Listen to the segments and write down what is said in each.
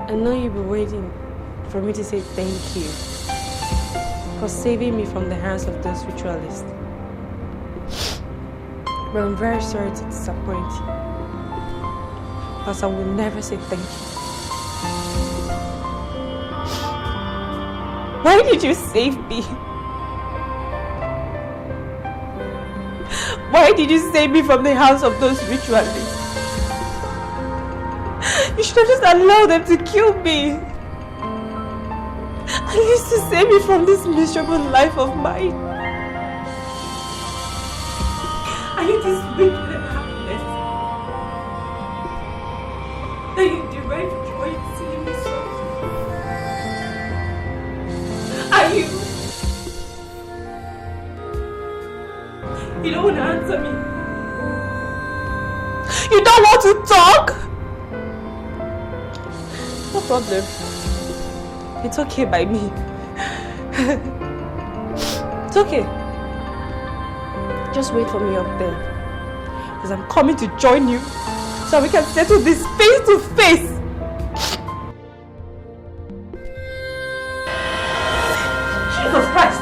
I know you've been waiting for me to say thank you for saving me from the hands of those ritualists. But I'm very sorry to disappoint you, because I will never say thank you. Why did you save me? Why did you save me from the hands of those ritualists? You should have just allowed them to kill me. At least to save me from this miserable life of mine. I need this wicked and happiness that you derive joy in seeing me suffer. Are you? You don't want to answer me. You don't want to talk? No problem. It's okay by me. It's okay. Just wait for me up there. Because I'm coming to join you so we can settle this face to face. Jesus Christ!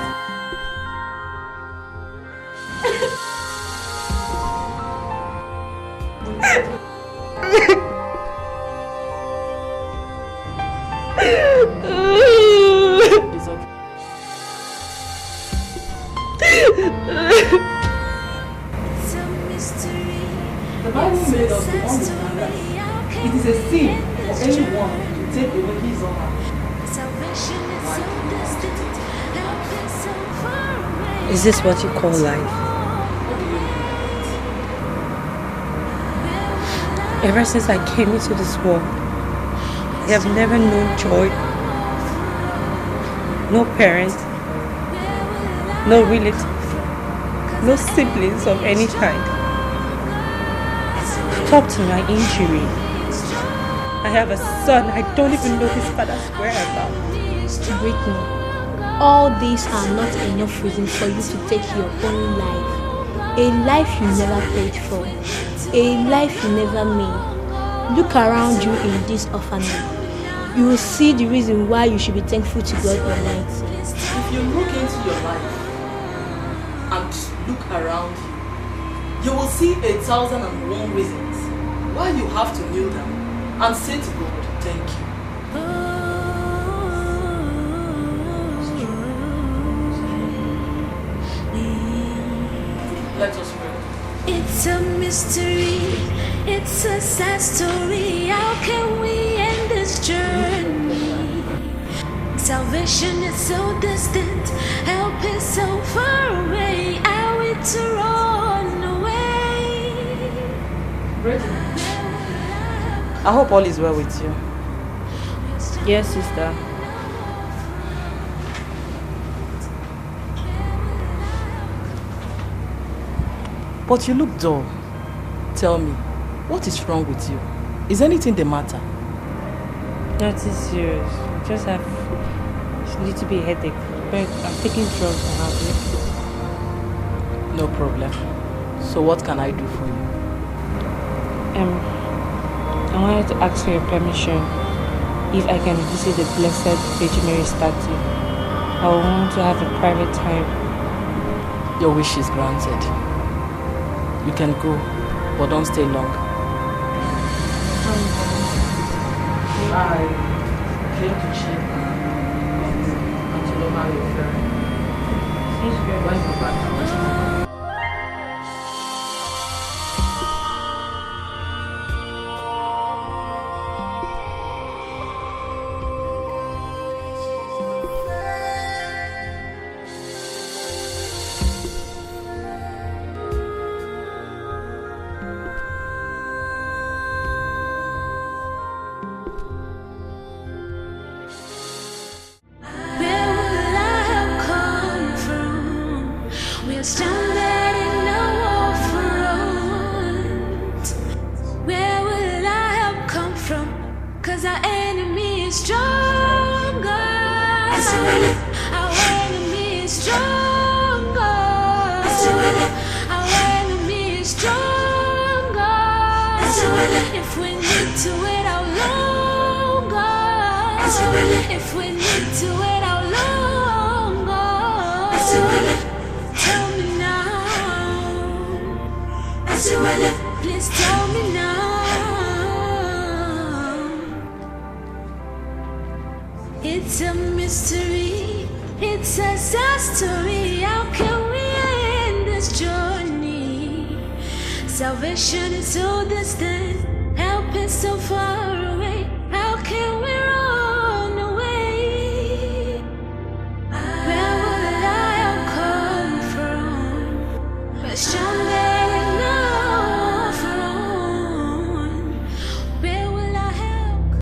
The Bible made us to understand that it is a sin for anyone to take away his or her. Is this what you call life? Ever since I came into this world, I have never known joy. No parents, no relatives, no siblings of any kind. Talk to my injury. I have a son. I don't even know his father's whereabouts. Brittany, all these are not enough reason for you to take your own life. A life you never paid for. A life you never made. Look around you in this orphanage. You will see the reason why you should be thankful to God Almighty. If you look into your life and look around you, you will see 1,001 reasons why you have to kneel down and say to God, thank you. Let us pray. It's a mystery, it's a sad story. How can we end this journey? Salvation is so distant, help is so far away. Are we to run away? Brittany, I hope all is well with you. Yes, sister. But you look dull. Tell me, what is wrong with you? Is anything the matter? Nothing serious. I just have a little bit headache. But I'm taking drugs to help me. No problem. So what can I do for you? I wanted to ask for your permission if I can visit the Blessed Virgin Mary statue. I want to have a private time. Your wish is granted. You can go, but don't stay long. I came to check and to know how you're faring. When you're back. If we need to wait out longer, It's a mystery, it's a sad story. How can we end this journey? Salvation is so distant, help is so far away. How can we run away? Where would I have come from? Question there no front. Where will I help?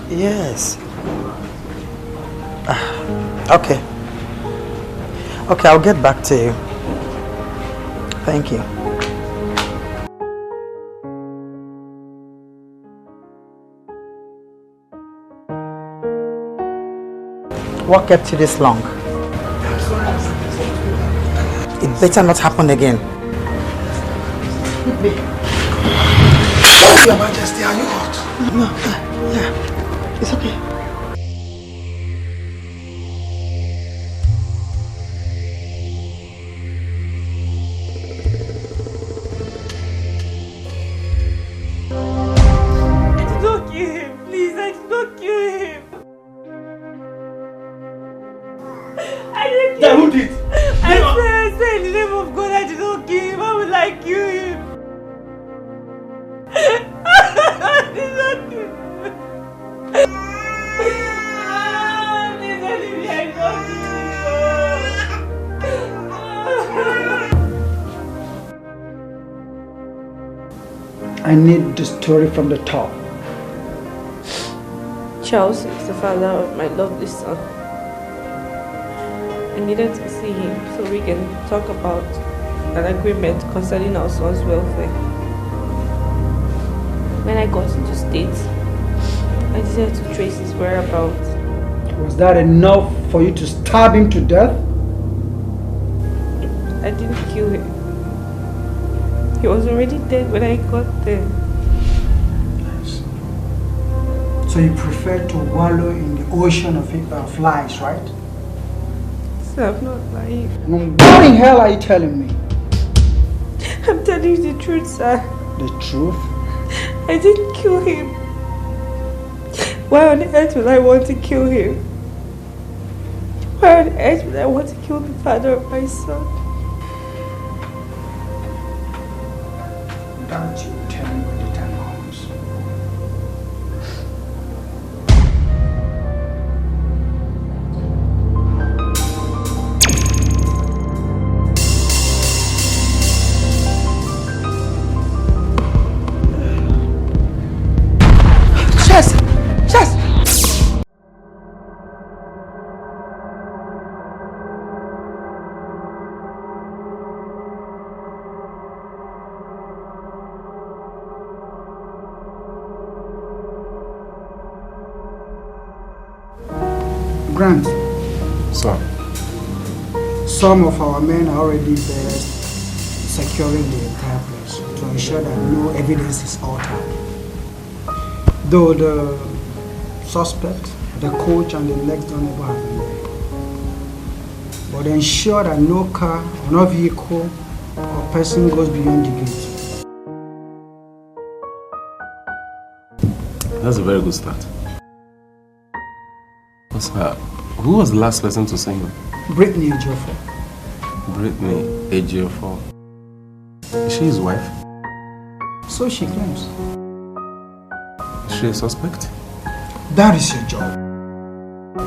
Yes. Okay. Okay, I'll get back to you. Thank you. What kept you this long? It better not happen again. Your Majesty, are you hot? No, yeah, it's okay. Don't kill him, please. I did not kill him. I didn't kill Then him. who did? I swear in the name of God, I did not kill him. How would I kill him? I did not kill him. Please don't leave me. I did not kill him. I need the story from the top. Charles is the father of my lovely son. I needed to see him so we can talk about an agreement concerning our son's welfare. When I got into States, I decided to trace his whereabouts. Was that enough for you to stab him to death? I didn't kill him. He was already dead when I got there. Yes. So you prefer to wallow in the ocean of lies, right? So I'm not lying. And what in hell are you telling me? I'm telling you the truth, sir. The truth? I didn't kill him. Why on earth would I want to kill him? Why on earth would I want to kill the father of my son? That you tell me when the time comes. Chess! Chess! Grant, Sir. some of our men are already there securing the entire place to ensure that no evidence is altered. Though the suspect, the coach and the next door neighbor have been there. But ensure that no car or no vehicle or person goes beyond the gate. That's a very good start. But sir, who was the last person to see him? Brittany Ejiofor. Brittany Ejiofor. Is she his wife? So she claims. Is she a suspect? That is your job.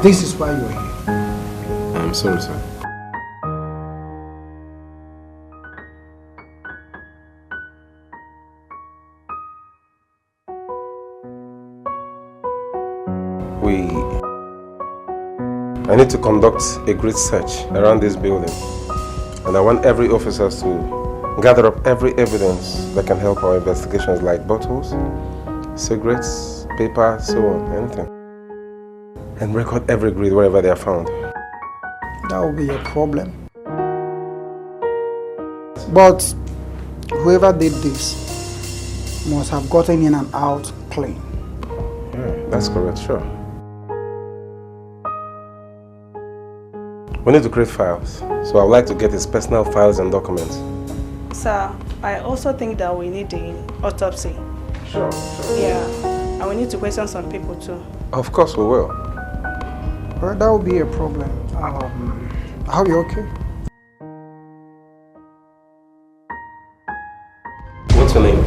This is why you are here. I'm sorry, sir. I need to conduct a great search around this building. And I want every officer to gather up every evidence that can help our investigations, like bottles, cigarettes, paper, so on, anything. And record every grid wherever they are found. That will be a problem. But whoever did this must have gotten in and out clean. Yeah, that's correct, sure. We need to create files, so I would like to get his personal files and documents. Sir, I also think that we need the autopsy. Sure. Yeah, and we need to question some people too. Of course we will. Well, that will be a problem. Are you okay? What's your name?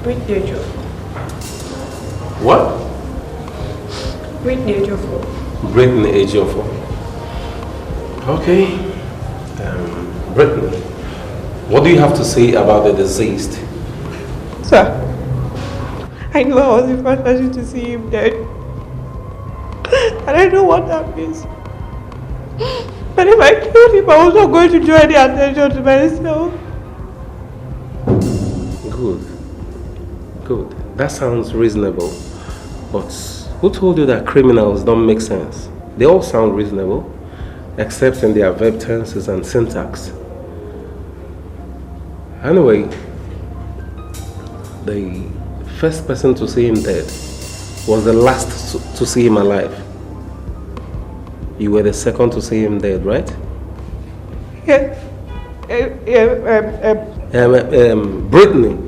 Whitney Ejiofor. What? Whitney Ejiofor. Brittany Ejiofor. Okay. Brittany, what do you have to say about the deceased? Sir, I know I was the first person to see him dead. And I know what that means. But if I killed him, I was not going to draw any attention to myself. Good. That sounds reasonable. But who told you that criminals don't make sense? They all sound reasonable, except in their verb tenses and syntax. Anyway, the first person to see him dead was the last to see him alive. You were the second to see him dead, right? Yeah. Brittany,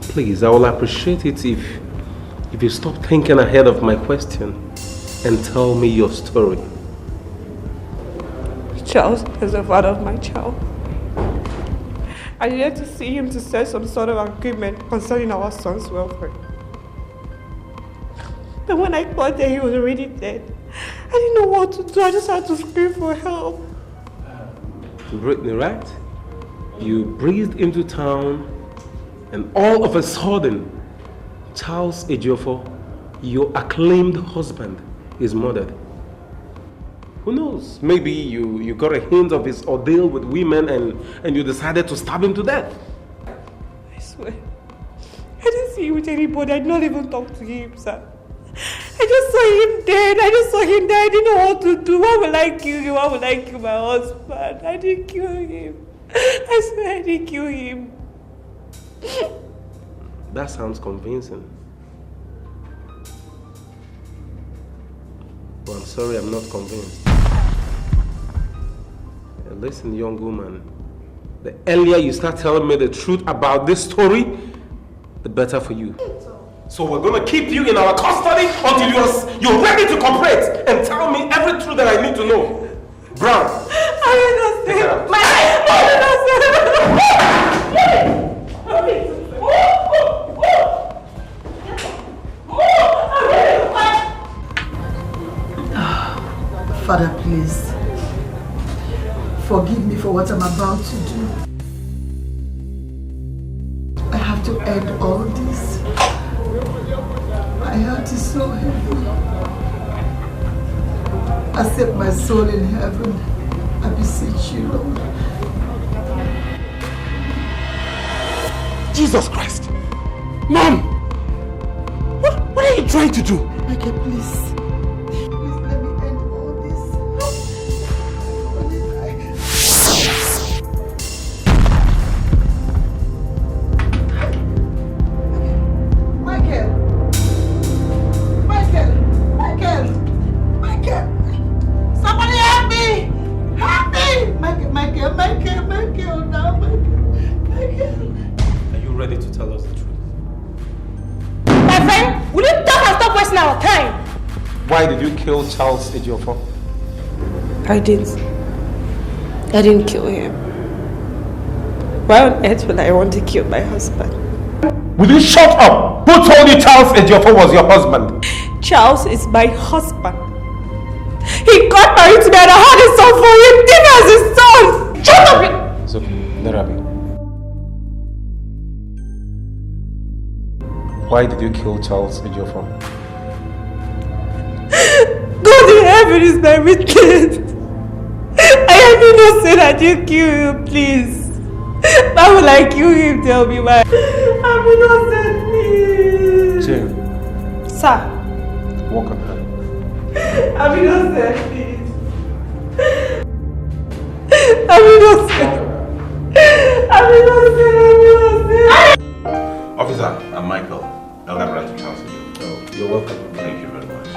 please, I will appreciate it if you stop thinking ahead of my question and tell me your story. Charles is the father of my child. I needed to see him to set some sort of agreement concerning our son's welfare. But when I got there, he was already dead. I didn't know what to do. I just had to scream for help. Brittany, right? You breezed into town and all of a sudden, Charles Ejiofor, your acclaimed husband, is murdered. Who knows? Maybe you got a hint of his ordeal with women and you decided to stab him to death. I swear. I didn't see him with anybody. I did not even talk to him, sir. I just saw him dead. I didn't know what to do. Why would I kill him? Why would I kill my husband? I didn't kill him. I swear I didn't kill him. That sounds convincing. But I'm sorry, I'm not convinced. Listen, young woman. The earlier you start telling me the truth about this story, the better for you. So we're going to keep you in our custody until you're ready to cooperate and tell me every truth that I need to know. Brown. I understand. Father, please. Forgive me for what I'm about to do. I have to end all this. My heart is so heavy. Accept my soul in heaven. I beseech you, Lord. Jesus Christ! Mom! What are you trying to do? Okay, please. Why did you kill Charles Ejiofor? I didn't kill him. Why on earth would I want to kill my husband? Will you shut up? Who told you Charles Ejiofor was your husband? Charles is my husband. He got married to me and I had a son for him, even as his son. Shut up! It's okay, Nerabi. Why did you kill Charles Ejiofor? God in heaven is my witness. I am did you kill him, please? Why would I kill him? Tell me why. I'm innocent, please. Jane. Sir. Walk on her. I'm innocent, please. I'm innocent. I'm innocent. Officer, I'm Michael. Elder brother to Charles. Oh, you're welcome. Thank you very much.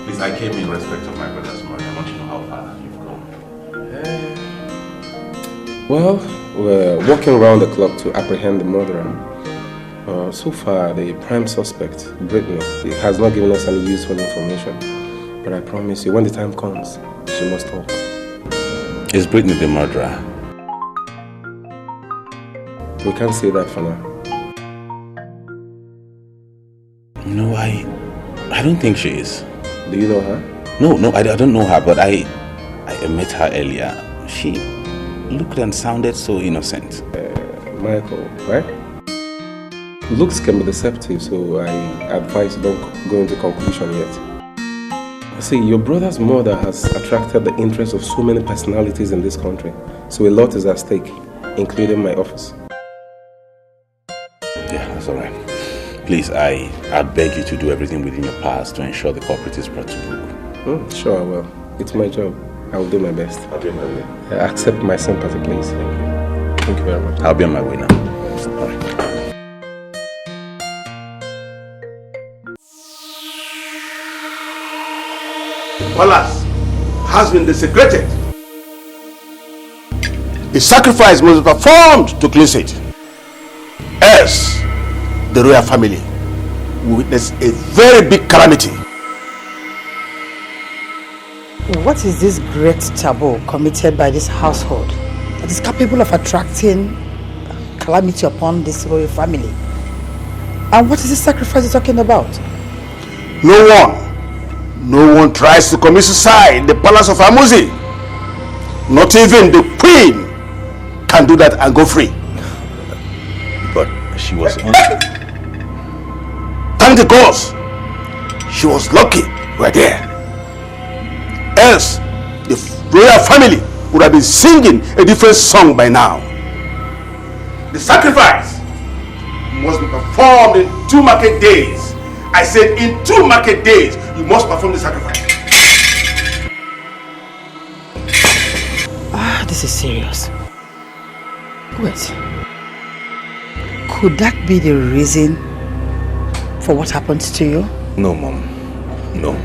Please, I came in respect of my brother's murder. I want to know how far you've gone. Well, we're walking around the clock to apprehend the murderer. So far, the prime suspect, Brittany, has not given us any useful information. But I promise you, when the time comes, she must talk. Is Brittany the murderer? We can't say that for now. No, I don't think she is. Do you know her? No, I don't know her, but I met her earlier. She looked and sounded so innocent. Michael, right? Looks can be deceptive, so I advise you don't go into conclusion yet. See, your brother's murder has attracted the interest of so many personalities in this country, so a lot is at stake, including my office. Yeah, that's all right. Please, I beg you to do everything within your powers to ensure the culprit is brought to book. Sure, I will. It's my job. I will do my best. I'll be on my way. Accept my sympathy, please. Thank you. Thank you very much. I'll be on my way now. All right. Palace has been desecrated. A sacrifice must be performed to cleanse it. Else, the royal family will witness a very big calamity. What is this great taboo committed by this household that is capable of attracting calamity upon this royal family? And what is this sacrifice you're talking about? No one tries to commit suicide in the palace of Amuzi. Not even the queen can do that and go free. But she was Thank the gods, she was lucky we're there. Else, the royal family would have been singing a different song by now. The sacrifice must be performed in 2 market days. I said in 2 market days, you must perform the sacrifice. This is serious. Wait. Could that be the reason for what happened to you? No, Mom. No.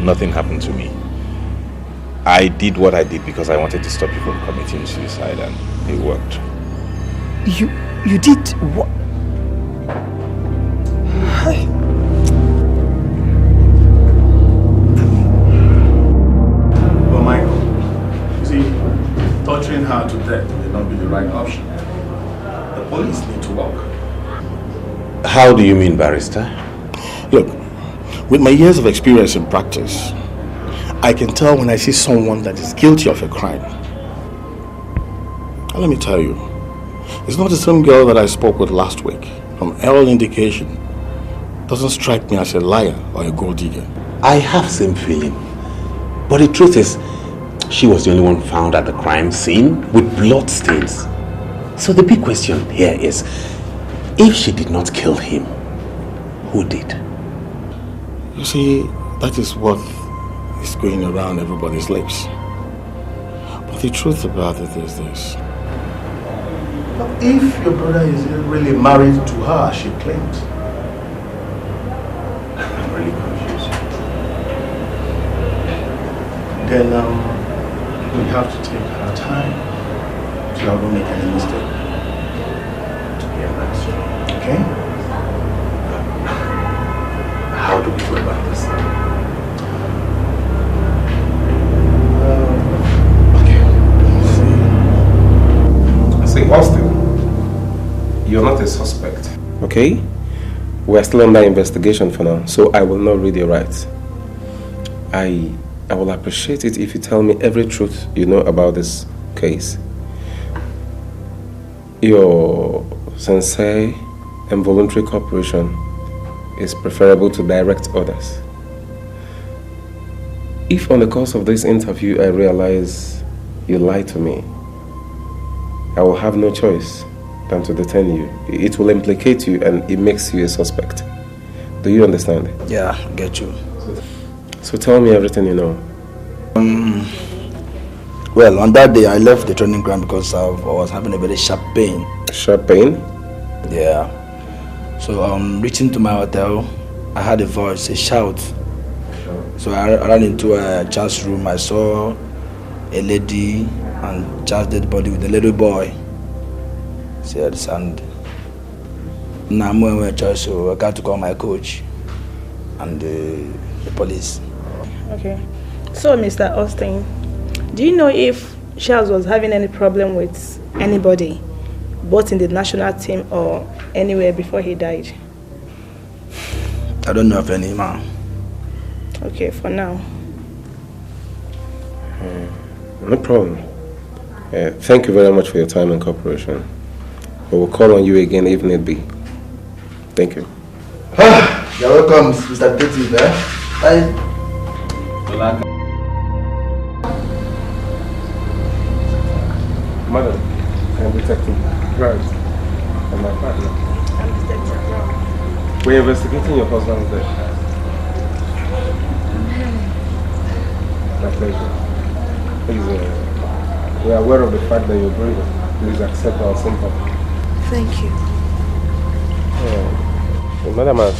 Nothing happened to me. I did what I did because I wanted to stop you from committing suicide, and it worked. You did what? Well, Michael, you see, torturing her to death may not be the right option. The police need to work. How do you mean, barrister? Look, with my years of experience in practice, I can tell when I see someone that is guilty of a crime. And let me tell you, it's not the same girl that I spoke with last week. From all indication, doesn't strike me as a liar or a gold digger. I have same feeling. But the truth is, she was the only one found at the crime scene with blood stains. So the big question here is, if she did not kill him, who did? You see, that is what is going around everybody's lips. But the truth about it is this. If your brother is really married to her, she claims. I'm really confused. Then we have to take our time to not make any mistake. To be honest. Okay? How do we go about this? See, Austin, you're not a suspect, okay? We're still under investigation for now, so I will not read your rights. I will appreciate it if you tell me every truth you know about this case. Your sincere and voluntary cooperation is preferable to direct orders. If on the course of this interview I realize you lied to me, I will have no choice than to detain you. It will implicate you and it makes you a suspect. Do you understand? Yeah, get you. So tell me everything you know. Well, on that day I left the training ground because I was having a very sharp pain. Sharp pain? Yeah. So reaching to my hotel, I heard a voice, a shout. So I ran into a child's room. I saw a lady and child's dead body with a little boy. Yes, and now I'm going to church, so I got to call my coach and the police. Okay. So, Mr. Austin, do you know if Charles was having any problem with anybody, both in the national team or anywhere before he died? I don't know of any, ma'am. Okay, for now. No problem. Thank you very much for your time and cooperation. We will call on you again if need be. Thank you. You're welcome, Mr. Detective. Bye. Madam, I'm Detective Grimes and my partner. I'm Detective Brown. We're investigating your husband's death. My pleasure. Please, we are aware of the fact that you're breathing. Please accept our sympathy. Thank you. Madam, as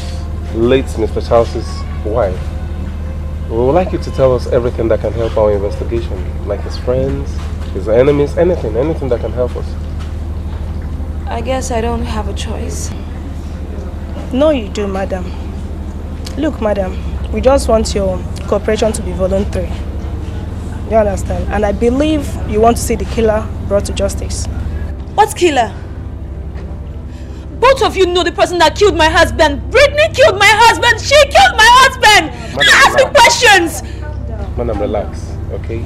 late Mr. Charles's wife, we would like you to tell us everything that can help our investigation, like his friends, his enemies, anything that can help us. I guess I don't have a choice. No, you do, madam. Look, madam, we just want your cooperation to be voluntary. You understand? And I believe you want to see the killer brought to justice. What killer? Both of you know the person that killed my husband. Brittany killed my husband. She killed my husband. Ask me questions. Madam, relax, okay?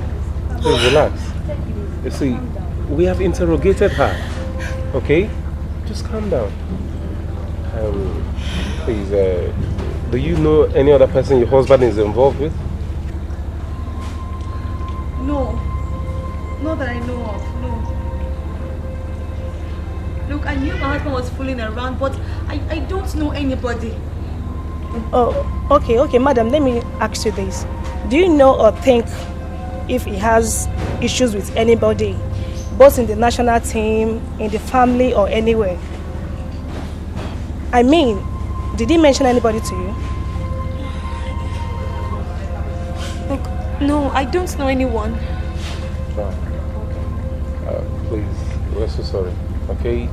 Please relax. You see, we have interrogated her, okay? Just calm down. Please, do you know any other person your husband is involved with? No. Not that I know of, no. Look, I knew my husband was fooling around, but I don't know anybody. Oh, okay, madam, let me ask you this. Do you know or think if he has issues with anybody, both in the national team, in the family, or anywhere? I mean, did he mention anybody to you? Look, no, I don't know anyone. Please, we're so sorry, okay?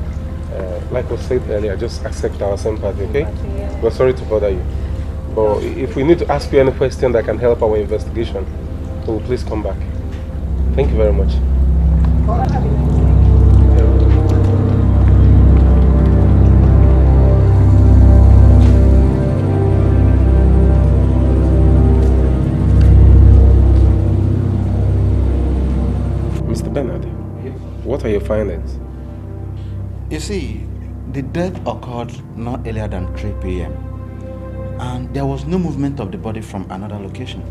Like I said earlier, just accept our sympathy, okay? We're sorry to bother you. But if we need to ask you any question that can help our investigation, we'll please come back. Thank you very much. Mr. Bernard, what are your findings? You see, the death occurred not earlier than 3 p.m. and there was no movement of the body from another location.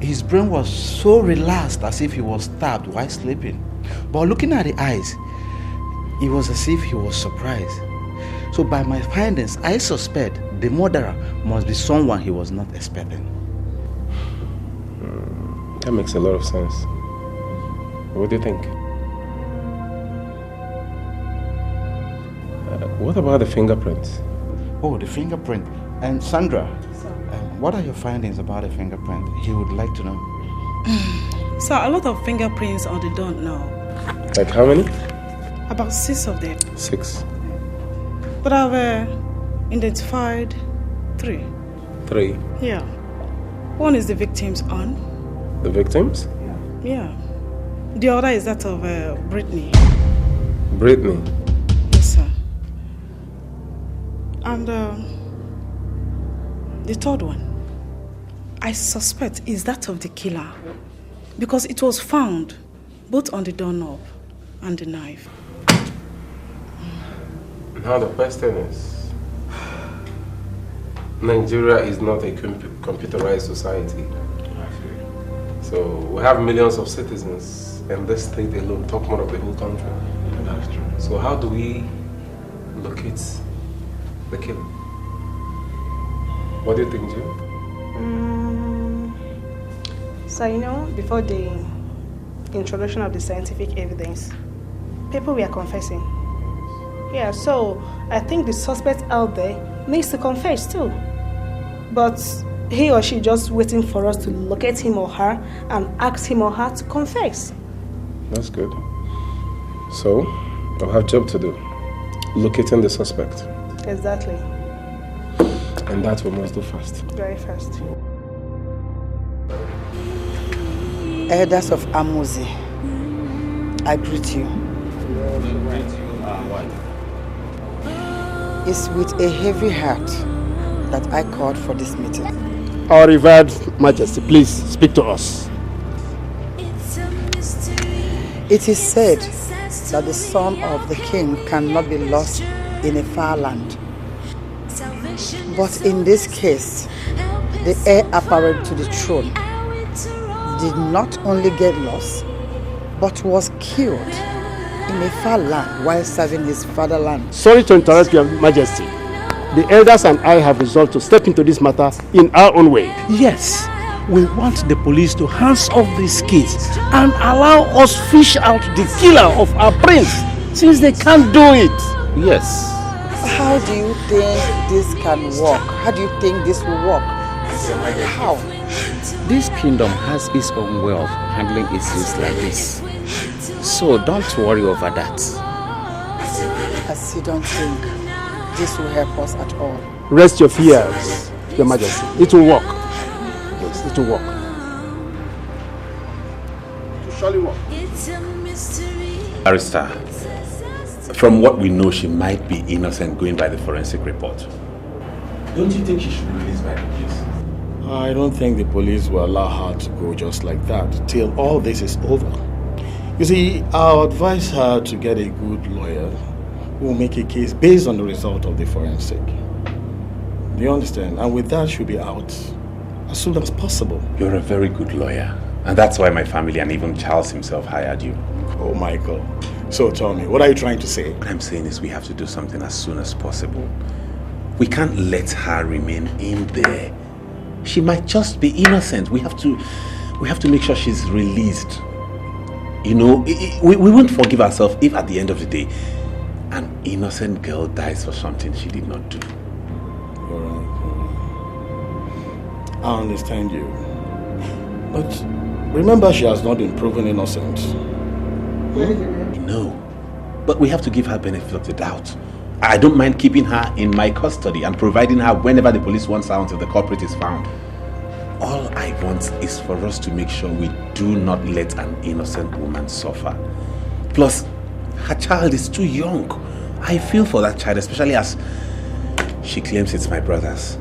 His brain was so relaxed as if he was stabbed while sleeping. But looking at the eyes, it was as if he was surprised. So by my findings, I suspect the murderer must be someone he was not expecting. That makes a lot of sense. What do you think? What about the fingerprints? Oh, the fingerprint. And Sandra, what are your findings about the fingerprint? He would like to know. So a lot of fingerprints on the door now. Like how many? About 6 of them. 6. But I've identified 3. 3? Yeah. One is the victim's aunt. The victims? Yeah. The other is that of Brittany. Brittany? Yes, sir. And the third one, I suspect is that of the killer. Because it was found both on the doorknob and the knife. Now the question is, Nigeria is not a computerized society. So we have millions of citizens in this state alone, talk more of the whole country. That's true. So how do we locate the killer? What do you think, Jim? So you know, before the introduction of the scientific evidence, people were confessing. Yeah, so I think the suspect out there needs to confess too. But he or she just waiting for us to locate him or her and ask him or her to confess. That's good. So, I'll have a job to do. Locating the suspect. Exactly. And that we must do fast. Very fast. Elders of Amuzi, I greet you. It's with a heavy heart that I called for this meeting. Our revered Majesty, please speak to us. It is said that the son of the king cannot be lost in a far land. But in this case, the heir apparent to the throne did not only get lost, but was killed in a far land while serving his fatherland. Sorry to interrupt Your Majesty. The elders and I have resolved to step into this matter in our own way. Yes, we want the police to hands off this case and allow us fish out the killer of our prince, since they can't do it. Yes. How do you think this can work? How do you think this will work? How? This kingdom has its own way of handling issues like this. So don't worry over that. I still don't think this will help us at all. Rest your fears, Your Majesty. It will work. Yes, it will work. It will surely work. Barrister, from what we know, she might be innocent going by the forensic report. Don't you think she should be released by the police? I don't think the police will allow her to go just like that till all this is over. You see, I'll advise her to get a good lawyer who will make a case based on the result of the forensic. Do you understand? And with that, she'll be out as soon as possible. You're a very good lawyer. And that's why my family and even Charles himself hired you. Oh, Michael. So tell me, what are you trying to say? What I'm saying is we have to do something as soon as possible. We can't let her remain in there. She might just be innocent. We have to make sure she's released. You know, we won't forgive ourselves if at the end of the day an innocent girl dies for something she did not do. All right. I understand you. But remember, she has not been proven innocent. No, but we have to give her benefit of the doubt. I don't mind keeping her in my custody and providing her whenever the police wants her until the culprit is found. All I want is for us to make sure we do not let an innocent woman suffer. Plus, her child is too young. I feel for that child, especially as she claims it's my brother's.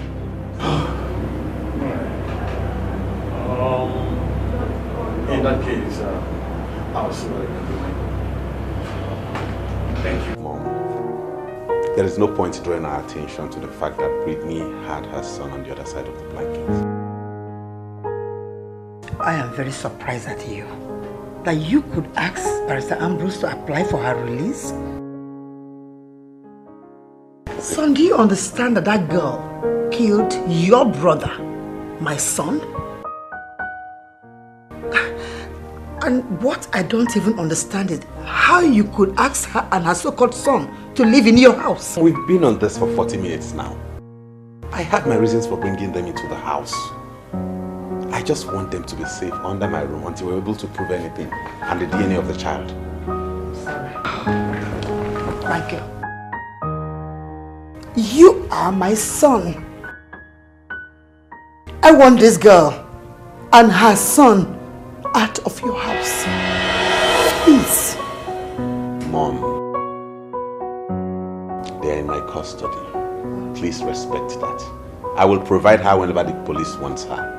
In that case, I'll see what I can do. Thank you, Mom. There is no point drawing our attention to the fact that Brittany had her son on the other side of the blankets. I am very surprised at you. That you could ask Barrister Ambrose to apply for her release? Son, do you understand that that girl killed your brother, my son? And what I don't even understand is how you could ask her and her so-called son to live in your house. We've been on this for 40 minutes now. I had my reasons for bringing them into the house. I just want them to be safe under my room until we're able to prove anything and the DNA of the child. Michael, you are my son. I want this girl and her son out of your house. Please. Mom, they are in my custody. Please respect that. I will provide her whenever the police wants her.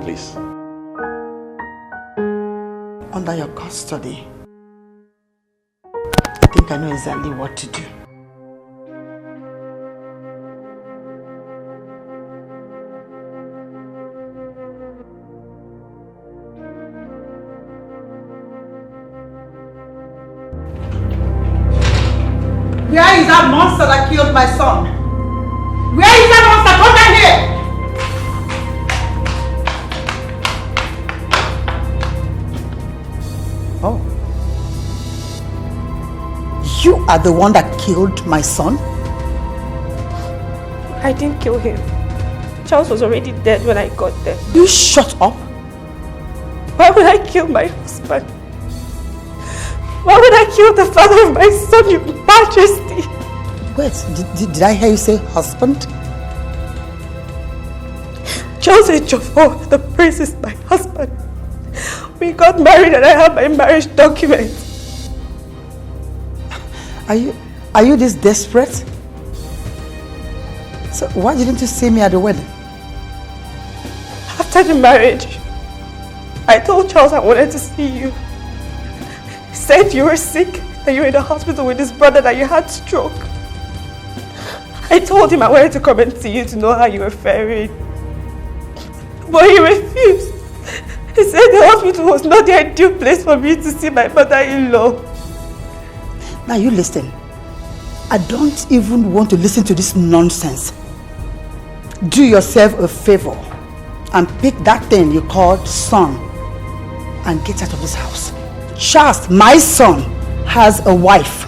Please. Under your custody. I think I know exactly what to do. Where is that monster that killed my son? Where is that monster? Come down here! Oh. You are the one that killed my son? I didn't kill him. Charles was already dead when I got there. You shut up. Why would I kill my husband? Why would I kill the father of my son, Your Majesty? Wait, did I hear you say husband? Charles Ejiofor, the prince, is my husband. We got married and I have my marriage document. Are you this desperate? So why didn't you see me at the wedding? After the marriage, I told Charles I wanted to see you. He said you were sick, that you were in the hospital with his brother, that you had stroke. I told him I wanted to come and see you to know how you were faring. But he refused. He said the hospital was not the ideal place for me to see my mother-in-law. Now you listen. I don't even want to listen to this nonsense. Do yourself a favor and pick that thing you call son and get out of this house. Charles, my son, has a wife.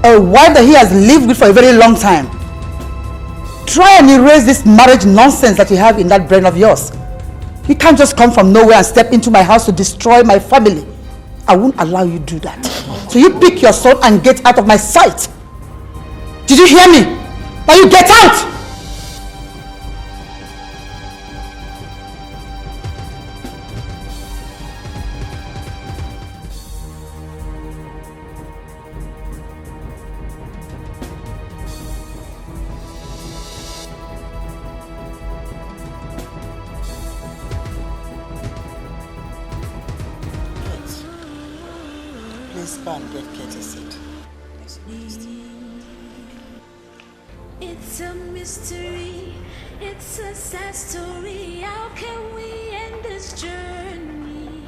A wife that he has lived with for a very long time. Try and erase this marriage nonsense that you have in that brain of yours. You can't just come from nowhere and step into my house to destroy my family. I won't allow you to do that. So you pick your son and get out of my sight. Did you hear me? Now you get out! It's a mystery, it's a sad story. How can we end this journey?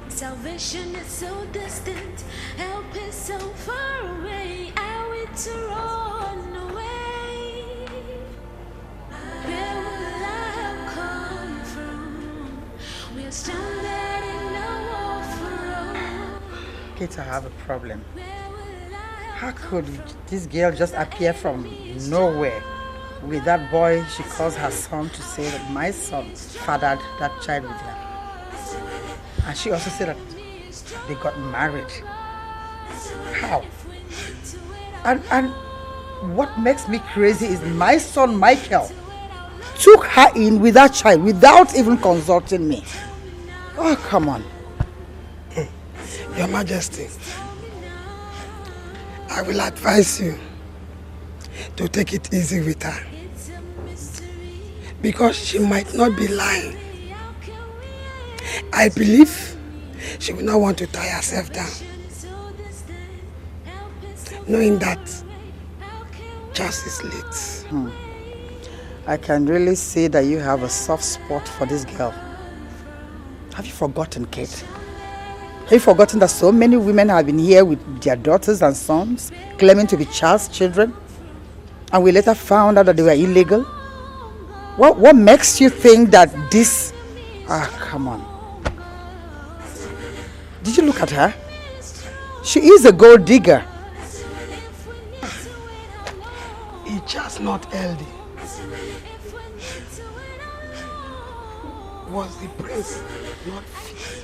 Salvation is so distant, help is so far away. Are we to run away? Where will I have come from? We're stranded in a war. Kate, I have a problem. How could this girl just appear from nowhere with that boy she calls her son to say that my son fathered that child with her? And she also said that they got married. How? And what makes me crazy is my son Michael took her in with that child without even consulting me. Oh, come on. Your Majesty, I will advise you to take it easy with her, because she might not be lying. I believe she will not want to tie herself down, knowing that just is late. I can really see that you have a soft spot for this girl. Have you forgotten, Kate? Have you forgotten that so many women have been here with their daughters and sons, claiming to be Charles' children, and we later found out that they were illegal? What makes you think that this... come on. Did you look at her? She is a gold digger. It's just not healthy. Was the prince not fit?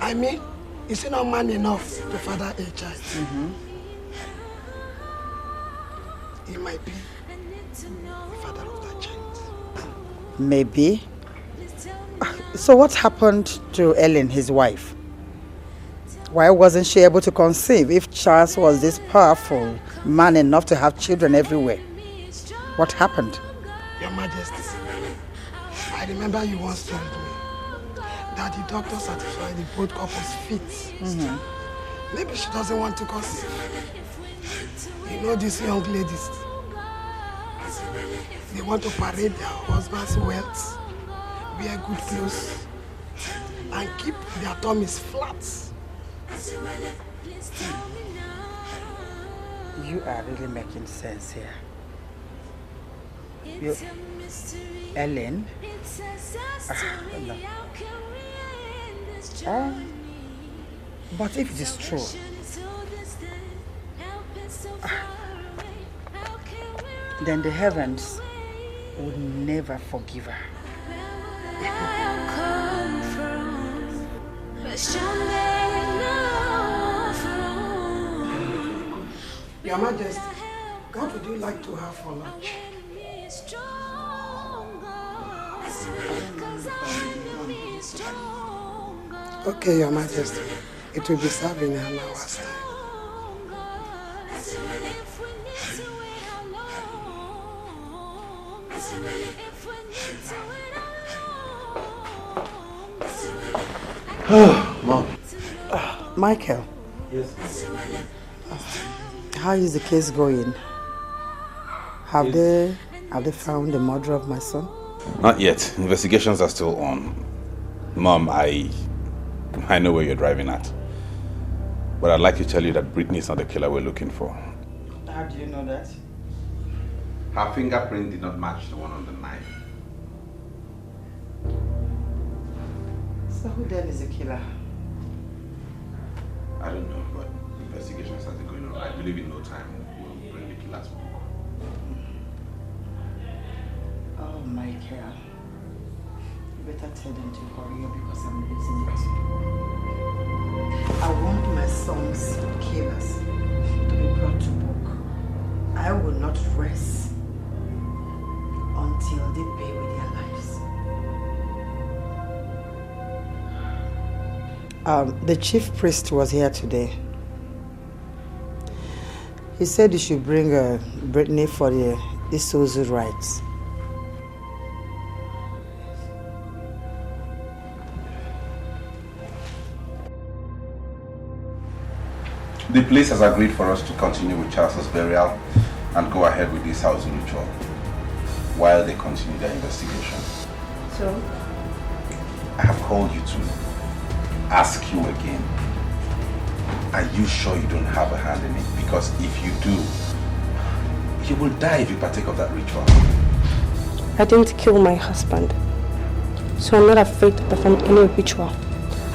I mean, is he not man enough to father a child? He might be the father of that child. Maybe. So what happened to Ellen, his wife? Why wasn't she able to conceive if Charles was this powerful man enough to have children everywhere? What happened? Your Majesty, I remember you once told me that the doctor certified the both couples fit. Maybe she doesn't want to conceive. You know these young ladies, they want to parade their husband's wealth, wear good clothes, and keep their tummies flat. You are really making sense here. You, Ellen? No. But if it is true, then the heavens would never forgive her. Your Majesty, what would you like to have for lunch? Okay, Your Majesty. It will be served in an hour's time. Mom. Michael. Yes. How is the case going? Have they found the murderer of my son? Not yet. Investigations are still on. Mom, I know where you're driving at. But I'd like to tell you that Brittany is not the killer we're looking for. How do you know that? Her fingerprint did not match the one on the knife. So who then is the killer? I don't know, but investigations are still going on. I believe in no time we'll bring the killer's book. Oh, Michael. You better tell them to hurry up because I'm losing it. I want my son's killers to be brought to book. I will not rest until they pay with their lives. The chief priest was here today. He said you should bring Brittany for the Isuzu rights. The police has agreed for us to continue with Charles's burial and go ahead with this house ritual while they continue their investigation. So? I have called you to ask you again. Are you sure you don't have a hand in it? Because if you do, you will die if you partake of that ritual. I didn't kill my husband, so I'm not afraid to perform any ritual,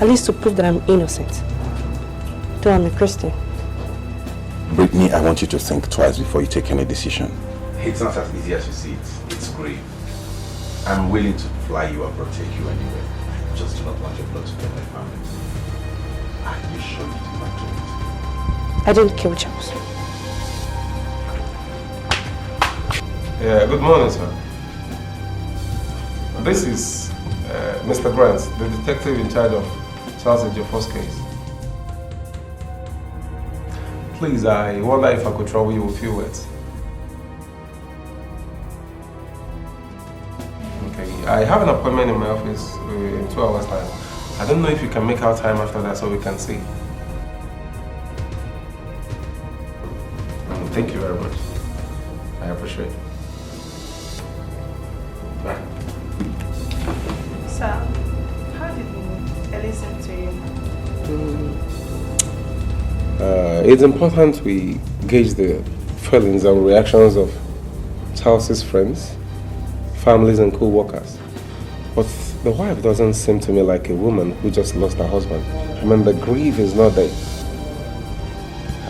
at least to prove that I'm innocent. Though I'm a Christian. Brittany, I want you to think twice before you take any decision. It's not as easy as you see it. It's grave. I'm willing to fly you and protect you anyway. I just do not want your blood to get my family. Are you sure you did not do it? I didn't kill Charles. Yeah, good morning, sir. This is Mr. Grant, the detective in charge of Charles Ejiofor's case. Please, I wonder if I could trouble you with a few words. Okay, I have an appointment in my office in 2 hours' time. I don't know if you can make out time after that so we can see. Thank you very much. I appreciate it. Bye. Sir, how did I listen to you? It's important we gauge the feelings and reactions of Charles's friends, families and co-workers. But the wife doesn't seem to me like a woman who just lost her husband. I mean, the grief is not there.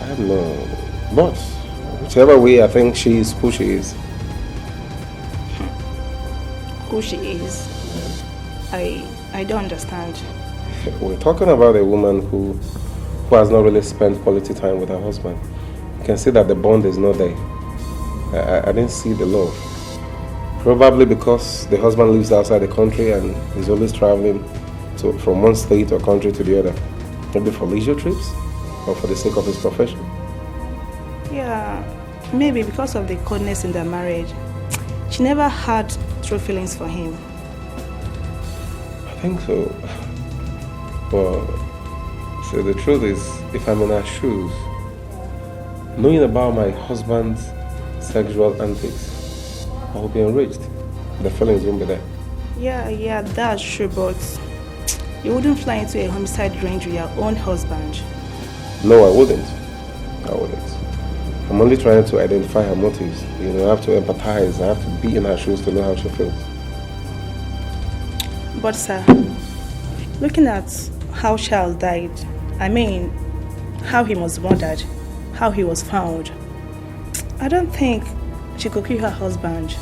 I don't know. But whichever way, I think she is who she is. Who she is? I don't understand. We're talking about a woman who has not really spent quality time with her husband. You can see that the bond is not there. I didn't see the love. Probably because the husband lives outside the country and is always traveling from one state or country to the other. Maybe for leisure trips or for the sake of his profession. Yeah, maybe because of the coldness in their marriage. She never had true feelings for him. I think so. But so the truth is, if I'm in her shoes, knowing about my husband's sexual antics, I will be enraged. The feelings won't be there. Yeah, that's true, but you wouldn't fly into a homicide range with your own husband. No, I wouldn't. I'm only trying to identify her motives. You know, I have to empathize. I have to be in her shoes to know how she feels. But sir, looking at how Charles died, I mean, how he was murdered, how he was found, I don't think she could kill her husband.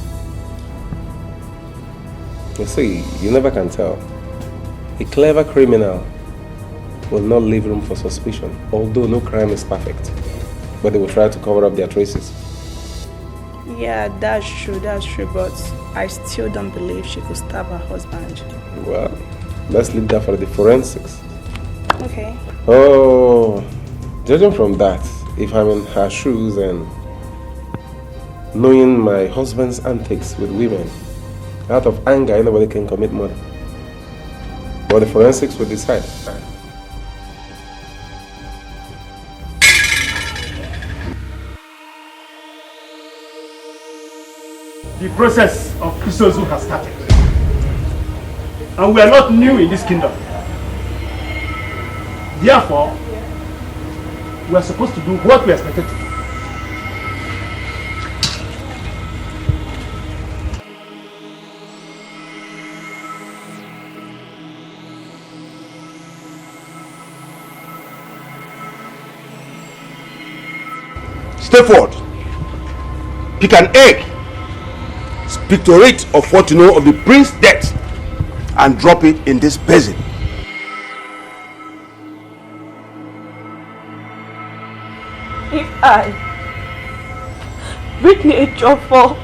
You see, you never can tell. A clever criminal will not leave room for suspicion, although no crime is perfect. But they will try to cover up their traces. Yeah, that's true, but I still don't believe she could stab her husband. Well, let's leave that for the forensics. Okay. Oh, judging from that, if I'm in her shoes and knowing my husband's antics with women, out of anger, anybody can commit murder. But the forensics will decide. The process of Isozu has started. And we are not new in this kingdom. Therefore, we are supposed to do what we are expected to do. Step forward. Pick an egg. Speak to it of what you know of the prince's death and drop it in this basin. If I, Whitney Ejiofor,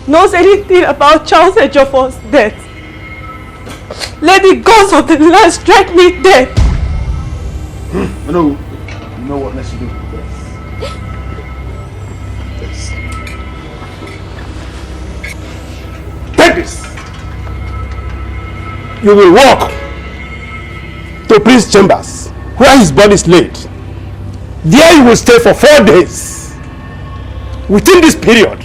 knows anything about Charles Ejiofor's death, let the gods of the land strike me dead. No, you know what let's do. Yes. Take this. You will walk to Prince's chambers where his body is laid. There you will stay for 4 days. Within this period,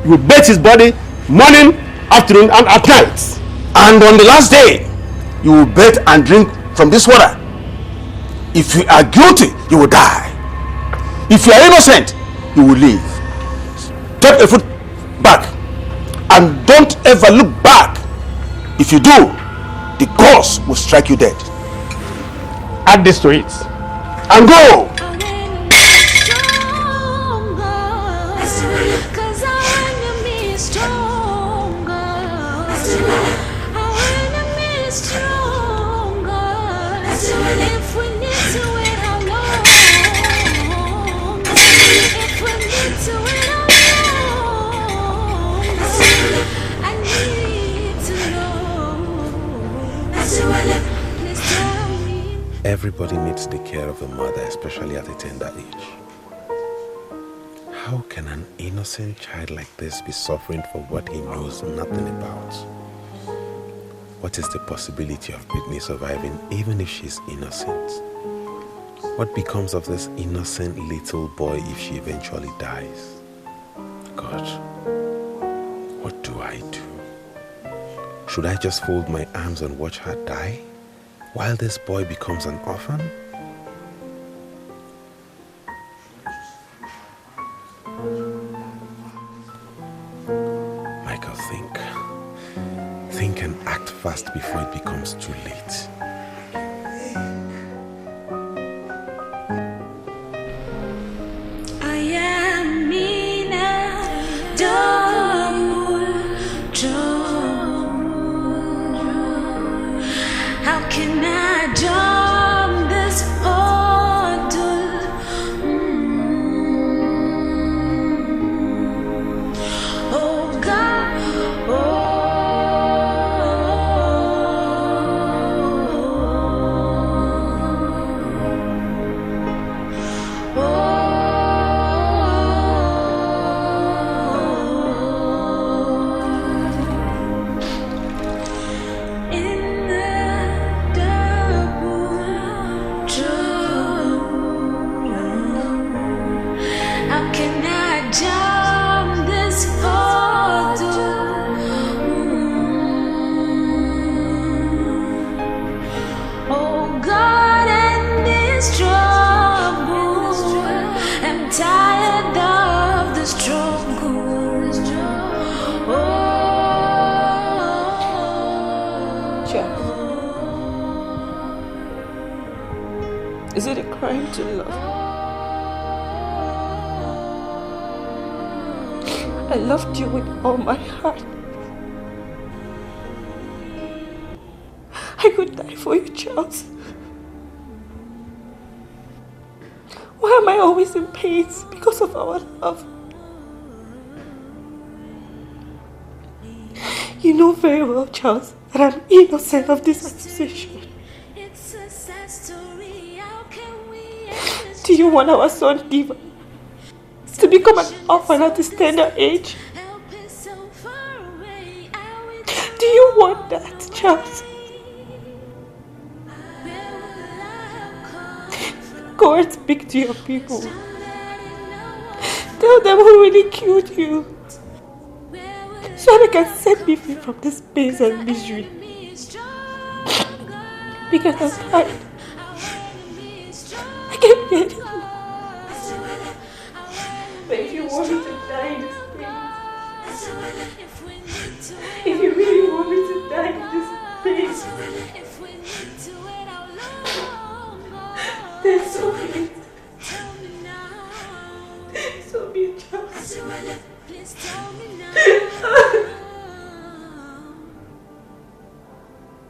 you will bathe his body morning, afternoon, and at night. And on the last day, you will bathe and drink from this water. If you are guilty, you will die. If you are innocent, you will live. Take a foot back and don't ever look back. If you do, the gods will strike you dead. Add this to it and go. Everybody needs the care of a mother, especially at a tender age. How can an innocent child like this be suffering for what he knows nothing about? What is the possibility of Britney surviving even if she's innocent? What becomes of this innocent little boy if she eventually dies? God, what do I do? Should I just fold my arms and watch her die while this boy becomes an orphan? Michael, think and act fast before it becomes too late. I am Mina, double trouble. How can I jump this hurdle? Oh God, in the double Is it a crime to love? I loved you with all my heart. I could die for you, Charles. Why am I always in pain because of our love? You know very well, Charles, that I'm innocent of this accusation. Do you want our son, Diva, to become an orphan at his tender age? Do you want that, Charles? Go and speak to your people. Tell them who really killed you, so they can set me free from this pain and misery. Because I'm tired. I can't get it. But if you want me to die in this pain, if you really want me to die in this pain, then so be it. So be it, Charles. Please tell me now.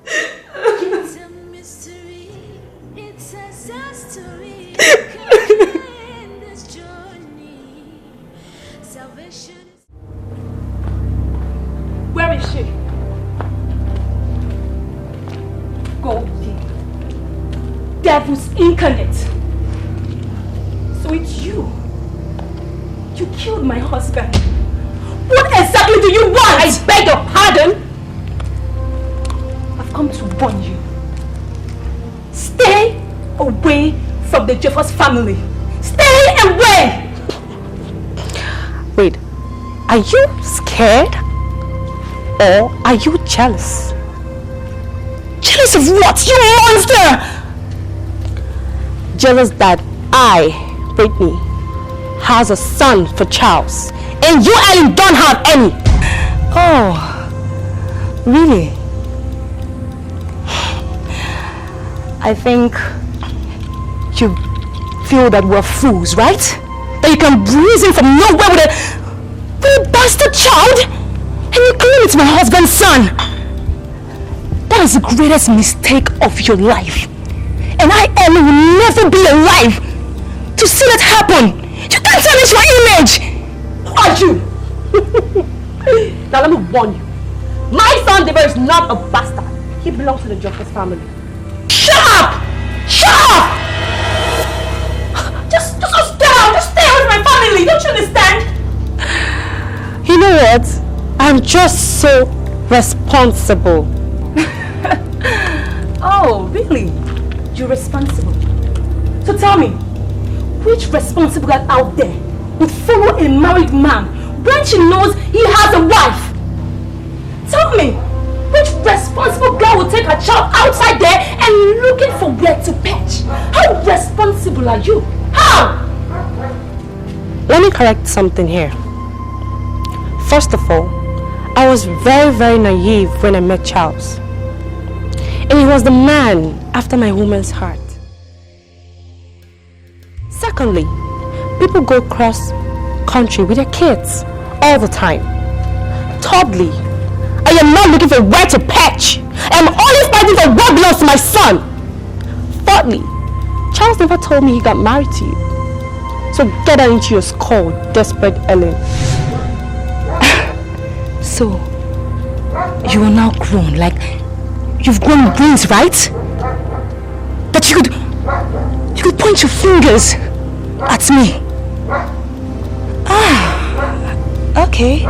It's a mystery. It's a sad story. In this journey, salvation is. Where is she? Gold digger. Devil's incarnate. So it's you. You killed my husband. What exactly do you want? I beg your pardon. I've come to warn you. Stay away from the Jeffers family. Stay away! Wait, are you scared? Or are you jealous? Jealous of what? You monster! Jealous that I, Brittany, has a son for Charles, and you, Ellen, don't have any. Oh, really? I think you feel that we're fools, right? That you can breeze in from nowhere with a bastard child, and you claim it's my husband's son. That is the greatest mistake of your life, and I, Ellen, will never be alive to see that happen. You can't tarnish my image! Who are you? Now let me warn you. My son Deborah is not a bastard. He belongs to the Jeffers family. Shut up! Shut up! Just stay out! Just stay with my family! Don't you understand? You know what? I'm just so responsible. Oh, really? You're responsible? So tell me, which responsible girl out there would follow a married man when she knows he has a wife? Tell me, which responsible girl would take her child outside there and looking for where to perch? How responsible are you? How? Let me correct something here. First of all, I was very, very naive when I met Charles. And he was the man after my woman's heart. Secondly, people go cross country with their kids all the time. Thirdly, I am not looking for where to perch. I am only fighting for what belongs to my son. Fourthly, Charles never told me he got married to you. So get that into your skull, desperate Ellen. So, you are now grown, like you've grown brains, right? That you could point your fingers at me. Ah, okay.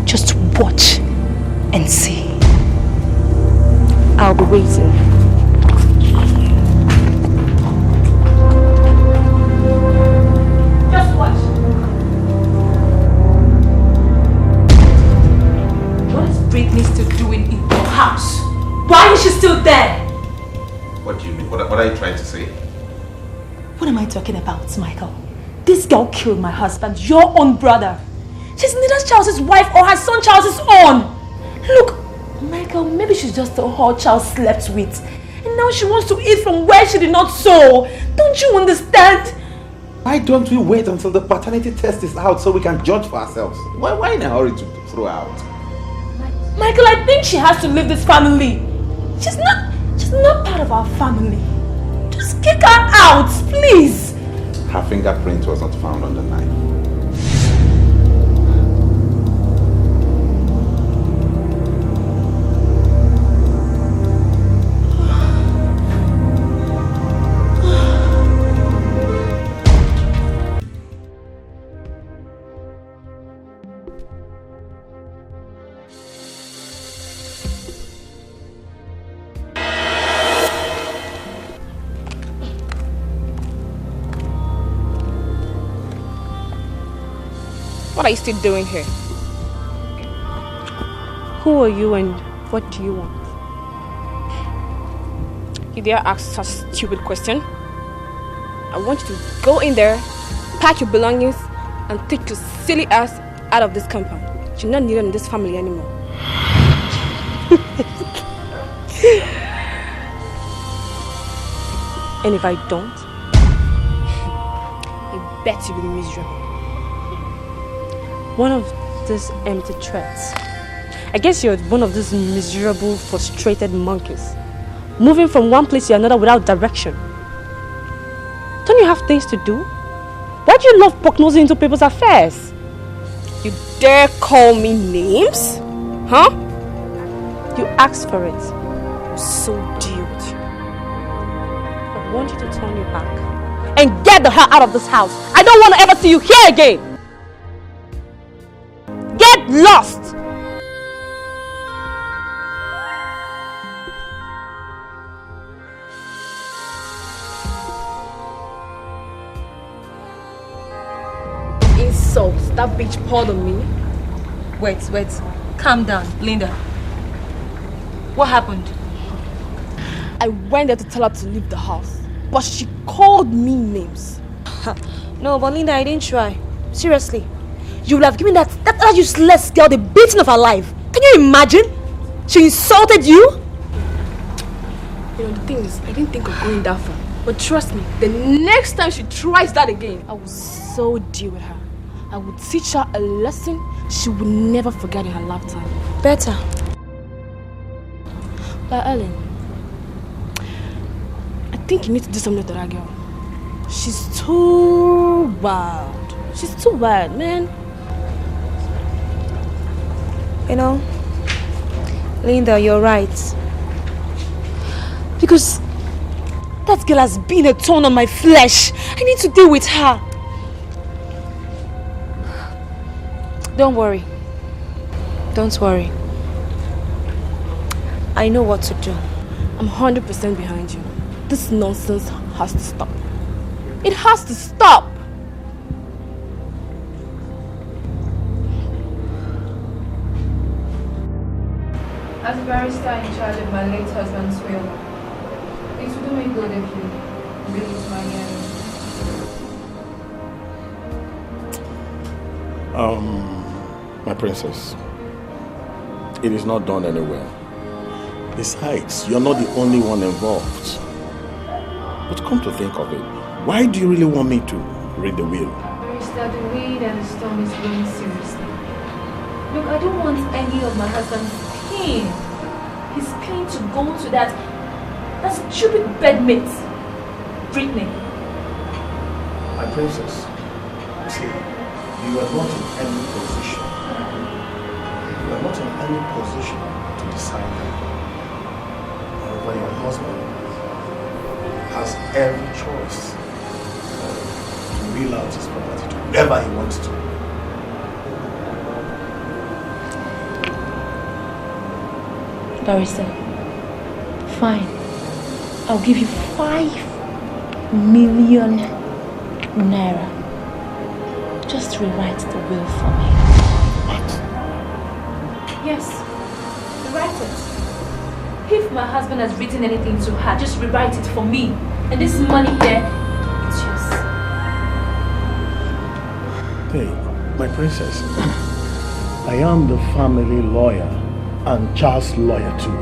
Just watch and see. I'll be waiting. Just watch. What is Brittany still doing in your house? Why is she still there? What do you mean? What are you trying to say? What am I talking about, Michael? This girl killed my husband, your own brother. She's neither Charles's wife or her son Charles's own. Look, Michael, maybe she's just the whole Charles slept with. And now she wants to eat from where she did not sow. Don't you understand? Why don't we wait until the paternity test is out so we can judge for ourselves? Why in a hurry to throw her out? Michael, I think she has to leave this family. She's not part of our family. Just kick her out, please. Her fingerprint was not found on the knife. What are you still doing here? Who are you and what do you want? You dare ask such a stupid question? I want you to go in there, pack your belongings, and take your silly ass out of this compound. You're not needed in this family anymore. And if I don't? I bet you'll be miserable. One of these empty threats. I guess you're one of those miserable, frustrated monkeys. Moving from one place to another without direction. Don't you have things to do? Why do you love poke-nosing into people's affairs? You dare call me names? Huh? You asked for it. So deal with you. I want you to turn your back and get the hell out of this house. I don't want to ever see you here again. Get lost! Insults that bitch poured on me. Wait. Calm down, Linda. What happened? I went there to tell her to leave the house, but she called me names. No, but Linda, I didn't try. Seriously. You would have given that useless girl the beating of her life. Can you imagine? She insulted you? You know, the thing is, I didn't think of going that far. But trust me, the next time she tries that again, I will so deal with her. I will teach her a lesson she will never forget in her lifetime. Better. But Ellen, I think you need to do something to that girl. She's too wild. She's too wild, man. You know, Linda, you're right. Because that girl has been a thorn on my flesh. I need to deal with her. Don't worry. Don't worry. I know what to do. I'm 100% behind you. This nonsense has to stop. It has to stop! As a barrister in charge of my late husband's will, it would do me good if you release my hearing. My princess, it is not done anywhere. Besides, you're not the only one involved. But come to think of it, why do you really want me to read the will? Barrister, the wind and the storm is blowing seriously. Look, I don't want any of my husband's pain. His pain to go to that stupid bedmate, Brittany. My princess, see, you are not in any position. You are not in any position to decide that. However, your husband has every choice to wheel out his property to whoever he wants to. Barrister, fine. I'll give you 5 million naira. Just rewrite the will for me. What? Yes, rewrite it. If my husband has written anything to her, just rewrite it for me. And this money here, it's yours. Hey, my princess. I am the family lawyer and Charles' lawyer too.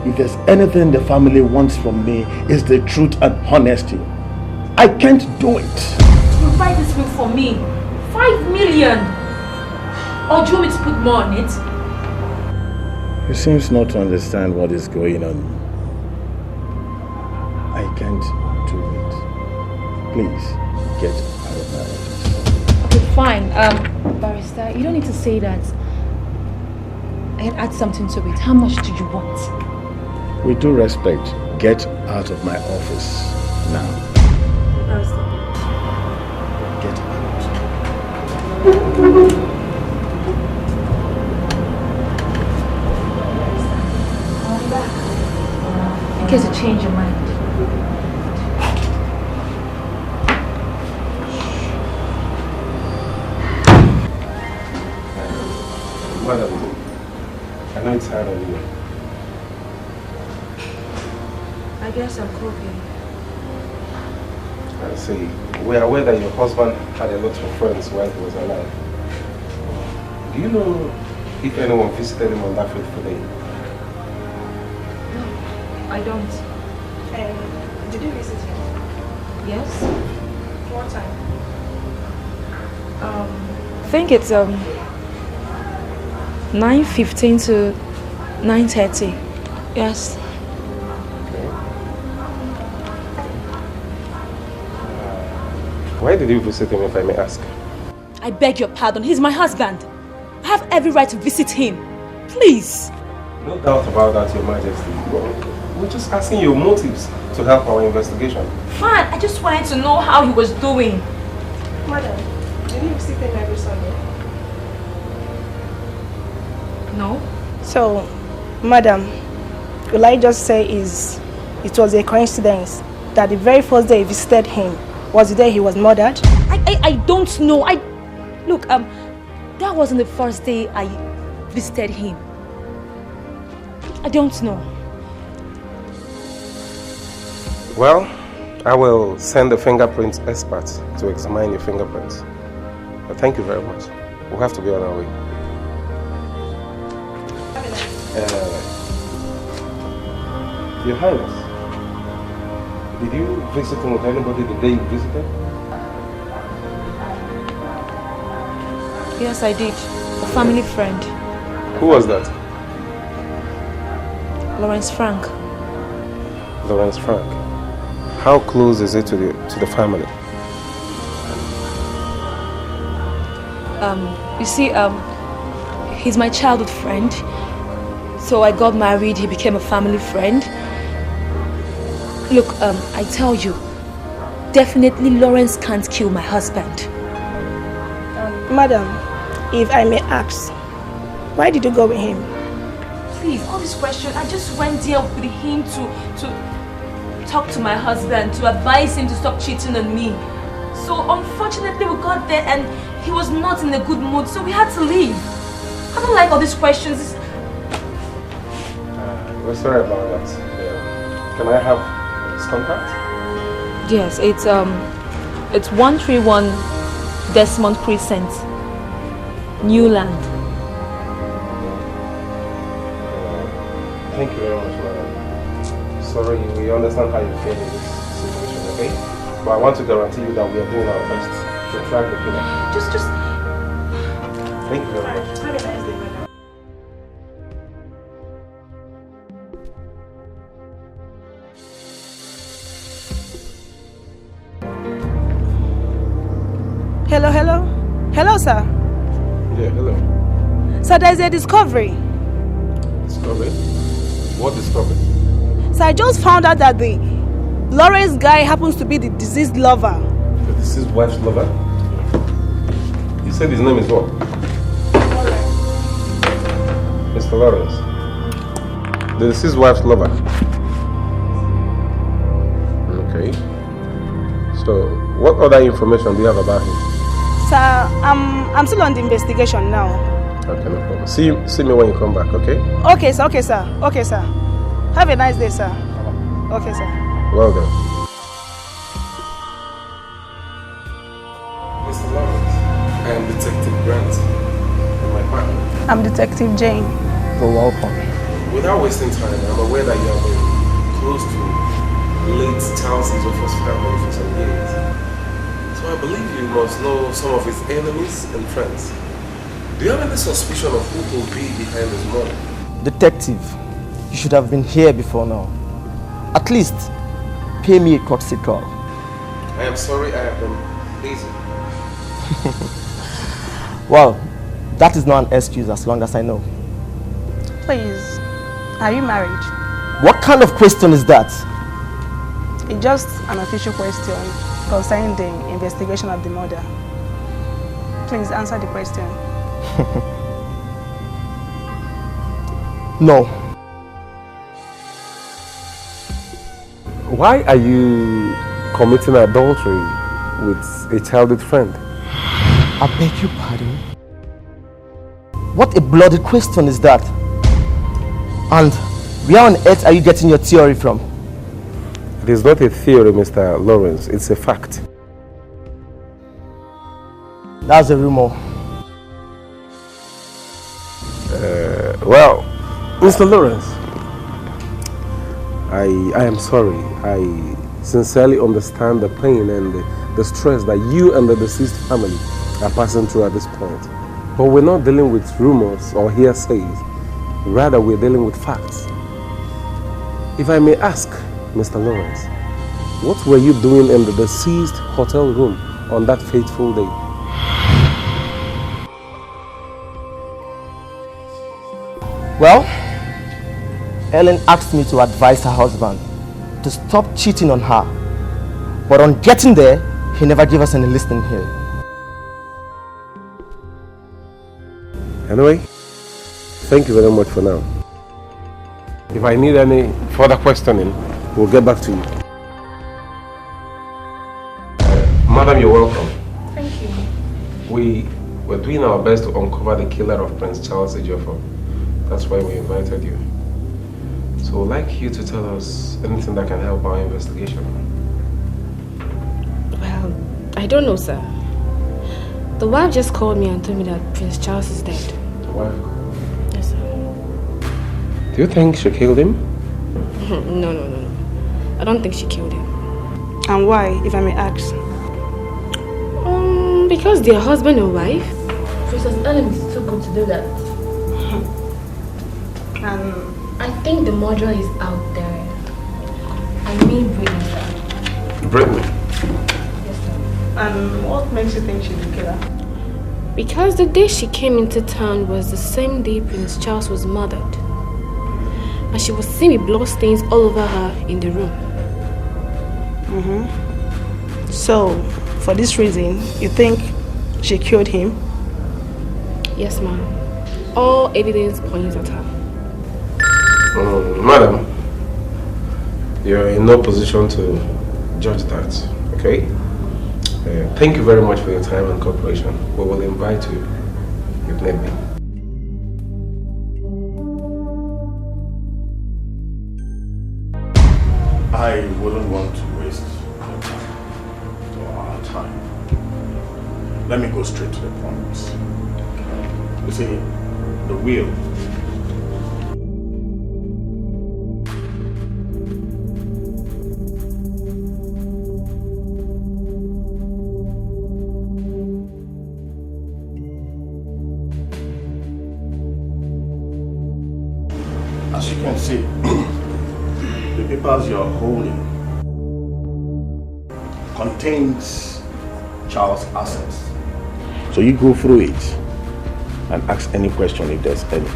If there's anything the family wants from me, it's the truth and honesty. I can't do it. You buy this milk for me. 5 million. Or do you want me to put more on it? You seem not to understand what is going on. I can't do it. Please, get out of my office. Okay, fine. Barrister, you don't need to say that. I can add something to it. How much do you want? With due respect, get out of my office now. Barrister. Get In case you change your mind. Madam, I know it's hard on you. I guess I'm coping. I see. We are aware that your husband had a lot of friends while he was alive. Do you know if anyone visited him on that fateful day? No, I don't. Did you visit him? Yes? What time? I think it's 9:15 to 9:30. Yes. Why did you visit him, if I may ask? I beg your pardon. He's my husband. I have every right to visit him. Please. No doubt about that, Your Majesty. We're just asking your motives to help our investigation. Fine. I just wanted to know how he was doing. Madam, did you visit him every Sunday? No. So, madam, will I just say it was a coincidence that the very first day you visited him was the day he was murdered? I don't know. Look, that wasn't the first day I visited him. I don't know. Well, I will send the fingerprint expert to examine your fingerprints. But thank you very much. We'll have to be on our way. Your Highness, did you visit him with anybody the day you visited? Yes, I did. A family friend. Who was that? Lawrence Frank. Lawrence Frank. How close is it to the family? You see, he's my childhood friend. So I got married, he became a family friend. Look, I tell you, definitely Lawrence can't kill my husband. Madam, if I may ask, why did you go with him? Please, all these questions, I just went there with him to talk to my husband, to advise him to stop cheating on me. So unfortunately we got there and he was not in a good mood, so we had to leave. I don't like all these questions. We're sorry about that. Can I have his contact? Yes, it's 131 Desmond Crescent, Newland. Thank you very much, madam. Sorry, we understand how you feel in this situation, okay? But I want to guarantee you that we are doing our best to track the killer. Just... Thank you very much. Have a nice day, madam. Hello? Hello, sir. Yeah, hello. Sir, there's a discovery. Discovery? What discovery? So I just found out that the Lawrence guy happens to be the deceased lover. The deceased wife's lover? You said his name is what? Mr. Lawrence. The deceased wife's lover. Okay. So, what other information do you have about him? Sir, I'm still on the investigation now. Okay, no problem. See me when you come back, okay? Okay, sir. Have a nice day, sir. Okay, sir. Well done. Mr. Lawrence. Detective Grant, and my partner. I'm Detective Jane. You're welcome. Without wasting time, I'm aware that you have been close to late Charles Ijofo's family for some years. So I believe you must know some of his enemies and friends. Do you have any suspicion of who could be behind his murder? Detective, you should have been here before now. At least, pay me a courtesy call. I am sorry I have been busy. Well, that is not an excuse as long as I know. Please, are you married? What kind of question is that? It's just an official question concerning the investigation of the murder. Please answer the question. No. Why are you committing adultery with a childhood friend? I beg your pardon? What a bloody question is that? And where on earth are you getting your theory from? It is not a theory, Mr. Lawrence. It's a fact. That's a rumor. Well, Mr. Lawrence, I am sorry. I sincerely understand the pain and the stress that you and the deceased family are passing through at this point. But we're not dealing with rumors or hearsays. Rather, we're dealing with facts. If I may ask, Mr. Lawrence, what were you doing in the deceased hotel room on that fateful day? Well, Ellen asked me to advise her husband to stop cheating on her. But on getting there, he never gave us any listening here. Anyway, thank you very much for now. If I need any further questioning, we'll get back to you. Madam, you're welcome. Thank you. We were doing our best to uncover the killer of Prince Charles Ejiofor. That's why we invited you. So I'd like you to tell us anything that can help our investigation. Well, I don't know, sir. The wife just called me and told me that Prince Charles is dead. The wife? Yes, sir. Do you think she killed him? No. I don't think she killed him. And why, if I may ask? Because they're husband and wife. Princess Ellen is too good to do that. And I think the murderer is out there. I mean Brittany, sir. Brittany? Yes, sir. And what makes you think she's the killer? Because the day she came into town was the same day Prince Charles was murdered. And she was seen with bloodstains all over her in the room. So, for this reason, you think she killed him? Yes, ma'am. All evidence points at her. Madam, you're in no position to judge that, okay? Thank you very much for your time and cooperation. We will invite you if need be. I wouldn't want to waste your time or our time. Let me go straight to the point. You see, the will. As you can see, the papers you're holding contains Charles' assets. So you go through it and ask any question if there's any.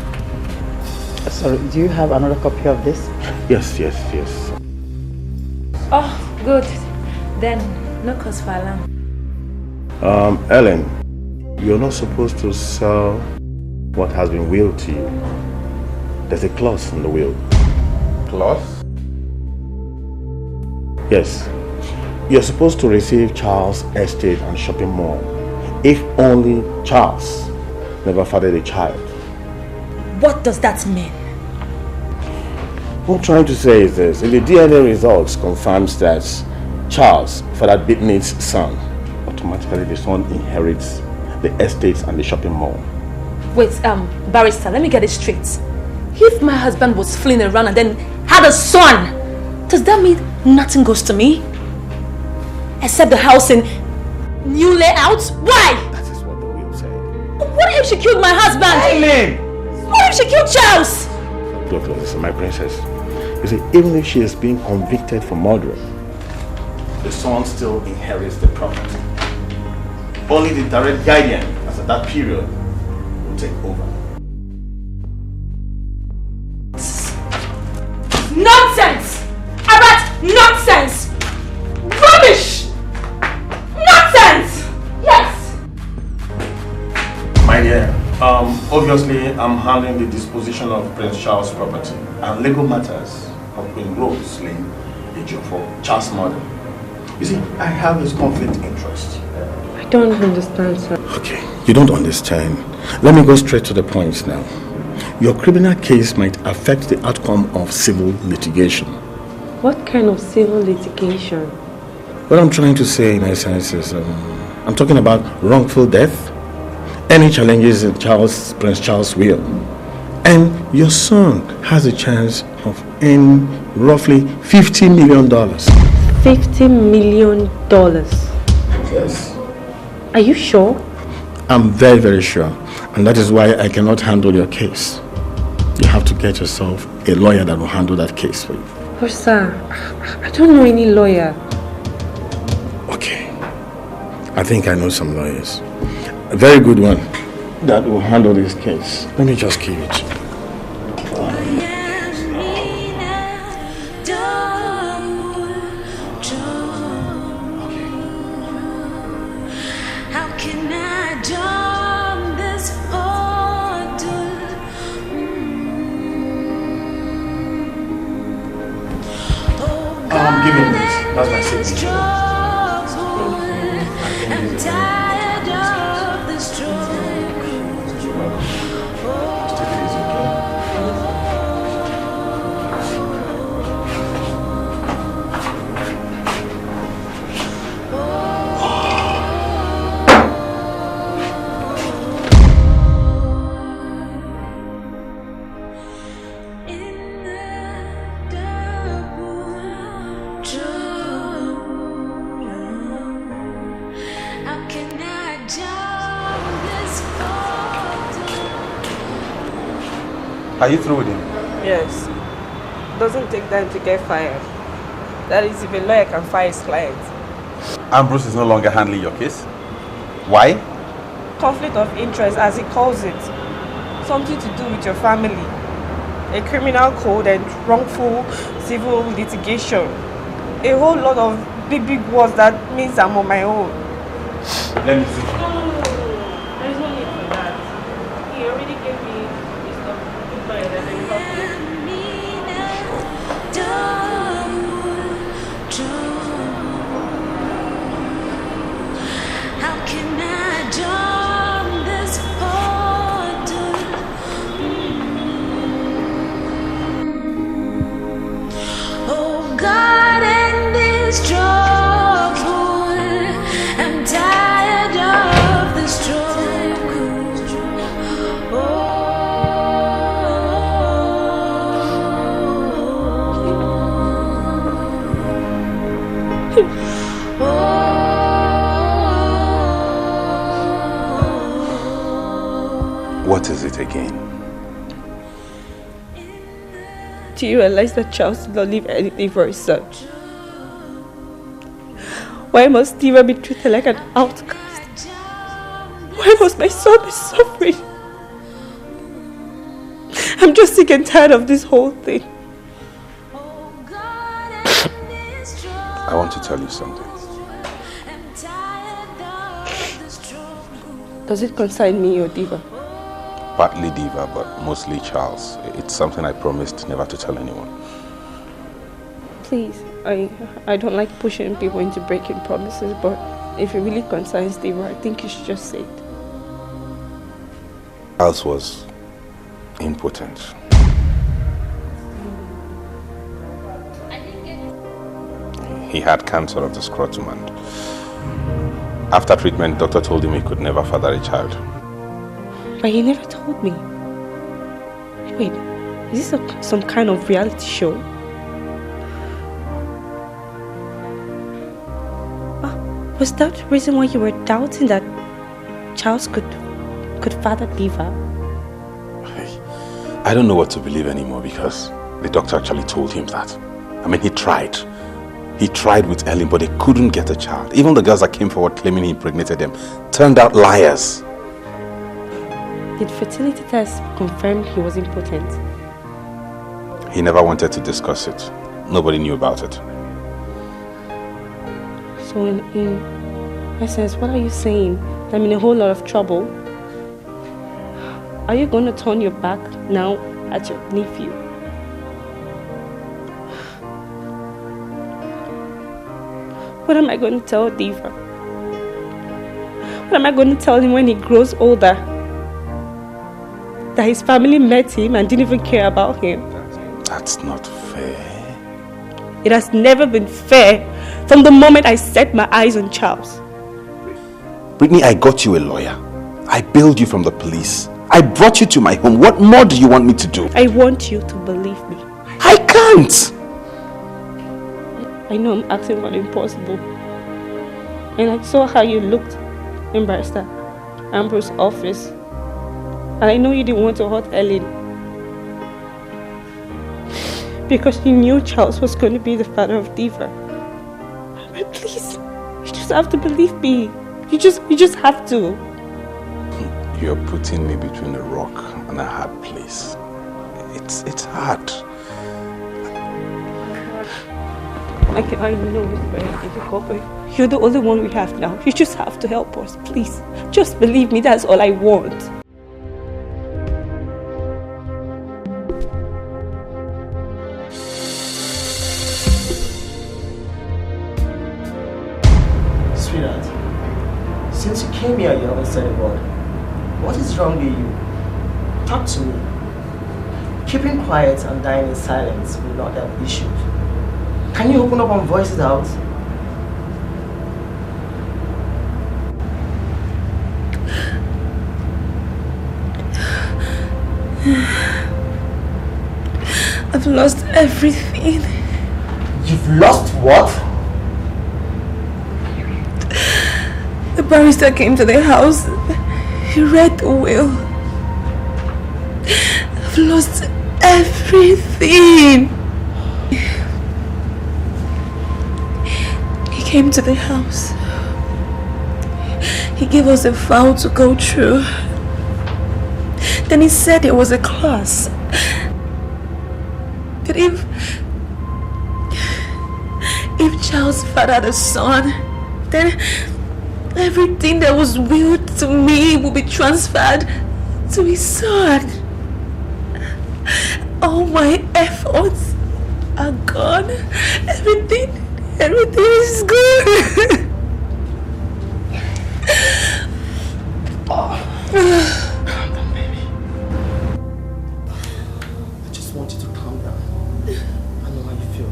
Sorry, do you have another copy of this? Yes. Oh, good. Then, no cause for alarm. Ellen, you're not supposed to sell what has been willed to you. There's a clause in the will. Clause? Yes. You're supposed to receive Charles' estate and shopping mall if only Charles never fathered a child. What does that mean? What I'm trying to say is this: if the DNA results confirms that Charles fathered Brittany's son, automatically the son inherits the estates and the shopping mall. Wait, barrister, let me get it straight. If my husband was fleeing around and then had a son, does that mean nothing goes to me? Except the house in new layout? Why? That is what the will said. What if she killed my husband? Ellen! What if she killed Charles? Look, listen, my princess. You see, even if she is being convicted for murder, the son still inherits the property. Only the direct guardian, as at that period, will take over. Nonsense! Arat, nonsense! Rubbish! Nonsense! Yes! My dear, obviously I'm handling the disposition of Prince Charles' property and legal matters of Queen Rose Lane, for Charles' murder. You see, I have this conflict interest. I don't understand, sir. Okay, you don't understand. Let me go straight to the point now. Your criminal case might affect the outcome of civil litigation. What kind of civil litigation? What I'm trying to say in essence is, I'm talking about wrongful death, any challenges in Prince Charles' will, and your son has a chance of earning roughly $50 million. $50 million? Yes. Are you sure? I'm very, very sure. And that is why I cannot handle your case. You have to get yourself a lawyer that will handle that case for you. Oh, sir, I don't know any lawyer. Okay. I think I know some lawyers. A very good one that will handle this case. Let me just keep it. Give him this. That's my signature. Are you through with him? Yes. Doesn't take time to get fired. That is, if a lawyer can fire his client. Ambrose is no longer handling your case. Why? Conflict of interest, as he calls it. Something to do with your family. A criminal code and wrongful civil litigation. A whole lot of big words that means I'm on my own. Let me see. There's no need for that. He already gave me his stuff. How can I jump this hurdle? Oh God, and this trouble, I'm tired of the struggle. What is it again? Do you realize that Charles did not leave anything for his son? Why must Diva be treated like an outcast? Why must my son be suffering? I'm just sick and tired of this whole thing. I want to tell you something. Does it concern me or Diva? Partly Diva, but mostly Charles. It's something I promised never to tell anyone. Please, I don't like pushing people into breaking promises, but if it really concerns Diva, I think you should just say it. Charles was impotent. He had cancer of the scrotum, and After treatment, doctor told him he could never father a child. But he never told me. Wait, is this some kind of reality show? Was that the reason why you were doubting that Charles could father Diva? I don't know what to believe anymore because the doctor actually told him that. I mean, he tried. He tried with Ellen, but they couldn't get a child. Even the girls that came forward claiming he impregnated them turned out liars. Did fertility test confirm he was impotent? He never wanted to discuss it. Nobody knew about it. So in essence, what are you saying? I'm in a whole lot of trouble. Are you going to turn your back now at your nephew? What am I going to tell Diva? What am I going to tell him when he grows older? That his family met him and didn't even care about him? That's not fair. It has never been fair from the moment I set my eyes on Charles. Brittany, I got you a lawyer. I bailed you from the police. I brought you to my home. What more do you want me to do? I want you to believe me. I can't! I know I'm asking for the impossible. And I saw how you looked in Barrister Ambrose's office. And I know you didn't want to hurt Ellen. Because you knew Charles was going to be the father of Diva. But please, you just have to believe me. You just have to. You're putting me between a rock and a hard place. It's hard. I know it's very difficult, but you're the only one we have now. You just have to help us, please. Just believe me, that's all I want. Sweetheart, since you came here, you haven't said a word. What is wrong with you? Talk to me. Keeping quiet and dying in silence will not help issues. Can you open up and voice it out? I've lost everything. You've lost what? The barrister came to the house. He read the will. I've lost everything. He came to the house. He gave us a file to go through. Then he said there was a clause that if Charles fathered the son, then everything that was willed to me will be transferred to his son. All my efforts are gone. Everything is gone. Calm down, baby. I just want you to calm down. I know how you feel.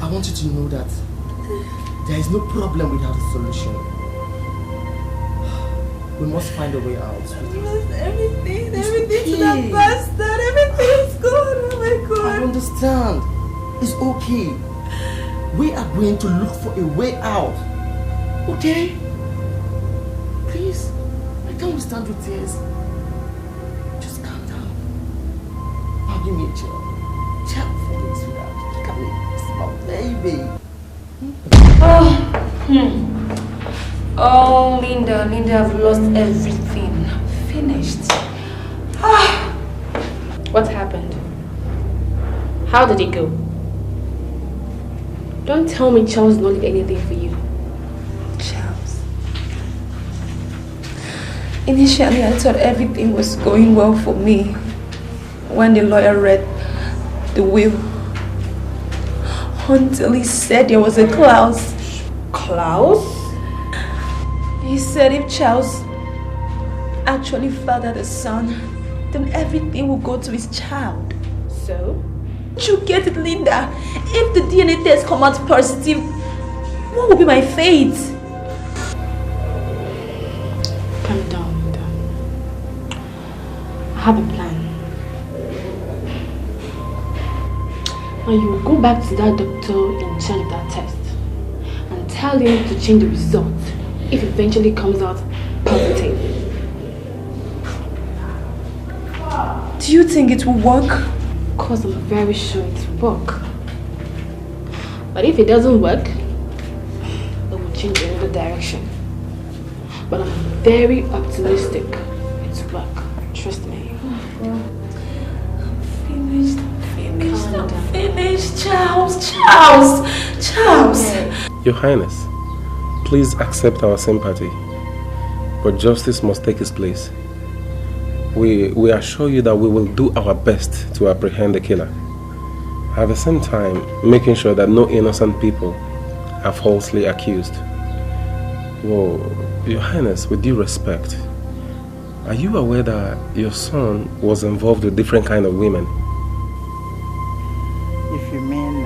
I want you to know that there is no problem without a solution. We must find a way out. I've lost everything. Everything to that bastard. Everything is gone. Oh my God. I understand. It's okay. We are going to look for a way out. Okay? Please, I can't withstand your tears. Just calm down. Now give me a chill. Chill for me, sweetheart. Look at me. It's my baby. Oh, Linda, I've lost everything. I'm finished. What happened? How did it go? Don't tell me Charles not did anything for you. Charles. Initially, I thought everything was going well for me when the lawyer read the will. Until he said there was a clause. Clause? He said if Charles actually fathered a son, then everything will go to his child. So? You get it, Linda? If the DNA test comes out positive, What will be my fate? Calm down, Linda. I have a plan. Now you will go back to that doctor in charge of that test and tell him to change the result if it eventually comes out positive. Do you think it will work? Of course, I'm very sure it will work. But if it doesn't work, it will change in another direction. But I'm very optimistic it will work. Trust me. Finished. Charles. Your Highness, please accept our sympathy, but justice must take its place. We assure you that we will do our best to apprehend the killer. At the same time, making sure that no innocent people are falsely accused. Well, Your Highness, with due respect, are you aware that your son was involved with different kind of women? If you mean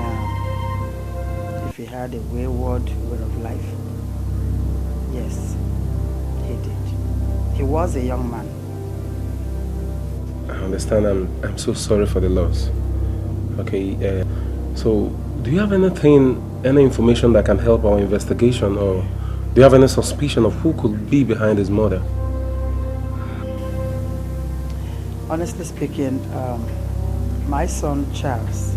if he had a wayward way of life, yes, he did. He was a young man. I understand. I'm so sorry for the loss. Okay, so do you have any information that can help our investigation, or do you have any suspicion of who could be behind his murder? Honestly speaking, my son Charles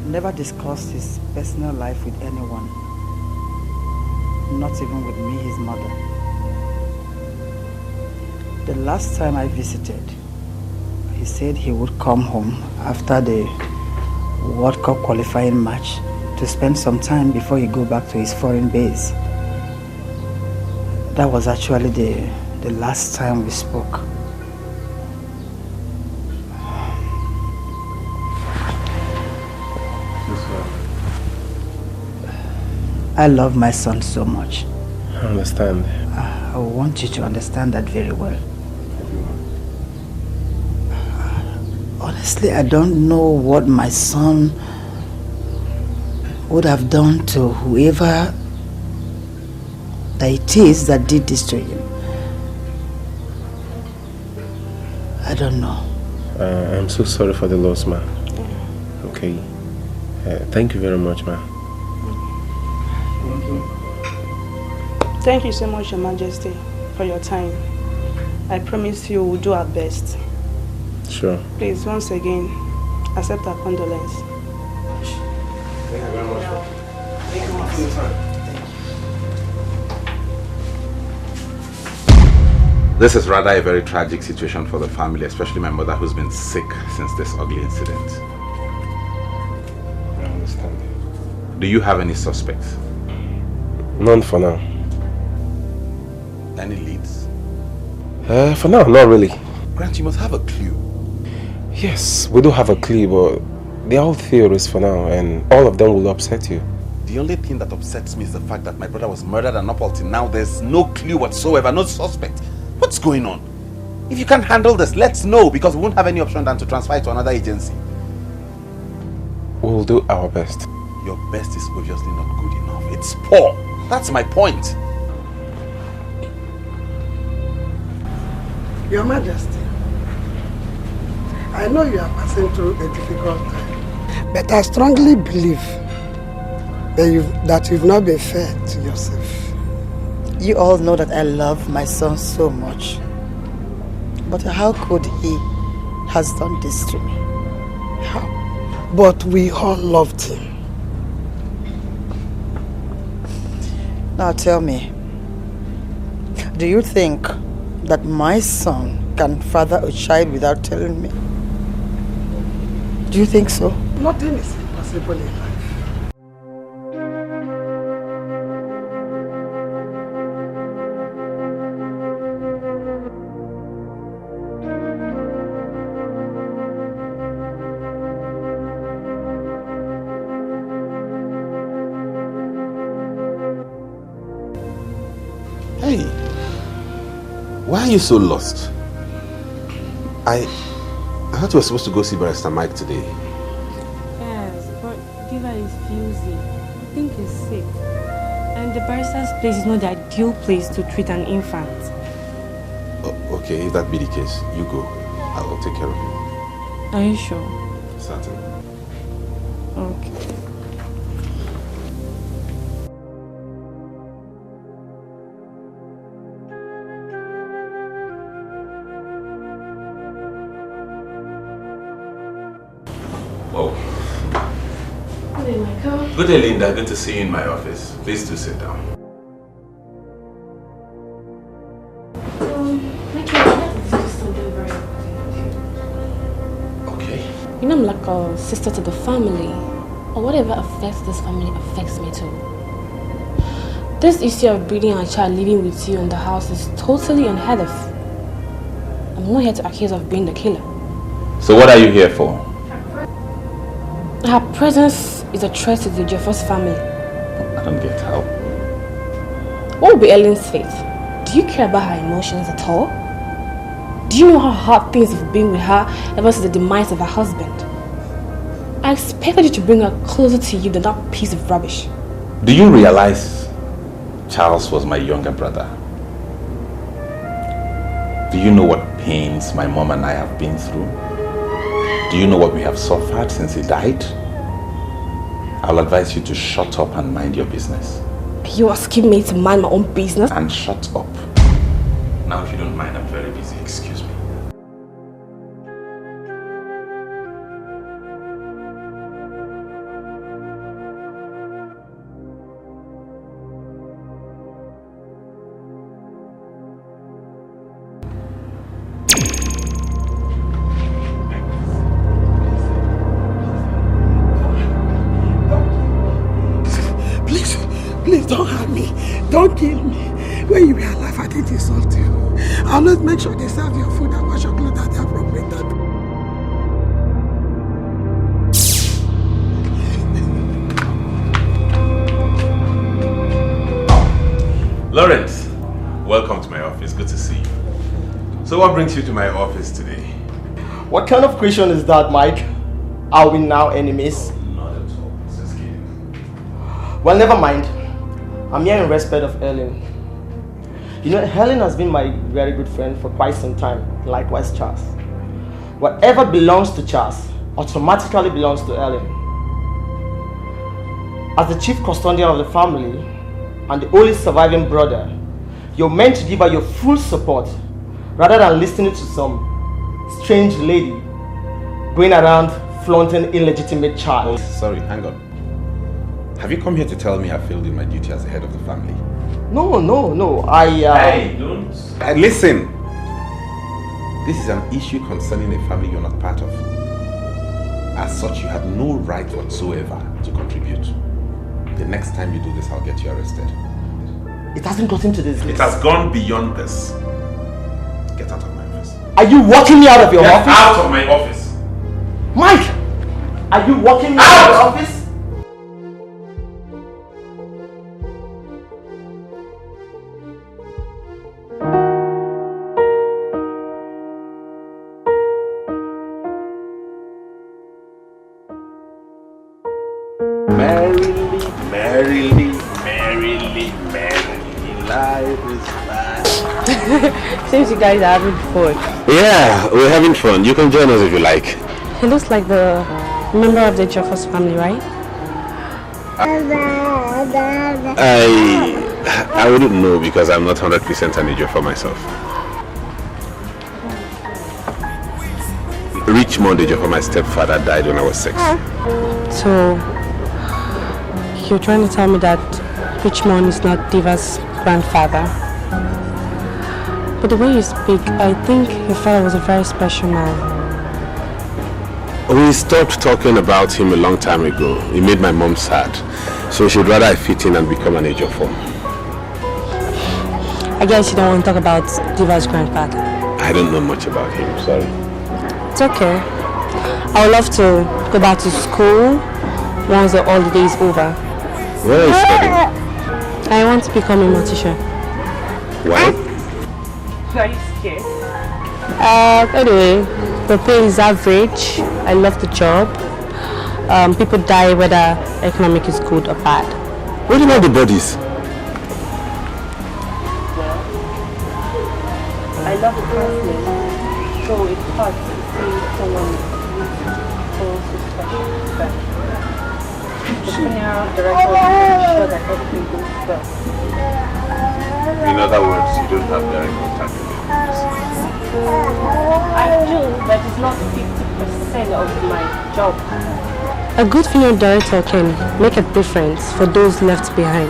never discussed his personal life with anyone, not even with me, his mother. The last time I visited, he said he would come home after the World Cup qualifying match to spend some time before he go back to his foreign base. That was actually the last time we spoke. I love my son so much. I understand. I want you to understand that very well. Honestly, I don't know what my son would have done to whoever that it is that did this to him. I don't know. I'm so sorry for the loss, ma. Okay. Thank you very much, ma. Thank you so much, Your Majesty, for your time. I promise you we'll do our best. Sure. Please, once again, accept our condolence. Thank you very much. Thank you for your time. This is rather a very tragic situation for the family, especially my mother who's been sick since this ugly incident. I understand. Do you have any suspects? None for now. Any leads? For now, not really. Grant, you must have a clue. Yes, we do have a clue, but they're all theories for now, and all of them will upset you. The only thing that upsets me is the fact that my brother was murdered, and up until now there's no clue whatsoever, no suspect. What's going on? If you can't handle this, let's know, because we won't have any option than to transfer it to another agency. We'll do our best. Your best is obviously not good enough. It's poor. That's my point. Your Majesty, I know you are passing through a difficult time, but I strongly believe that you've not been fair to yourself. You all know that I love my son so much. But how could he has done this to me? How? But we all loved him. Now tell me, do you think that my son can father a child without telling me? Do you think so? Nothing is impossible in life. Hey, why are you so lost? I thought you were supposed to go see Barrister Mike today. Yes, but Diva is fusy. think he's sick. And the barister's place is not the ideal place to treat an infant. Okay, if that be the case, you go. I will take care of you. Are you sure? Certain. Okay. Oh. Good day, Michael. Good day, Linda. Good to see you in my office. Please do sit down. You know, I'm like a sister to the family, or whatever affects this family affects me too. This issue of breeding a child living with you in the house is totally unheard of. I'm not here to accuse of being the killer. So what are you here for? Her presence is a threat to the Jeffers family. I don't get how. What will be Ellen's fate? Do you care about her emotions at all? Do you know how hard things have been with her ever since the demise of her husband? I expected you to bring her closer to you than that piece of rubbish. Do you realize Charles was my younger brother? Do you know what pains my mom and I have been through? Do you know what we have suffered since he died? I'll advise you to shut up and mind your business. You asking me to mind my own business? And shut up. Now, if you don't mind, I'm very busy. Excuse me. Please don't hurt me. Don't kill me. When you were alive, I didn't insult you. I'll not make sure they serve your food and wash your clothes at the appropriate time. Lawrence, welcome to my office. Good to see you. So what brings you to my office today? What kind of question is that, Mike? Are we now enemies? Not at all. Just kidding. Well, never mind. I'm here in respect of Ellen. You know, Helen has been my very good friend for quite some time. Likewise, Charles. Whatever belongs to Charles automatically belongs to Ellen. As the chief custodian of the family and the only surviving brother, you're meant to give her your full support rather than listening to some strange lady going around flaunting illegitimate child. Sorry, hang on. Have you come here to tell me I failed in my duty as the head of the family? No, Hey, don't... listen! This is an issue concerning a family you're not part of. As such, you have no right whatsoever to contribute. The next time you do this, I'll get you arrested. It hasn't gotten to this. It has gone beyond this. Get out of my office. Are you walking me out of your office? Get out of my office! Mike! Are you walking me out of your office? Merrily, life is fast. Seems you guys are having fun. Yeah, we're having fun. You can join us if you like. He looks like the member of the Jeffers family, right? I wouldn't know because I'm not 100% an idiot for myself. Richmond Ejiofor, my stepfather, died when I was 6. So, you're trying to tell me that Richmond is not Diva's grandfather? But the way you speak, I think your father was a very special man. We stopped talking about him a long time ago. He made my mom sad. So she'd rather I fit in and become an Ejiofor. I guess you don't want to talk about Diva's grandfather. I don't know much about him, sorry. It's okay. I would love to go back to school once the holiday is over. Where are you studying? I want to become a mortician. Why? Are you scared? Anyway, the pay is average. I love the job. People die whether economic is good or bad. Where do you have the bodies? I love the family, so it's hard to see someone so suspect. The funeral director will make sure that everything goes well. In other words, you don't have direct contact with them. I do, but it's not 50% of my job. A good funeral director can make a difference for those left behind.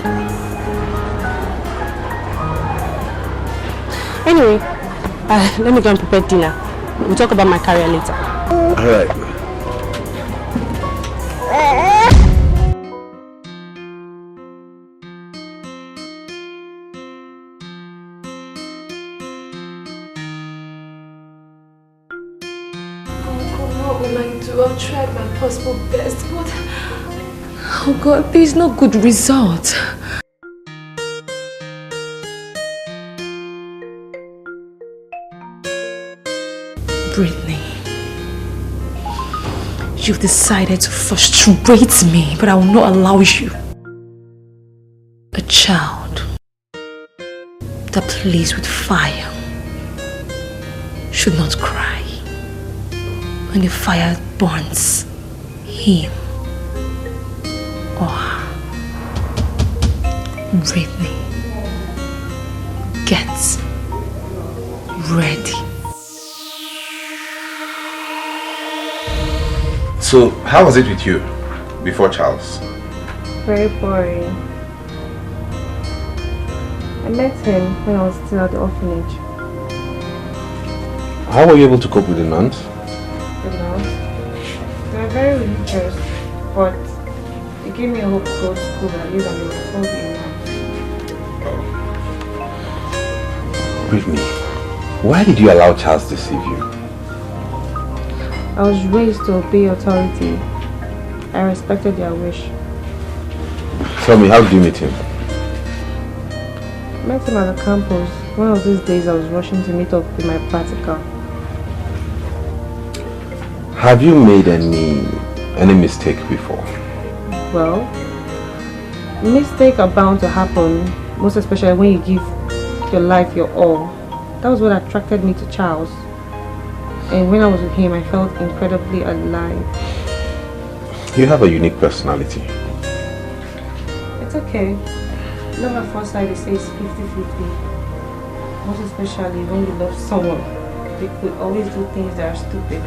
Anyway, let me go and prepare dinner. We'll talk about my career later. Alright. I've tried my possible best, but oh God, there's no good result. Brittany, you've decided to frustrate me, but I will not allow you. A child that plays with fire should not cry when the fire burns him or her. Brittany, get ready. So, how was it with you before Charles? Very boring. I met him when I was still at the orphanage. How were you able to cope with the nuns? The nuns? They were very religious, but it gave me a hope to go to school at least. I told you. Brittany, why did you allow Charles to deceive you? I was raised to obey authority. I respected their wish. Tell me, how did you meet him? I met him at the campus. One of these days I was rushing to meet up with my practical. Have you made any mistake before? Well, mistakes are bound to happen, most especially when you give your life your all. That was what attracted me to Charles. And when I was with him, I felt incredibly alive. You have a unique personality. It's okay. Love at first sight, they say it's 50-50. Most especially when you love someone. They could always do things that are stupid.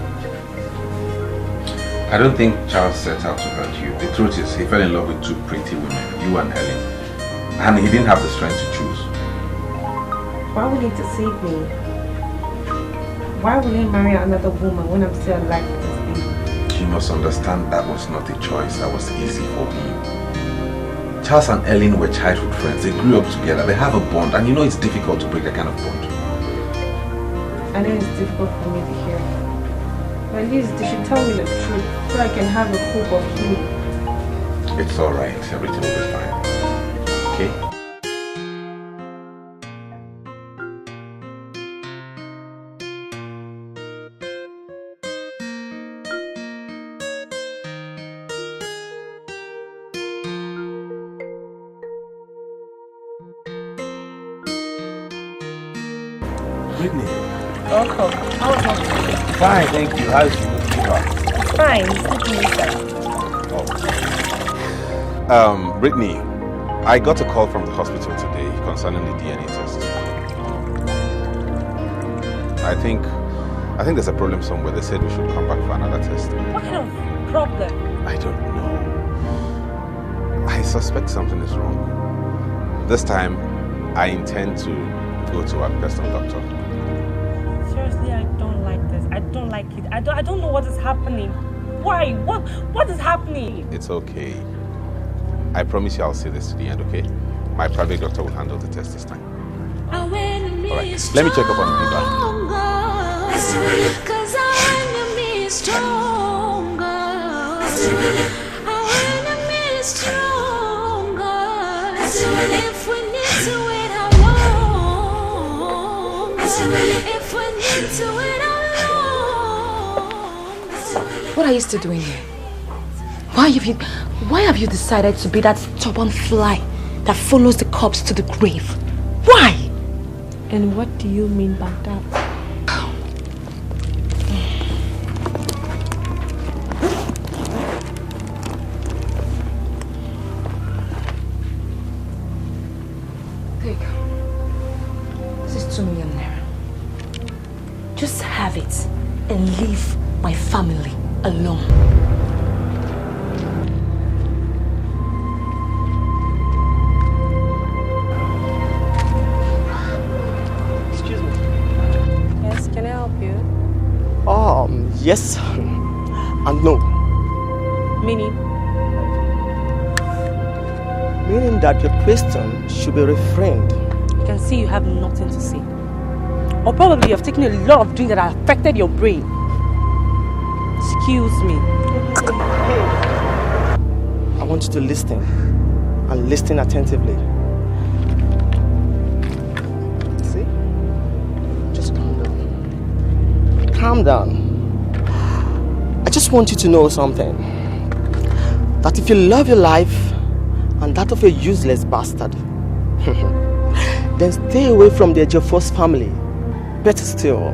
I don't think Charles set out to hurt you. The truth is, he fell in love with two pretty women, you and Helen. And he didn't have the strength to choose. Why would he deceive me? Why will he marry another woman when I'm still alive with this baby? You must understand that was not a choice that was easy for him. Charles and Ellen were childhood friends. They grew up together. They have a bond, and you know it's difficult to break that kind of bond. I know it's difficult for me to hear. But at least they should tell me the truth so I can have a hope of healing. It's alright. Everything will be fine. Okay? Brittany. Welcome. How was it? Fine, thank you. How's your fever? Fine. Sleeping inside. Brittany, I got a call from the hospital today concerning the DNA test. I think there's a problem somewhere. They said we should come back for another test. What kind of problem? I don't know. I suspect something is wrong. This time, I intend to go to a personal doctor. Seriously, I don't like this. I don't like it. I don't know what is happening. Why? What is happening? It's okay. I promise you I'll see this to the end, okay? My private doctor will handle the test this time. Alright, let me check up on the fever. Cause our enemy is stronger. Our enemy is stronger. If we need to wait how long? If we need to wait how long? What are you still doing here? Why have you decided to be that stubborn fly that follows the corpse to the grave? Why? And what do you mean by that? Take. This is 2 million naira. Just have it and leave my family alone. Yes and no. Meaning? Meaning that your question should be refrained. I can see you have nothing to say. Or probably you have taken a lot of drinks that have affected your brain. Excuse me. I want you to listen and listen attentively. See? Just calm down. Calm down. I just want you to know something. That if you love your life and that of a useless bastard, then stay away from the Ejiofor's family. Better still,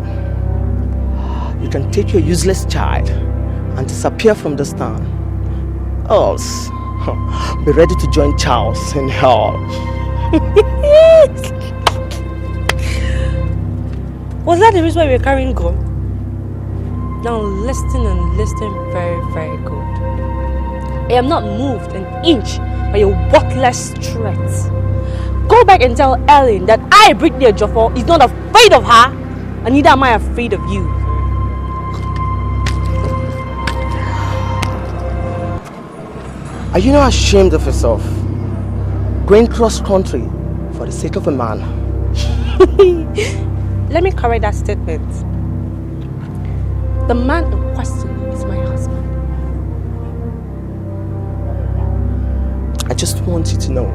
you can take your useless child and disappear from this town. Else, be ready to join Charles in hell. Was that the reason why we were carrying gun? Now listen and listen very, very good. I am not moved an inch by your worthless threats. Go back and tell Ellen that I, Brittany Ejiofor, is not afraid of her, and neither am I afraid of you. Are you not ashamed of yourself? Going cross country for the sake of a man? Let me correct that statement. The man in question is my husband. I just want you to know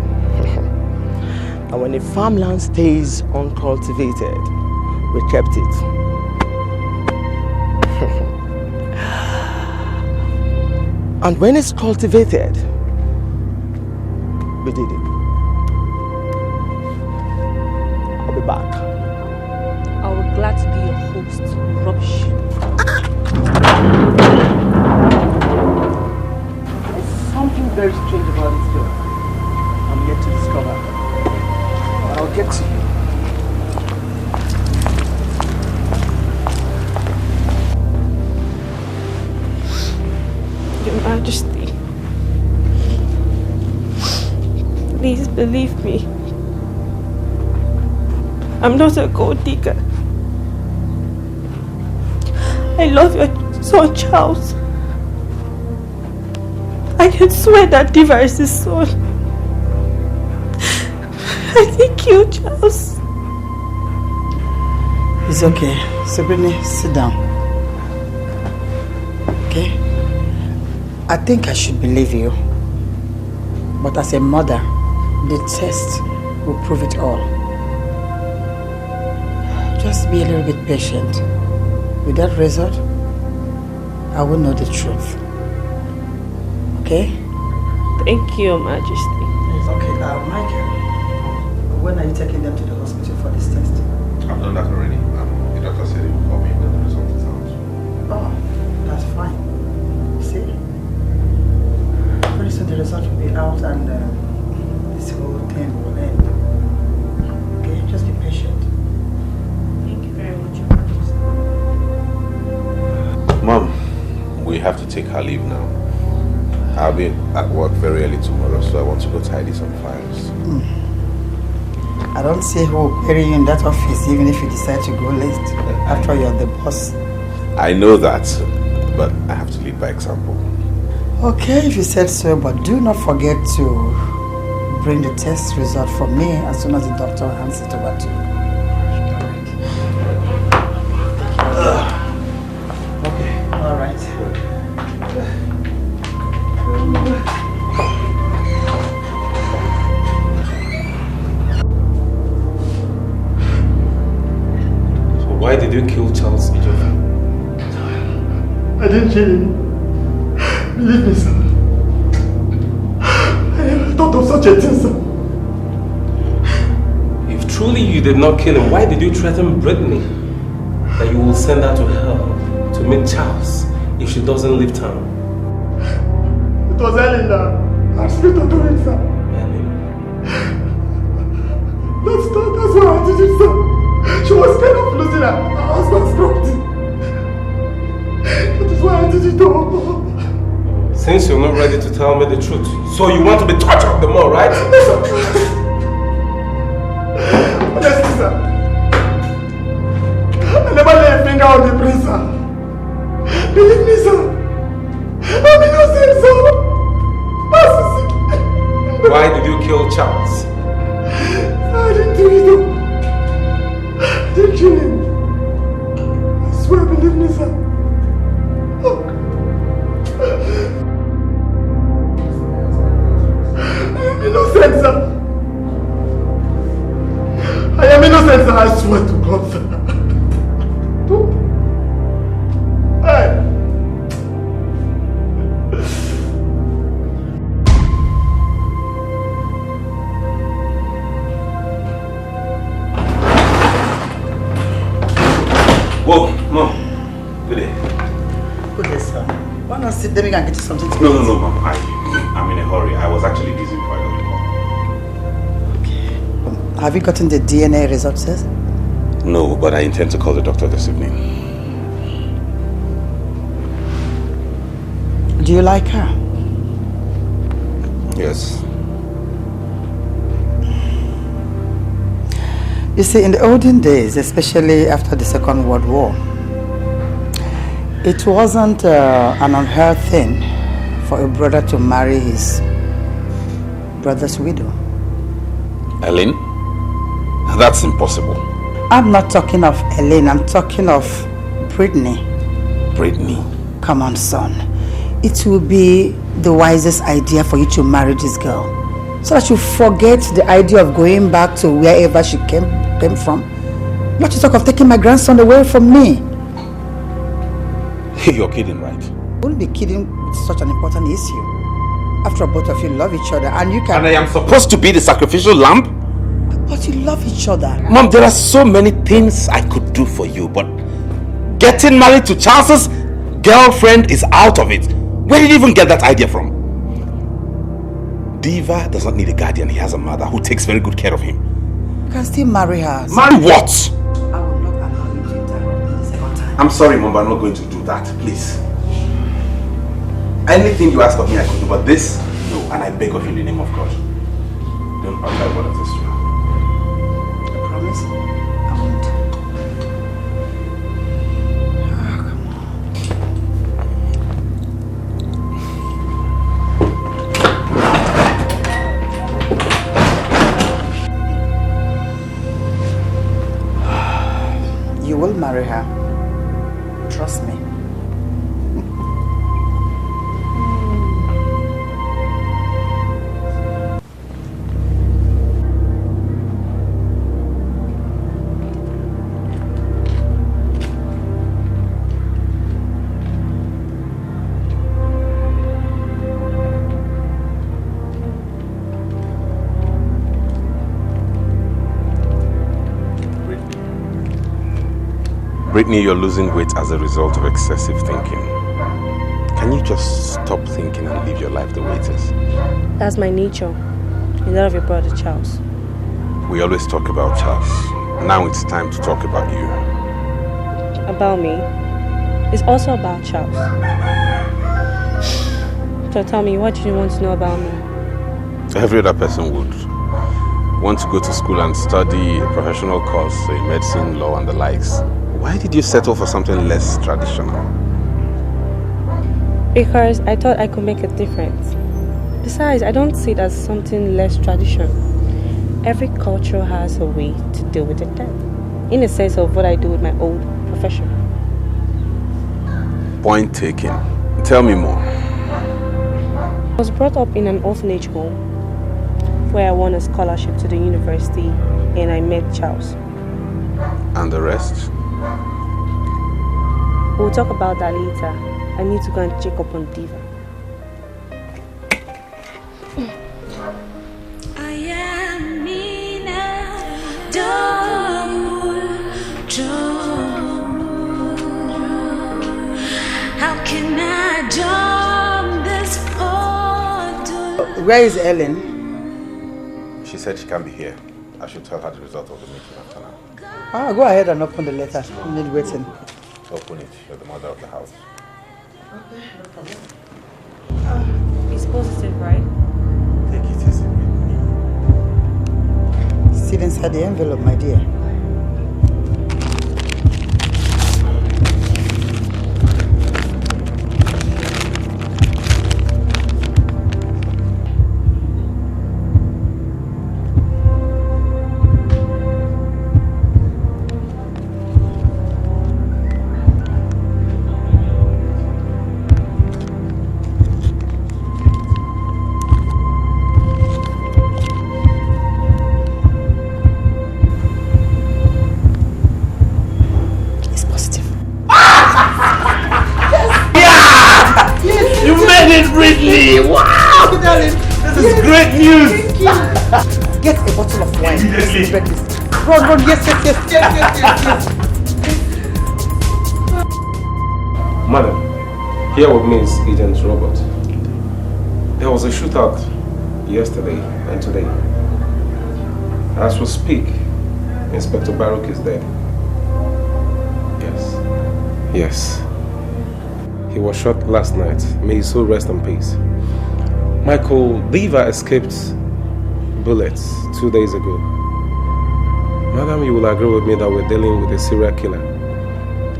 that when a farmland stays uncultivated, we kept it. And when it's cultivated, we did it. I'll be back. I will be glad to be your host. Rubbish. There's something very strange about this girl. I'm yet to discover. But I'll get to you. Your Majesty, please believe me. I'm not a gold digger. I love your son Charles. I can swear that Diva is his son. I think you, Charles. It's okay. Sabrina, sit down. Okay? I think I should believe you. But as a mother, the test will prove it all. Just be a little bit patient. With that result, I will know the truth. Okay? Thank you, Your Majesty. Okay, Michael, when are you taking them to the hospital for this test? I've done that already. The doctor said he will call me when the result is out. Oh, that's fine. See? Pretty soon the result will be out and this whole thing will end. Okay, just be patient. Thank you very much, Your Majesty. Mom, we have to take her leave now. I'll be at work very early tomorrow, so I want to go tidy some files. I don't see who will query you in that office even if you decide to go late. After all, you're the boss. I know that, but I have to lead by example. Okay, if you said so, but do not forget to bring the test result for me as soon as the doctor hands it over to you. Okay, all right. Why did you kill Charles Ejiofor? I didn't kill him. Believe me, sir. such a thing, sir. If truly you did not kill him, why did you threaten Brittany that you will send her to hell to meet Charles if she doesn't leave town? It was Ellen that asked me to do it, sir. That's why I did it, sir. She was scared of losing her husband's property. That is why I did it, though. Since you're not ready to tell me the truth, so you want to be tortured the more, right? Yes, sir. Honestly, sir, I never lay a finger on the prince, sir. Believe me, sir. I'm innocent, sir. Why did you kill Charles? I didn't do it, though. I didn't kill him. I swear, believe me, sir. I am innocent, sir. I am innocent, sir. I swear to God, sir. Hey. Whoa, Mom. Good day. Good day, sir. Why not sit there and get you something to eat? No, Mom. I'm in a hurry. I was actually busy before I got the call. Have you gotten the DNA results, sir? No, but I intend to call the doctor this evening. Do you like her? Yes. You see, in the olden days, especially after the Second World War, it wasn't an unheard thing for a brother to marry his brother's widow. Ellen? That's impossible. I'm not talking of Elaine, I'm talking of Brittany. Brittany? Come on, son. It will be the wisest idea for you to marry this girl, so that you forget the idea of going back to wherever she came from. Not to talk of taking my grandson away from me. You're kidding, right? You wouldn't be kidding with such an important issue. After all, both of you love each other and you can... And I am supposed to be the sacrificial lamb? But you love each other. Mom, there are so many things I could do for you, but getting married to Charles's girlfriend is out of it. Where did you even get that idea from? Diva does not need a guardian. He has a mother who takes very good care of him. You can still marry her. Marry what? I will not allow you to do that the second time. I'm sorry, Mom, but I'm not going to do that. Please. Anything you ask of me, I could do, but this, no. And I beg of you in the name of God. Don't utter a word of this to her. I promise. I won't. You will marry her. Trust me. Brittany, you're losing weight as a result of excessive thinking. Can you just stop thinking and live your life the way it is? That's my nature. You love your brother Charles. We always talk about Charles. Now it's time to talk about you. About me? It's also about Charles. So tell me, what do you want to know about me? Every other person would want to go to school and study a professional course, say medicine, law, and the likes. Why did you settle for something less traditional? Because I thought I could make a difference. Besides, I don't see it as something less traditional. Every culture has a way to deal with it then, in the sense of what I do with my old profession. Point taken. Tell me more. I was brought up in an orphanage home where I won a scholarship to the university and I met Charles. And the rest? We'll talk about that later. I need to go and check up on Diva. Where is Ellen? She said she can't be here. I should tell her the result of the meeting after now. Ah, go ahead and open the letter. I need waiting. Open it. You're the mother of the house. Okay, no problem. It's positive, right? Take it easy with me. Still inside the envelope, my dear. Wow! This is great news! Get a bottle of wine. Run, yes. Madam, here with me is Agent Robert. There was a shootout yesterday and today. As we speak, Inspector Baruch is dead. Yes. He was shot last night. May his soul rest in peace. Michael Lever escaped bullets 2 days ago. Madam, you will agree with me that we're dealing with a serial killer.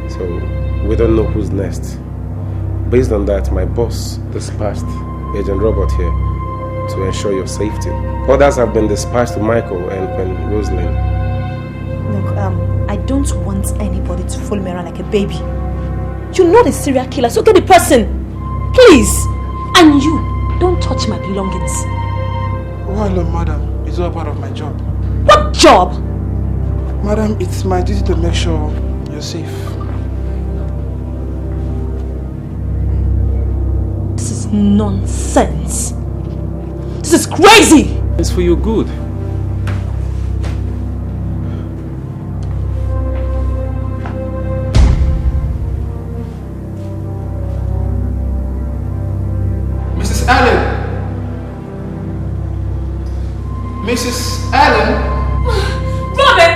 So, we don't know who's next. Based on that, my boss dispatched Agent Robert here to ensure your safety. Others have been dispatched to Michael and Rosalind. Look, I don't want anybody to follow me around like a baby. You're not a serial killer, so get the person. Please. And you, don't touch my belongings. Oh, hello, madam. It's all part of my job. What job? Madam, it's my duty to make sure you're safe. This is nonsense. This is crazy. It's for your good. Mrs. Allen? Robert!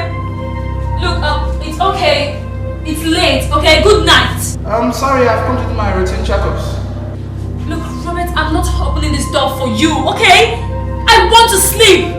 Look, it's okay. It's late, okay? Good night. I'm sorry, I've come to do my routine checkups. Look, Robert, I'm not opening this door for you, okay? I want to sleep.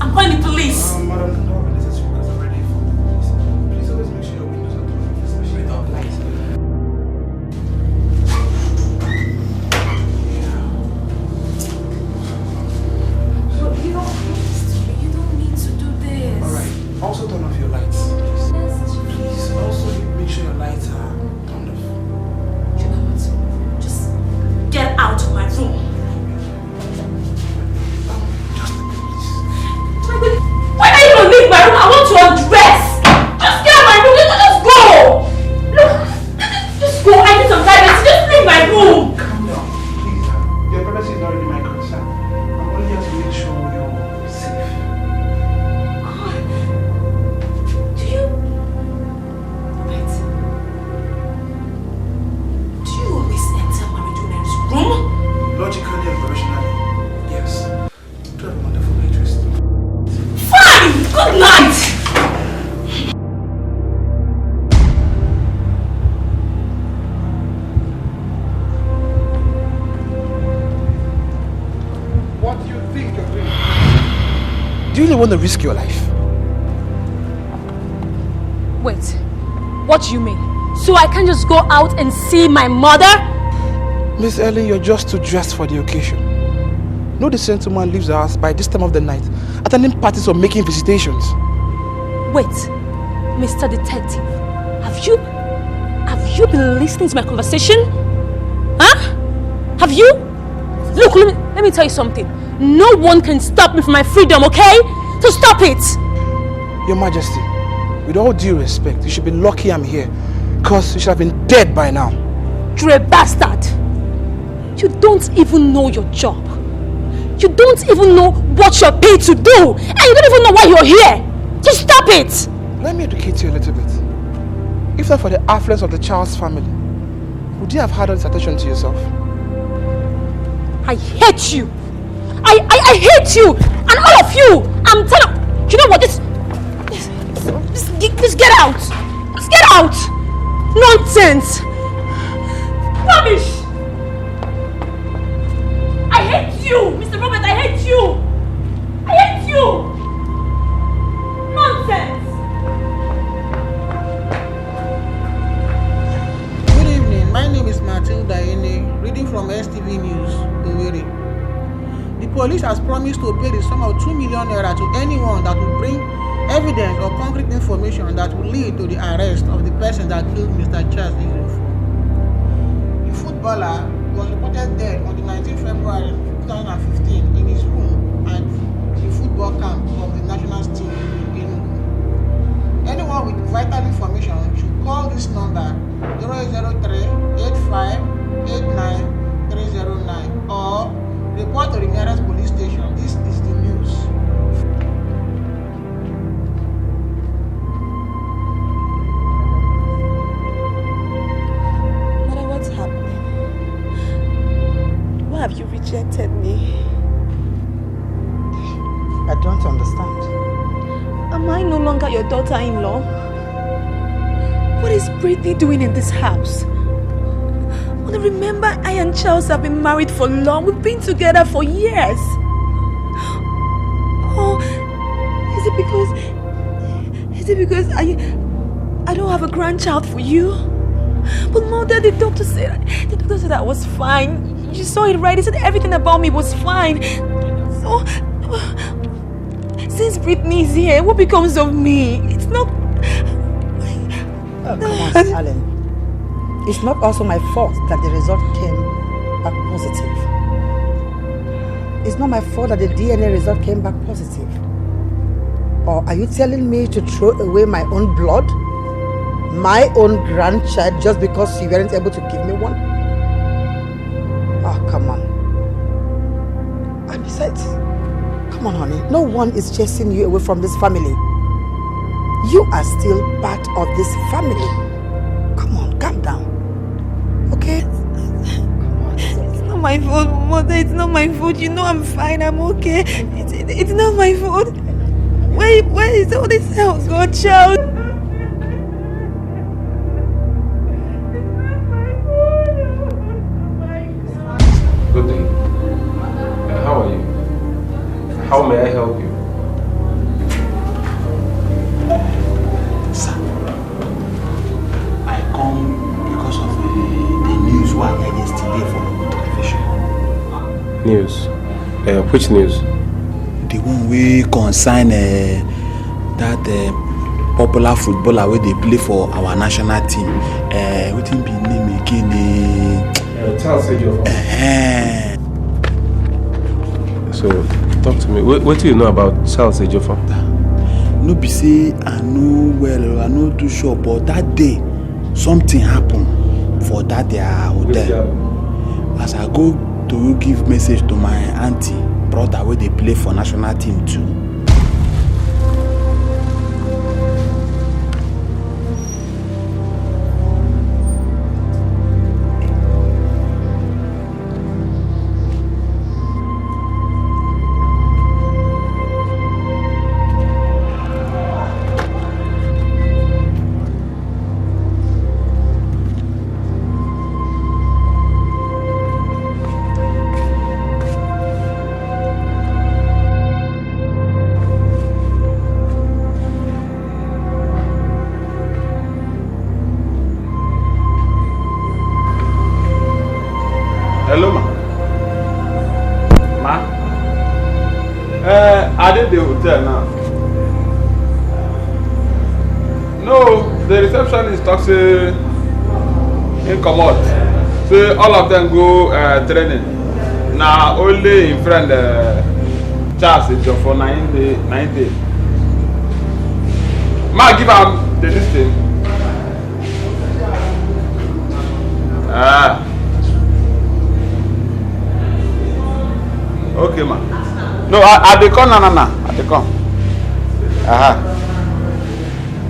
I'm calling the police. Madam, no, this is because I'm ready for police. Please always make sure your windows are down, especially without lights. But you don't need to do this. Alright, also turn off your lights. Please, also make sure your lights are turned off. You know what? Just get out of my room. Why are you gonna leave my room? I want to undress! Just get out of my room! Just go! Look! Just go! I need some privacy! Just leave my room! Calm down, please. Your privacy is not really my concern. I'm only here to make sure you're safe. Do you... Wait. Do you always enter Marijuana's room? Logically and professionally, yes. You have a wonderful interest. Fine! Good night! What do you think you're doing? Do you really want to risk your life? Wait, what do you mean? So I can't just go out and see my mother? Miss Ellen, you're just too dressed for the occasion. No decent woman leaves the house by this time of the night, attending parties or making visitations. Wait, Mr. Detective, have you been listening to my conversation? Huh? Have you? Look, let me tell you something. No one can stop me from my freedom, okay? So stop it! Your Majesty, with all due respect, you should be lucky I'm here, because you should have been dead by now. You're a bastard! You don't even know your job. You don't even know what you're paid to do. And you don't even know why you're here. Just stop it. Let me educate you a little bit. If not for the affluence of the child's family, would you have had all this attention to yourself? I hate you. I hate you. And all of you. I'm telling you. Know what? Just get out. Just get out. Nonsense. Rubbish. I hate you, Mr. Robert. I hate you. I hate you. Nonsense. Good evening. My name is Martin Daine, reading from STV News, Owerri. The police has promised to pay the sum of 2 million naira to anyone that will bring evidence or concrete information that will lead to the arrest of the person that killed Mr. Charles Ejiofor. The footballer was reported dead on the 19th February 2015 in his room at the football camp of the national team in Enugu. Anyone with vital information should call this number 003-8589-309 or report to the nearest police station. This is the news. Mother, what's happening? Why have you rejected me? I don't understand. Am I no longer your daughter-in-law? What is Brittany doing in this house? Well, remember, I and Charles have been married for long. We've been together for years. Oh, is it because I don't have a grandchild for you? But Mother, the doctor said I was fine. You saw it right. He said everything about me was fine. So, since Brittany's here, what becomes of me? It's not... Oh, come on, Alan. It's not also my fault that the result came back positive. It's not my fault that the DNA result came back positive. Or are you telling me to throw away my own blood? My own grandchild just because you weren't able to give me one? Oh, come on. And besides, come on, honey. No one is chasing you away from this family. You are still part of this family. Come on, calm down. Okay? It's not my fault, Mother. It's not my fault. You know I'm fine. I'm okay. It's not my fault. Where is all this house, godchild? Good day. How are you? How may I help you? Sir, I come because of the news we heard yesterday from the television. News? Which news? The one we concern that popular footballer where they play for our national team. What be name again? Charles Ejiofor. So, talk to me. What do you know about Charles Ejiofor? No be say I know well, I know too sure, but that day something happened for that their hotel. As I go to give message to my auntie, brother where they play for national team too. Hello, ma. I did the hotel now. No, the receptionist talks in commode. So all of them go training. Now only in friend Charles is for 9 days. Ma give am the listing. Okay, ma. No, I dey come, na. I dey come.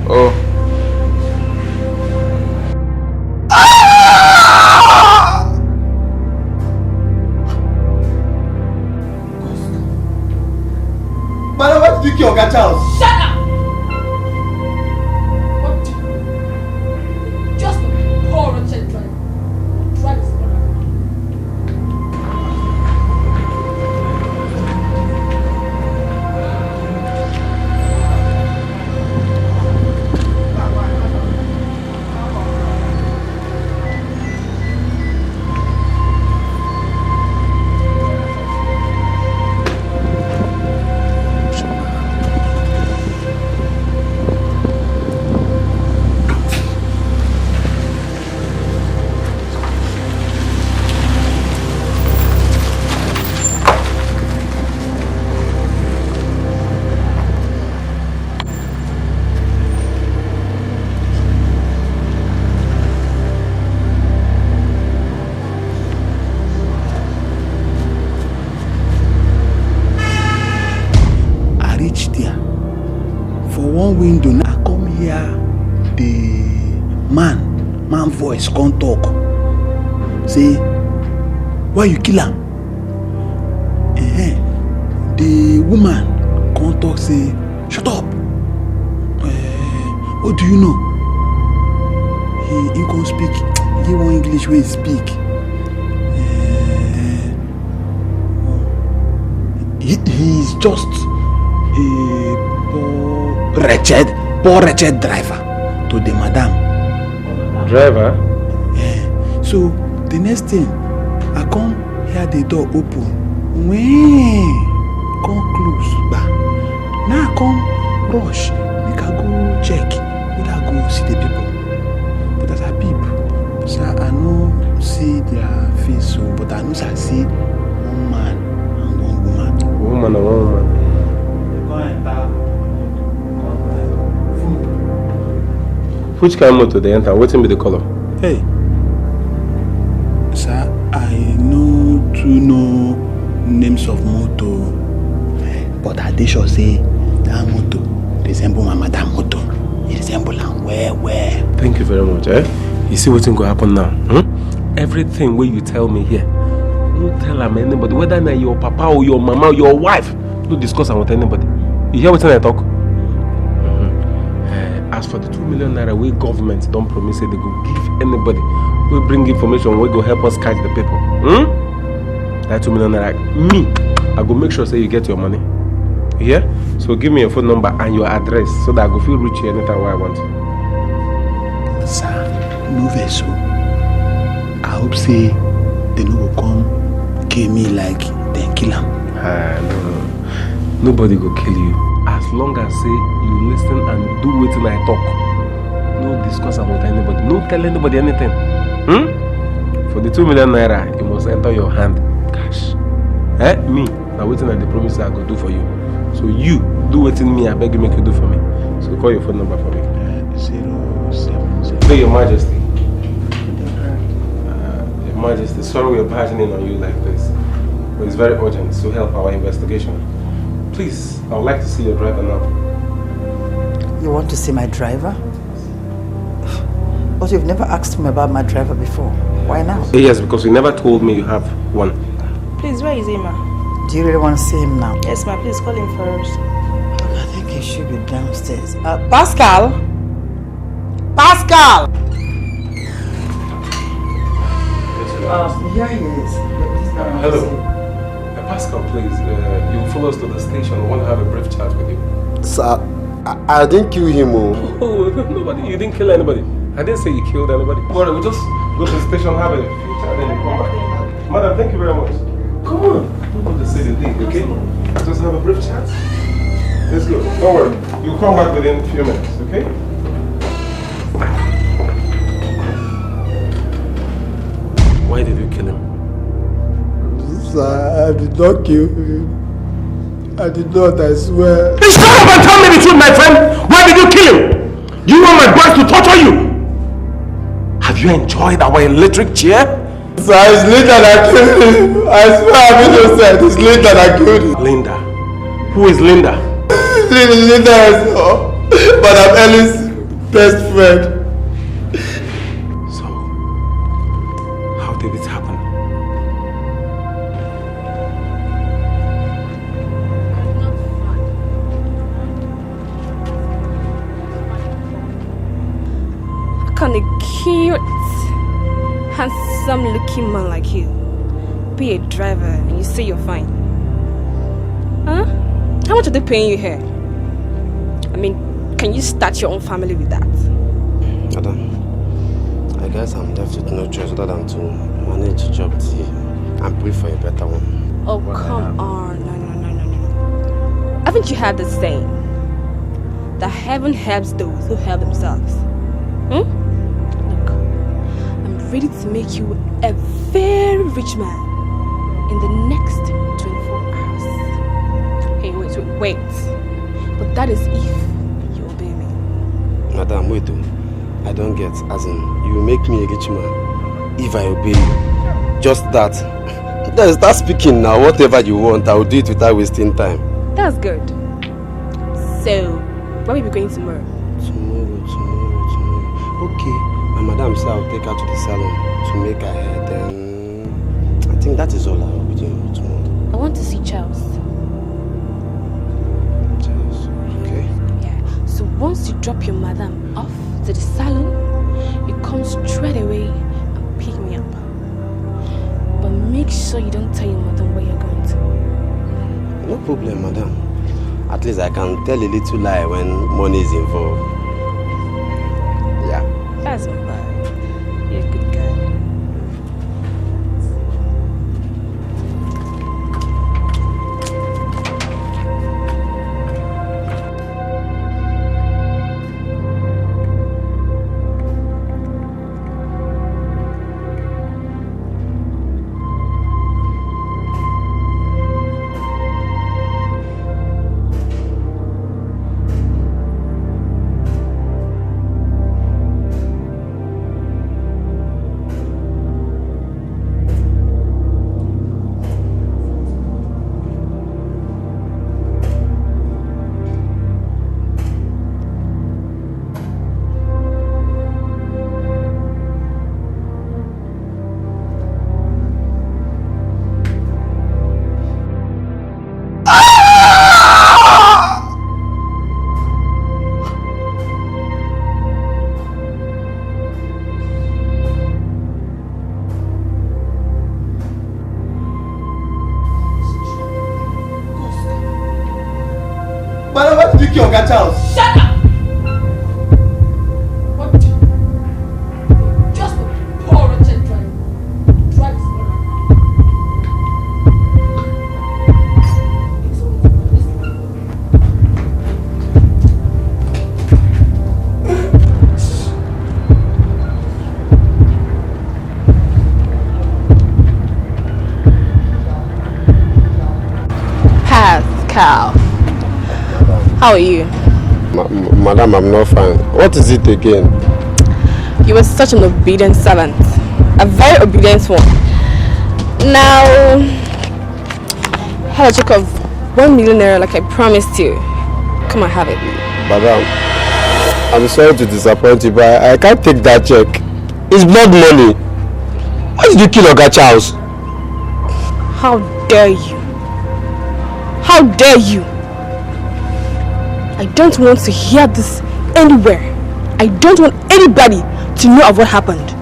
Oh. Madam, why did you kill Oga Charles? Shut up! What do you? Just a poor wretched driver. Drive his brother. Window now I come here, the man voice can't talk. Say, why you kill him? The woman can't talk. Say, shut up. What do you know? He can't speak. He won't English way he speak. He's just a poor wretched driver to the madam. Driver? Yeah. So the next thing, I come hear the door open. When come close, now I come rush. Make I go check. Whether I go see the people. But as I peep, so I no see their face. So, but I know I see one man and one woman. Woman and one woman. Which kind of motor they enter? What's in the color? Hey, sir, I know names of motor, but I did sure say that motor resemble my madam motor. It resemble am where. Thank you very much. You see what's going to happen now? Everything where you tell me here, don't tell anybody, whether na your papa or your mama or your wife. Don't discuss with anybody. You hear what I talk? As for the 2 million naira, we government don't promise say they go give anybody. We bring information, we go help us catch the people. That 2 million naira, me, I go make sure say you get your money. Yeah? So give me your phone number and your address so that I go feel reach you anytime where I want. Sir, no vessel. I hope say they no go come kill me like then kill him. No. Nobody go kill you. As long as say you listen and do what I talk. No discuss about anybody. No tell anybody anything. For the 2 million naira, you must enter your hand cash. Me, now waiting at the promise I go do for you. So you do what in me, I beg you make you do for me. So call your phone number for me. 070. Say, Your Majesty. Your Majesty, sorry we're barging in on you like this. But it's very urgent to help our investigation. Please, I would like to see your driver now. You want to see my driver? But you've never asked me about my driver before. Why now? Yes, because you never told me you have one. Please, where is he, ma? Do you really want to see him now? Yes, ma. Please call him first. I think he should be downstairs. Pascal! Pascal! Here he is. Hello. Pascal, please, you follow us to the station. I want to have a brief chat with you. Sir, I didn't kill him. Oh, nobody. You didn't kill anybody. I didn't say you killed anybody. But we just go to the station, have a few chat, then you come back. Madam, thank you very much. Come on. Don't go to say the thing, okay? Just have a brief chat. Let's go. Don't worry. You'll come back within a few minutes, okay? Why did you kill him? Sir, I did not kill him. I did not, I swear. Hey, shut up and tell me the truth, my friend! Why did you kill him? Do you want my boys to torture you? Have you enjoyed our electric chair? Sir, it's Linda that killed him. I swear I'm innocent. It's Linda that killed him. Linda? Who is Linda? Linda is Madam Ellie's best friend. So, how did it happen? How can a cute, handsome looking man like you be a driver and you say you're fine? Huh? How much are they paying you here? I mean, can you start your own family with that? Madam, I guess I'm left with no choice other than to manage the job and pray for a better one. Oh, come on. No. Haven't you heard the saying? That heaven helps those who help themselves. Look, I'm ready to make you a very rich man in the next 24 hours. Hey, wait. But that is if you obey me. Madam, wait. I don't get. As in, you make me a rich man if I obey you. Just that. Then start speaking now. Whatever you want, I will do it without wasting time. That's good. So, where will we be going tomorrow? Tomorrow. Okay. My madam said I'll take her to the salon to make her hair. Then I think that is all I will be doing tomorrow. I want to see Charles. Charles, okay. Yeah. So once you drop your madam off to the salon, you come straight away and pick me up. But make sure you don't tell your madam where you're going to. No problem, madam. At least I can tell a little lie when money is involved. Yeah. That's not bad. You're a good guy. Oga Charles. Shut up! What? Just a poor wretched driver. Drive his mother. Pascal. How are you? Madam, I'm not fine. What is it again? You were such an obedient servant. A very obedient one. Now, I had a check of 1 million naira like I promised you. Come and have it. Madam, I'm sorry to disappoint you, but I can't take that check. It's blood money. Why did you kill Oga Charles? How dare you? How dare you? I don't want to hear this anywhere. I don't want anybody to know of what happened.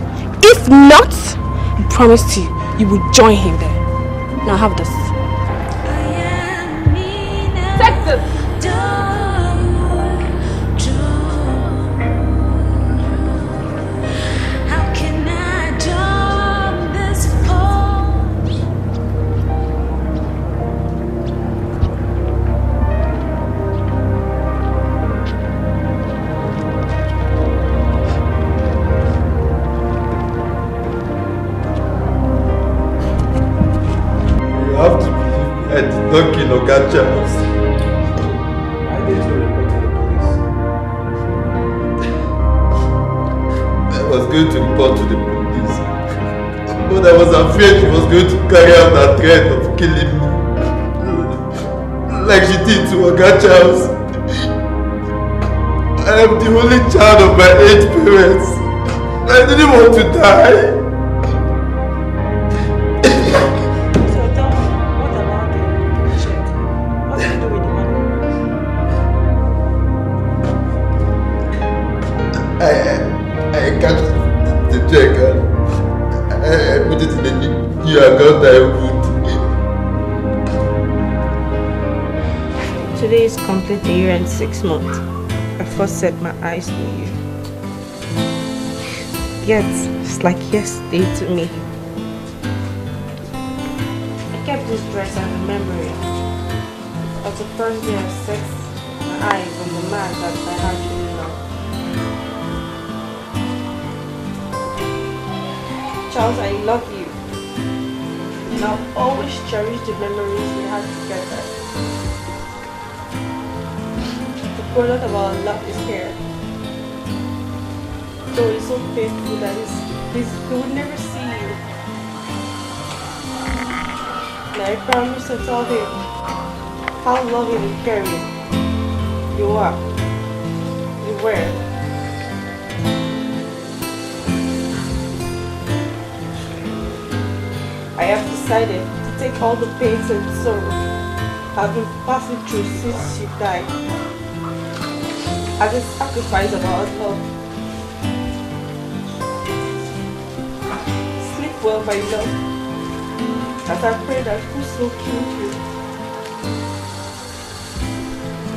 If not, I promise you, you will join him there. Now have this. Take this. Don't kill Oga Charles. I did to report to the police. I was going to report to the police. But I was afraid she was going to carry out her threat of killing me. Like she did to Oga Charles. I am the only child of my 8 parents. I didn't want to die. So tell me, what about the check? What did you do with the money? I cashed the check and I put it in the new account I opened. Today is complete a year and 6 months. I first set my eyes on you. Yet, it's like yesterday to me. I kept this dress as a memory of the first day I set my eyes on the man that I actually loved. Charles, I love you. And I'll always cherish the memories we had together. The product of our love is here. Though it's so painful that he would never see you. And I promise to tell him how loving and caring you are. You were. I have decided to take all the pains and sorrow I've been passing through since you died as a sacrifice of our love. Sleep well, my love, as I pray that whoso killed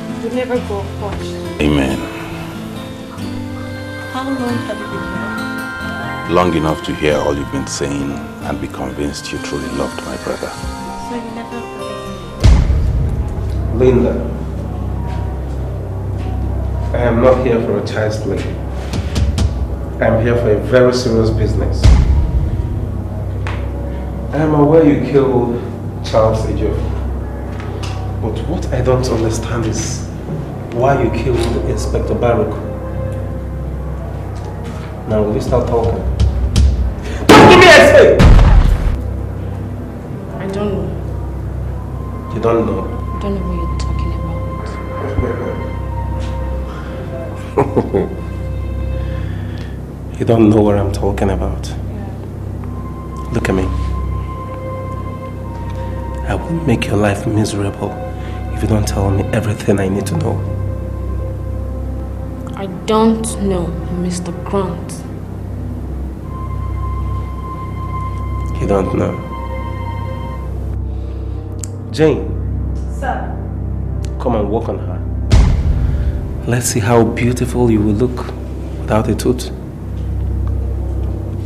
you will never go unpunished. Amen. How long have you been here? Long enough to hear all you've been saying and be convinced you truly loved my brother. So you never believed me? Linda, I am not here for a child's play. I am here for a very serious business. I am aware you killed Charles Ejiofor. But what I don't understand is why you killed Inspector Baruch. Now will you start talking? Talk to me, I say! I don't know. You don't know? I don't know what you're talking about. You don't know what I'm talking about. Yeah. Look at me. I will make your life miserable if you don't tell me everything I need to know. I don't know, Mr. Grant. You don't know. Jane. Sir. Come and walk on her. Let's see how beautiful you will look without a tooth.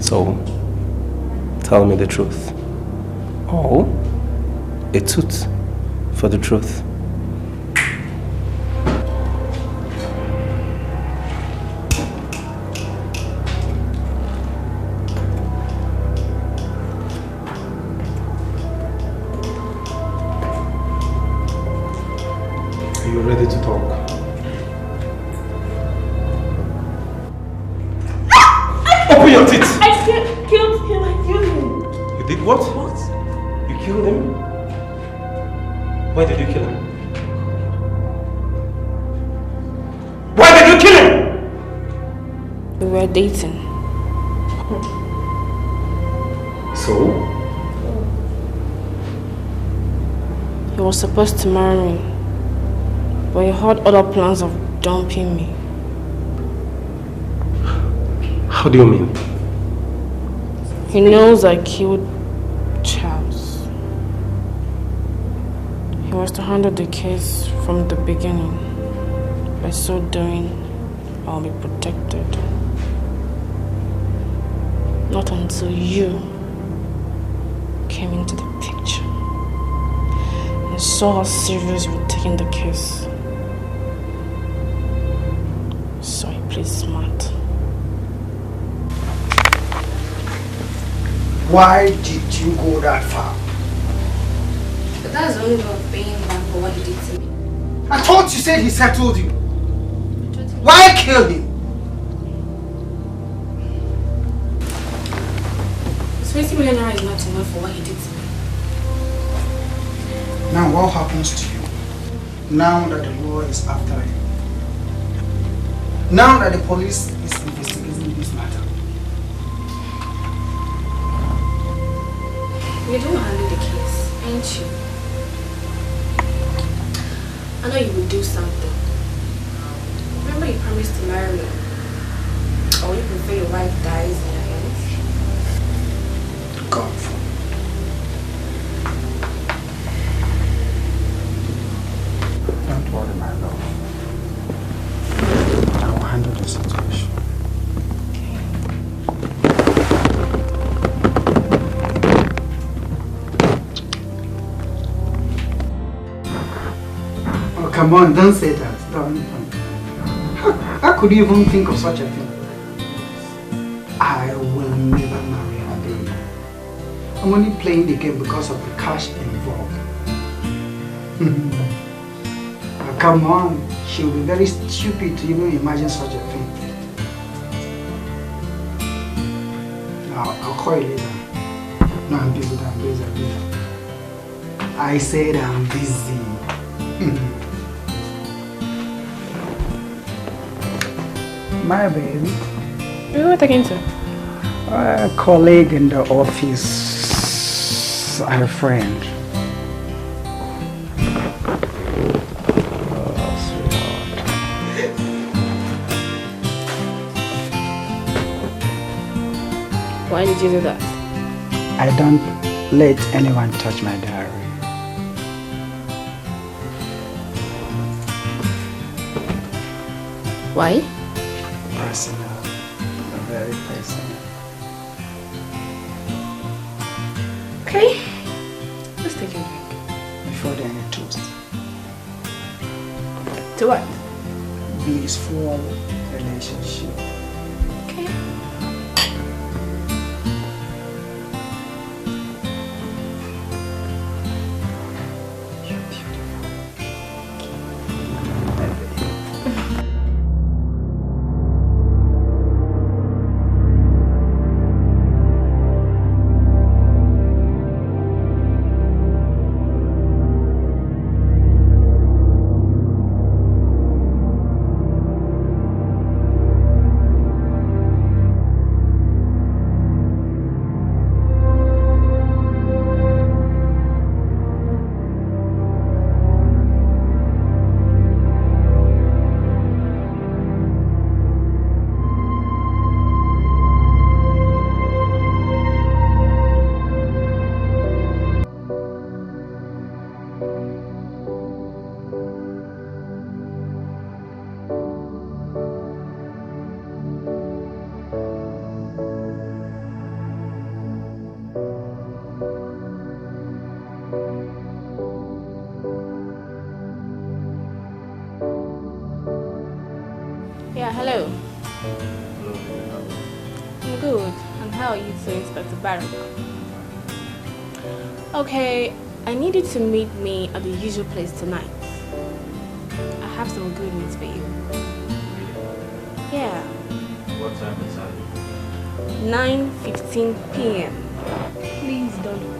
So, tell me the truth. Or a tooth for the truth. Are you ready to talk? Open your teeth! I killed him. I killed him. You did what? What? You killed him? Why did you kill him? Why did you kill him? We were dating. So? He was supposed to marry me, but he had other plans of dumping me. How do you mean? He knows I killed Charles. He was to handle the case from the beginning. By so doing, I'll be protected. Not until you came into the picture and saw how serious you were taking the case. So I played smart. Why did you go that far? But that's the only way of paying back for what he did to me. I thought you said he settled you. Why kill him? It's 20 million naira is not enough for what he did to me. Now what happens to you? Now that the law is after you. Now that the police is investigating this matter. You don't handle the case, ain't you? I know you will do something. Remember you promised to marry me. Or you prefer your wife dies in your hands? God. Don't worry, my love. I will handle the situation. Oh, come on, don't say that. Don't. How could you even think of such a thing? I will never marry her, baby. I'm only playing the game because of the cash involved. Come on, she will be very stupid to even imagine such a thing. I'll call you later. No, I'm busy, I'm busy. I said I'm busy. My baby. Who are we talking to? A colleague in the office and a friend. Why did you do that? I don't let anyone touch my diary. Why? Personal. Very personal. Okay. Let's take a drink. Before then, a toast. To what? Blissful relationship. Okay. Yeah, hello. I'm good. And how are you too, Inspector Barak? Okay, I need you to meet me at the usual place tonight. I have some good news for you. Yeah. What time is that? 9:15 p.m. Please don't fail.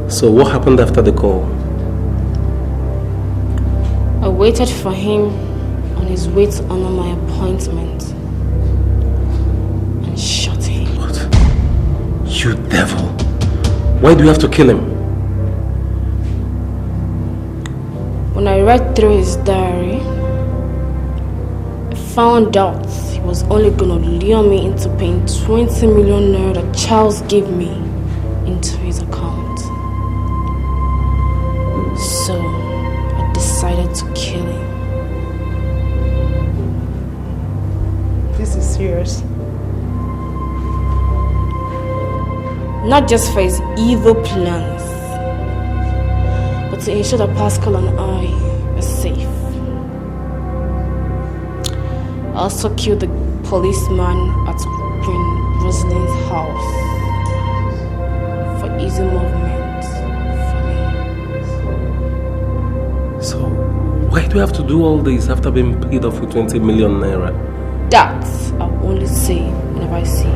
So what happened after the call? I waited for him on his way to honor my appointment and shot him. What? You devil! Why do you have to kill him? When I read through his diary, I found out he was only gonna lure me into paying 20 million naira that Charles gave me into his account. So I decided to kill him. This is serious. Not just for his evil plans, but to ensure that Pascal and I are safe. I also killed the policeman at Queen Rosalind's house for easy movement for me. So, why do you have to do all this after being paid off with 20 million naira? That I'll only say whenever I see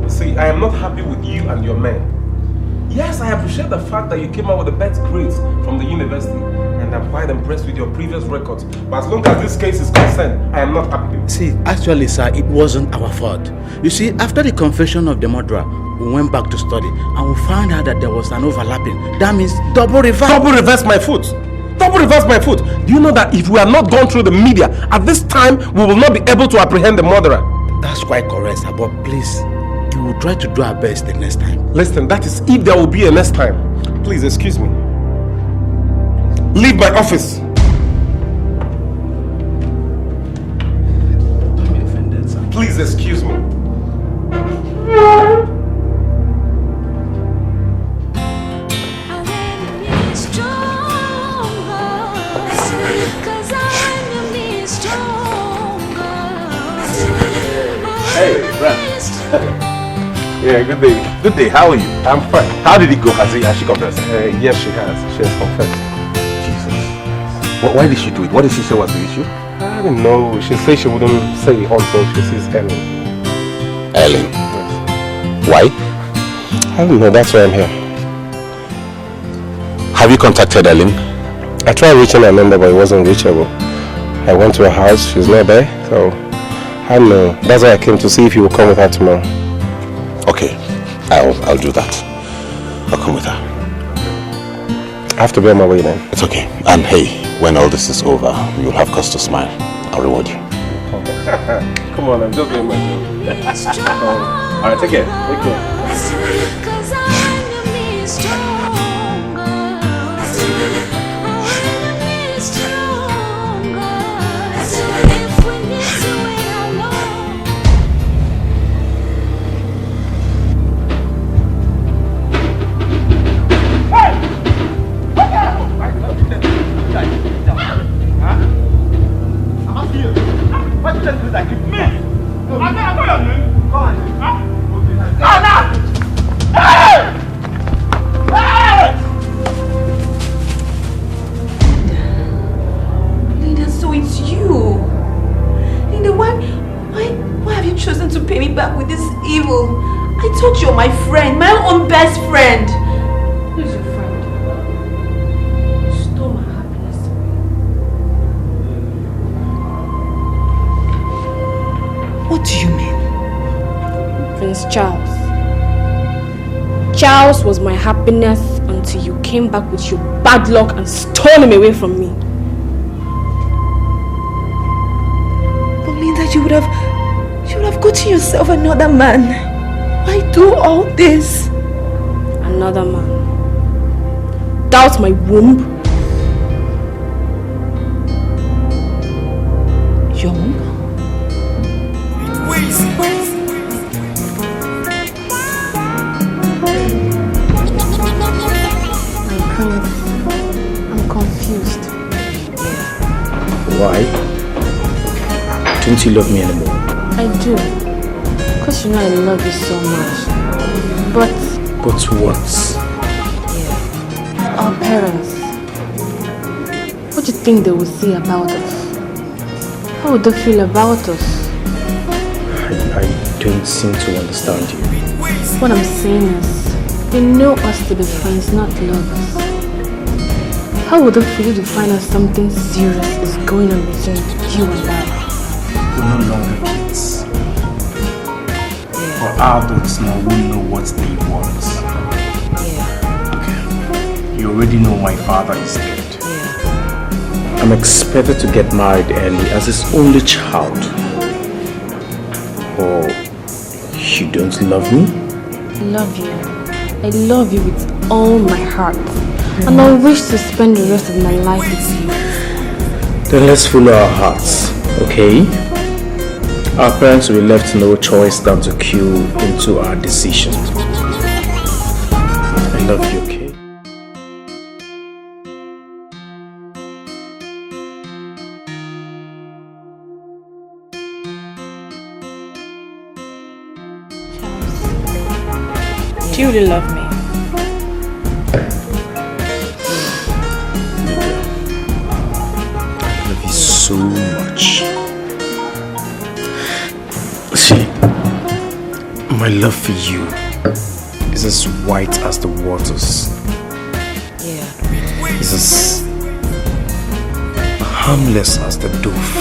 See, I am not happy with you and your men. Yes, I appreciate the fact that you came out with the best grades from the university, and I'm quite impressed with your previous records. But as long as this case is concerned, I am not happy with you. See, actually, sir, it wasn't our fault. You see, after the confession of the murderer, we went back to study, and we found out that there was an overlapping. That means double reverse. Double reverse my foot. Double reverse my foot. Do you know that if we are not gone through the media, at this time, we will not be able to apprehend the murderer? That's quite correct, sir, but please, we will try to do our best the next time. Listen, that is if there will be a next time. Please, excuse me. Leave my office. Don't be offended, sir. Please, excuse me. Hey, friend. Yeah, good day. Good day. How are you? I'm fine. How did it go? Has she confessed? Yes, she has. She has confessed. Jesus. Why did she do it? What did she say was the issue? I don't know. She said she wouldn't say it until she sees Ellen. Ellen? Why? I don't know. That's why I'm here. Have you contacted Ellen? I tried reaching her number, but it wasn't reachable. I went to her house. She's not there. So, I don't know. That's why I came to see if you will come with her tomorrow. Okay. I'll do that. I'll come with her. I have to be on my way then. It's okay. And hey, when all this is over, you'll have cause to smile. I'll reward you. Okay. Come on, I'm just doing my job. Alright, take care. Take care. So it's you. Linda, why have you chosen to pay me back with this evil? I thought you're my friend, my own best friend. Who's your friend? You stole my happiness. What do you mean? Prince Charles. Charles was my happiness until you came back with your bad luck and stole him away from me. But Linda, you would have gotten yourself another man. Why do all this? Another man. Doubt my womb. Your womb? I'm confused. Why? Don't you love me anymore? I do. Because you know I love you so much. But what? Our parents. What do you think they will say about us? How would they feel about us? I don't seem to understand you. What I'm saying is, they know us to be friends, not lovers. How would they feel to find out something serious is going on between you and I? We're no longer kids. We're adults now who know what they want. Okay. You already know my father is dead. I'm expected to get married early as his only child. Or you don't love me? I love you. I love you with all my heart. And I wish to spend the rest of my life with you. Then let's follow our hearts, okay? Our parents will be left no choice than to cue into our decision. I love you, okay? Do you really love me? I love you so much. See, my love for you is as white as the waters. It's as harmless as the dove.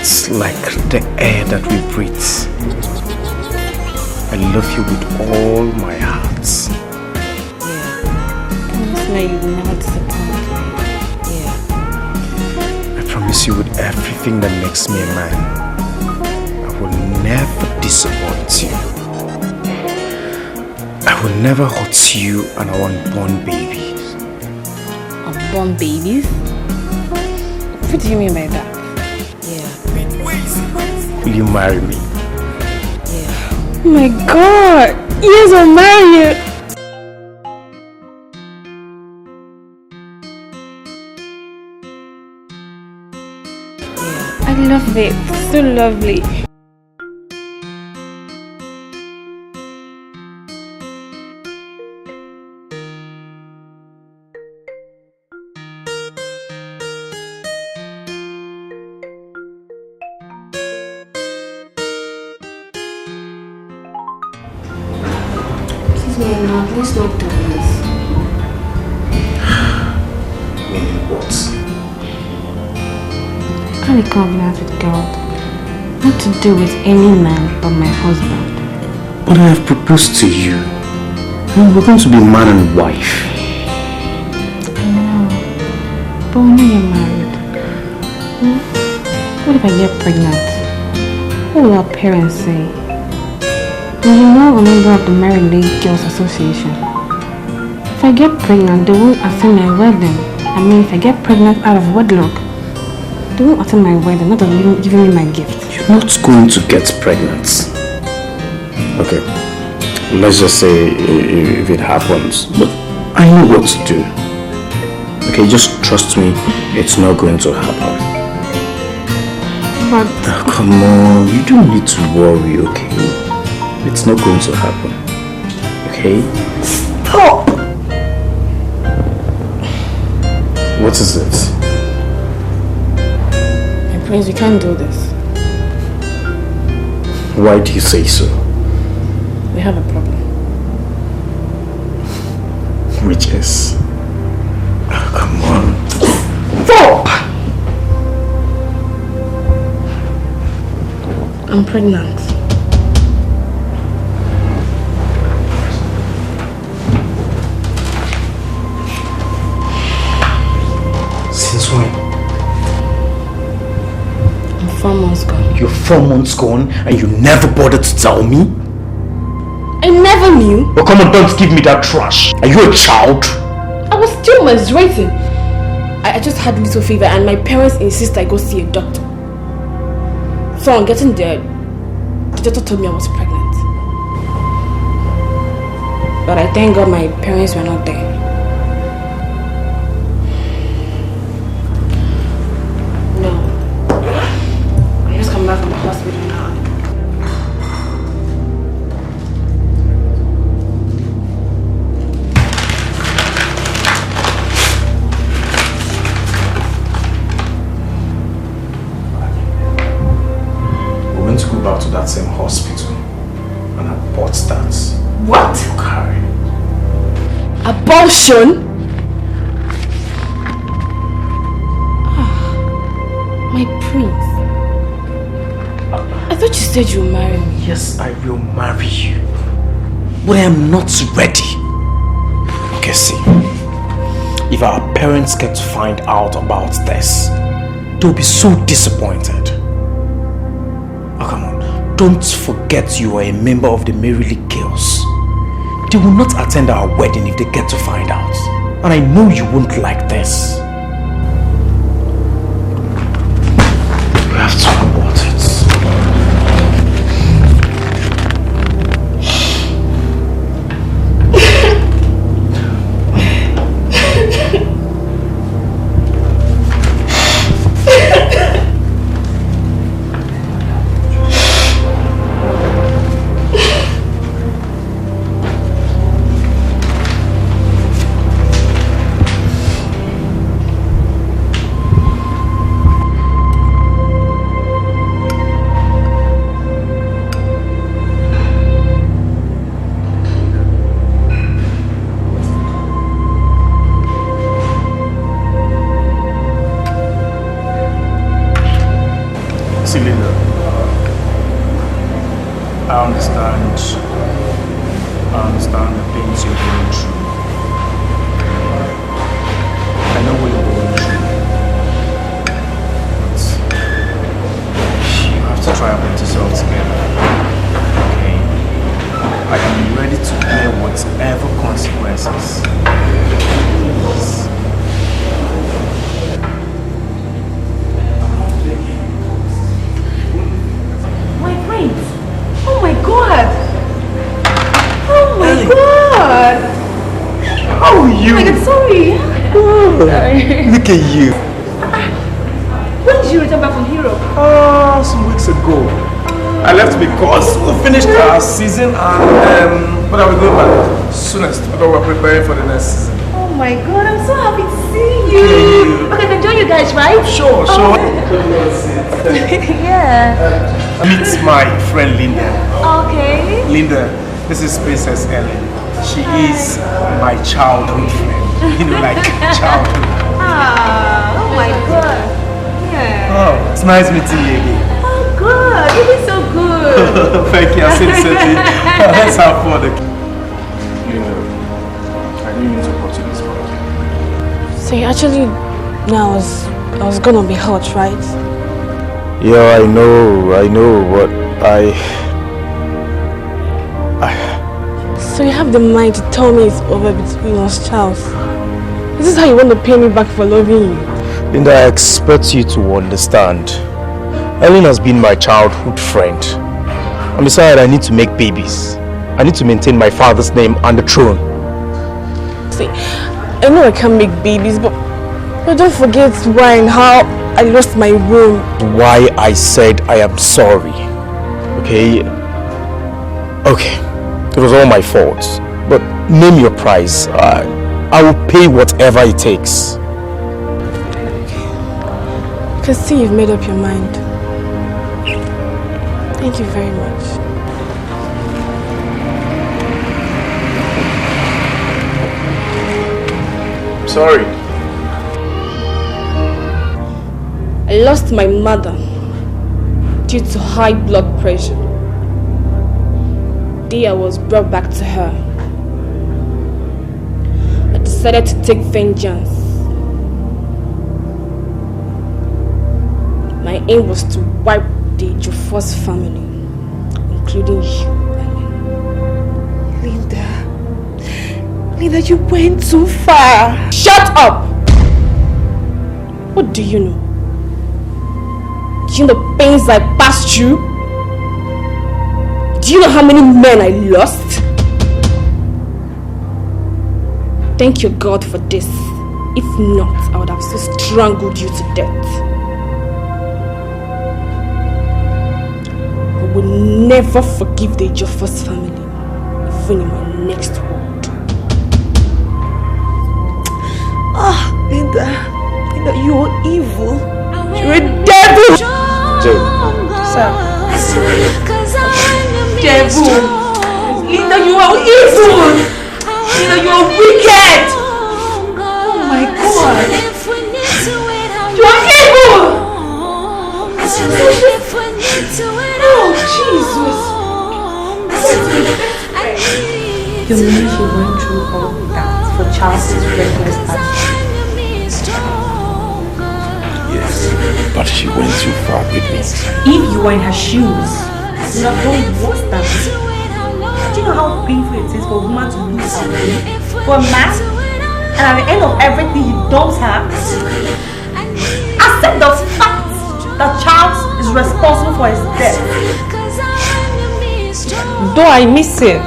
It's like the air that we breathe. I love you with all my heart. Promise me you will never disappoint me. I promise you with everything that makes me a man. I will never disappoint you. I will never hurt you and our unborn babies. Unborn babies? What do you mean by that? Will you marry me? Oh my God! Yes, I'll marry you! I love it. So lovely. Please don't do this. Meaning what? I had a covenant with God not to do with any man but my husband. But I have proposed to you. And we're going to be man and wife. I know. But when you're married, what if I get pregnant? What will our parents say? Well, you're not a member of the Married Lady Girls Association. If I get pregnant, they won't attend my wedding. I mean, if I get pregnant out of wedlock, they won't attend my wedding, not even giving me my gift. You're not going to get pregnant. Okay, let's just say if it happens, but I know what to do. Okay, just trust me, it's not going to happen. But... Oh, come on, you don't need to worry, okay? It's not going to happen. Okay? Stop! What is it? My prince, we can't do this. Why do you say so? We have a problem. Which is? Oh, come on. Stop! I'm pregnant. Since when? I'm 4 months gone. You're 4 months gone and you never bothered to tell me? I never knew. Oh, come on, don't give me that trash. Are you a child? I was still menstruating. I just had a little fever and my parents insist I go see a doctor. So on getting there, the doctor told me I was pregnant. But I thank God my parents were not there. Back from the hospital now. We're going to go back to that same hospital and abort that. What? Carry. Abortion? My prince. I thought you said you would marry me. Yes, I will marry you. But I am not ready. Okay, see. If our parents get to find out about this, they'll be so disappointed. Oh, come on. Don't forget you are a member of the Mary League Girls. They will not attend our wedding if they get to find out. And I know you won't like this. We have to abort it. See, Linda, I understand the things you're going through. I know what you're going through. But you have to try and put yourself together. Okay? I am ready to bear whatever consequences. Please. My friends! Oh my god! Oh my god! How are you? Oh my god, sorry! Sorry. Look at you. When did you return back from Europe? Some weeks ago. I left because we finished our season and but I will go back soonest. Although we're preparing for the next season. Oh my god, I'm so happy to see you! Okay, I can join you guys, right? Sure. Yeah. Meet my friend Linda. Okay. Linda, this is Princess Ellen. She is my childhood friend. You know, like childhood. Oh my god. Yeah. Oh, it's nice meeting you again. Oh good, you did so good. Thank you, I see the same thing. Let's have fun. Linda, I didn't mean to put you this way. So you actually now I was gonna be hurt, right? Yeah, I know, but So you have the mind to tell me it's over between us, Charles? Is this how you want to pay me back for loving you? Linda, I expect you to understand. Ellen has been my childhood friend. And besides, I need to make babies. I need to maintain my father's name on the throne. See, I know I can't make babies, but don't forget why and how I lost my womb. Why I said I am sorry. Okay? Okay. It was all my fault. But name your price. I will pay whatever it takes. I can see you've made up your mind. Thank you very much. Sorry. I lost my mother due to high blood pressure. The day I was brought back to her, I decided to take vengeance. My aim was to wipe the Jofo's family, including you. Linda, you went too far. Shut up! What do you know? Do you know the pains I passed through? Do you know how many men I lost? Thank your God for this. If not, I would have so strangled you to death. I will never forgive the Jofo's family, even in my next world. Linda, you are evil. You're a devil. Joe. Sir. Devil. Linda, you are evil. Linda, you are wicked. Oh my God. You are evil. Oh, Jesus. You mean she went through all that for Charles's reckless action? Yes, but she went too far with me. If you were in her shoes, you would have done worse than this. Do you know how painful it is for a woman to lose her way, for a man, and at the end of everything you don't have? Accept the fact that Charles is responsible for his death. Though I miss him,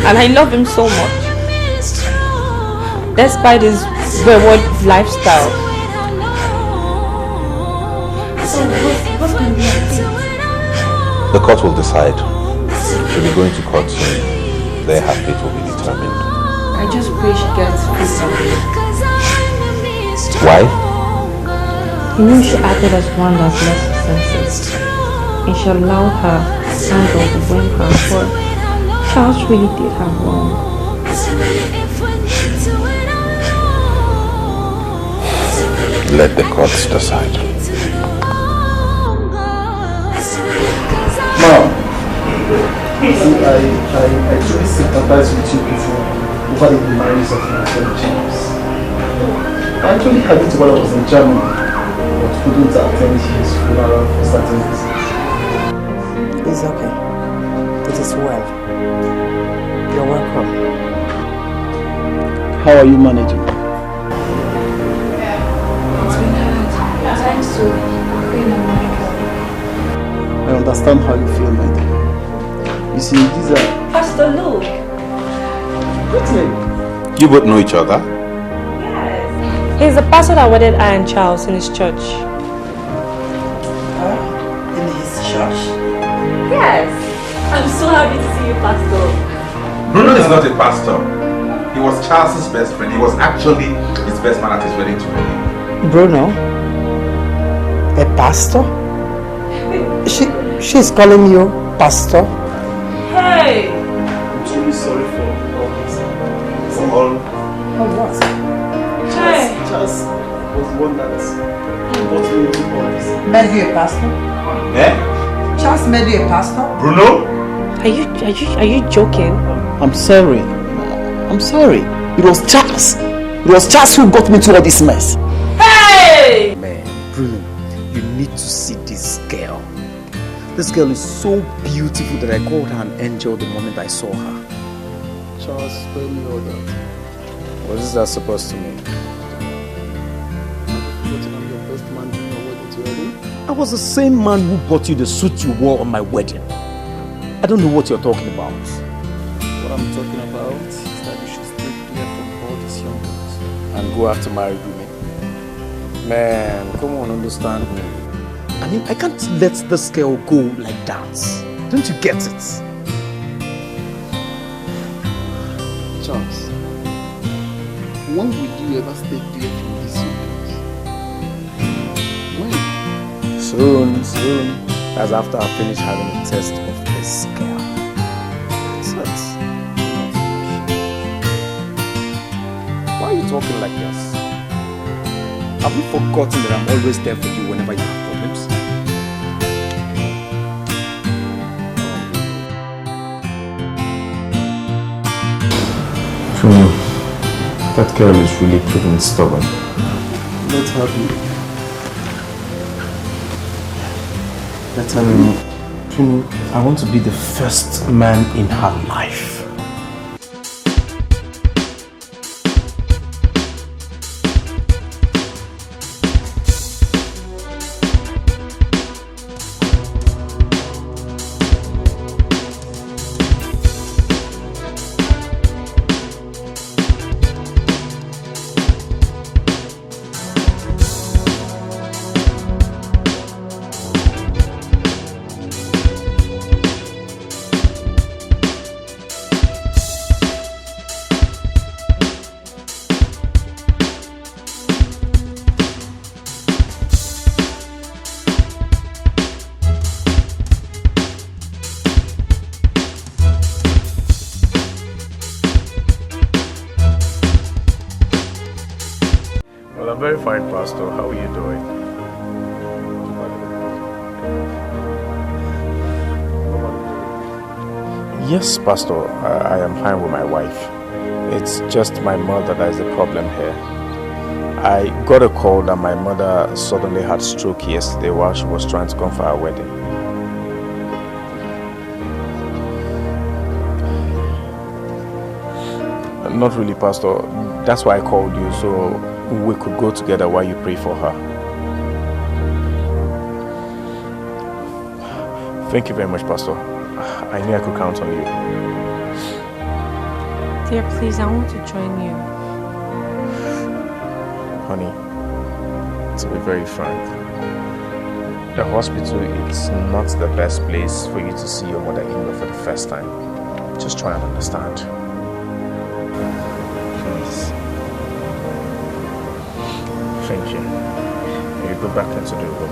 and I love him so much, despite his wayward lifestyle. The court will decide. She'll be going to court soon. There her fate will be determined. I just pray she gets freedom. Why? He knew she acted as one that's lost her senses, and she allowed her anger to win her, but Charles really did her wrong. Let the courts decide. See, I truly sympathize with you people over the demise of my friend James. I actually had it while I was in Germany, but couldn't attend his funeral for certain reasons. It's okay. It is well. You're welcome. How are you managing? It's been hard. Thanks to Queen and Michael. I understand how you feel, my dear. You see, these are... Pastor Luke. What's name? You both know each other? He's the pastor that wedded Anne and Charles in his church. In his church? Yes. I'm so happy to see you, Pastor. Bruno is not a pastor. He was Charles' best friend. He was actually his best man at his wedding to me. Bruno? A pastor? She's calling you pastor? Hey! I'm truly sorry for all this. For all... what? Hey! Charles was the one that got me into all this. Made you a pastor? Eh? Charles made you a pastor? Bruno? Are you joking? I'm sorry. I'm sorry. It was Charles. It was Charles who got me into all this mess. Hey! Man, Bruno, you need to see this girl. This girl is so beautiful that I called her an angel the moment I saw her. Charles, spare me all that. What is that supposed to mean? I'm your best man during your wedding to wedding. I was the same man who bought you the suit you wore on my wedding. I don't know what you're talking about. What I'm talking about is that you should stay clear from all these young girls. And go after married women? Man, come on, understand me. I mean, I can't let this girl go like that. Don't you get it? Charles, when will you ever stay clear from these young girls? When? Soon. That's after I finish having a test of this girl. That's it. Why are you talking like this? Have you forgotten that I'm always there for you whenever you have problems? That girl is really proving stubborn. Let her be. Let her be. I want to be the first man in her life. Very fine, Pastor. How are you doing? Yes, Pastor. I am fine with my wife. It's just my mother that is the problem here. I got a call that my mother suddenly had stroke yesterday while she was trying to come for her wedding. Not really, Pastor. That's why I called you, so we could go together while you pray for her. Thank you very much, Pastor. I knew I could count on you. Dear, please, I want to join you. Honey, to be very frank, the hospital is not the best place for you to see your mother-in-law for the first time. Just try and understand. Please. Thank you. You go back into the room.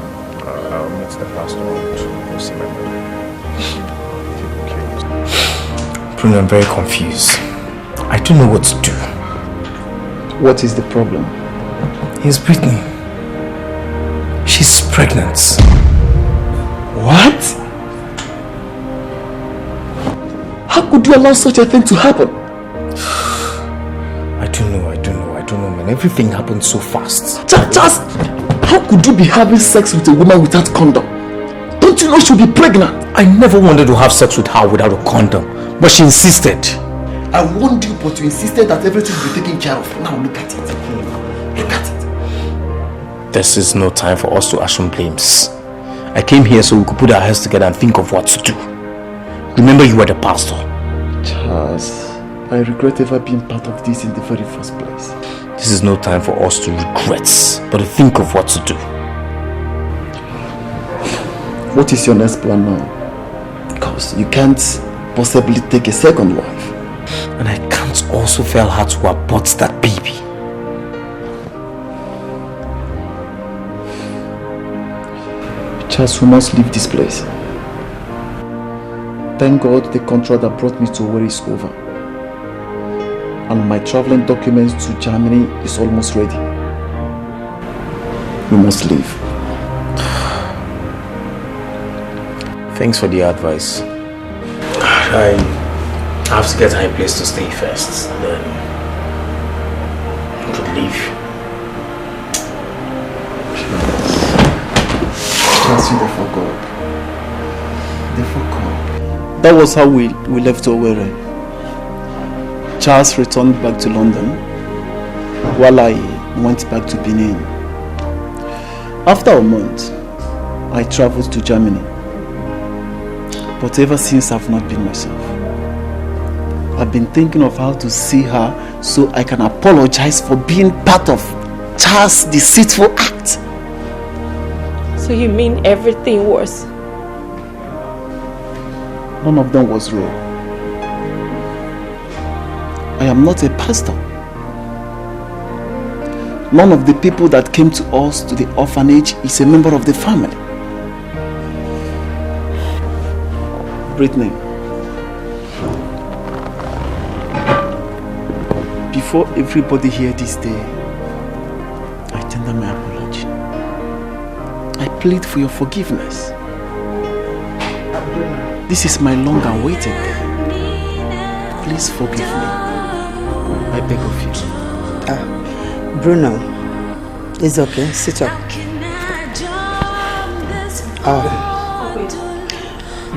I'll meet the pastor and go see my mother. Bruno, I'm very confused. I don't know what to do. What is the problem? Here's Brittany. She's pregnant. What? How could you allow such a thing to happen? I don't know, man. Everything happened so fast. Charles, how could you be having sex with a woman without condom? Don't you know she'll be pregnant? I never wanted to have sex with her without a condom, but she insisted. I warned you, but you insisted that everything will be taken care of. Now look at it. Look at it. This is no time for us to assume blames. I came here so we could put our heads together and think of what to do. Remember, you were the pastor. Charles, I regret ever being part of this in the very first place. This is no time for us to regret, but to think of what to do. What is your next plan now? Because you can't possibly take a second wife. And I can't also fail her to abort that baby. Charles, we must leave this place. Thank God the contract that brought me to where is over. And my traveling documents to Germany is almost ready. We must leave. Thanks for the advice. I have to get her a place to stay first, then I could leave. Trust you, they forgot. They forgot. That was how we left Owerri. Charles returned back to London while I went back to Benin. After a month, I traveled to Germany. But ever since, I've not been myself. I've been thinking of how to see her so I can apologize for being part of Charles' deceitful act. So you mean everything was? None of them was real. I am not a pastor. None of the people that came to us to the orphanage is a member of the family. Brittany, before everybody here this day, I tender my apology. I plead for your forgiveness. This is my long-awaited day. Please forgive me. I beg of you. Bruno, it's okay. Sit up.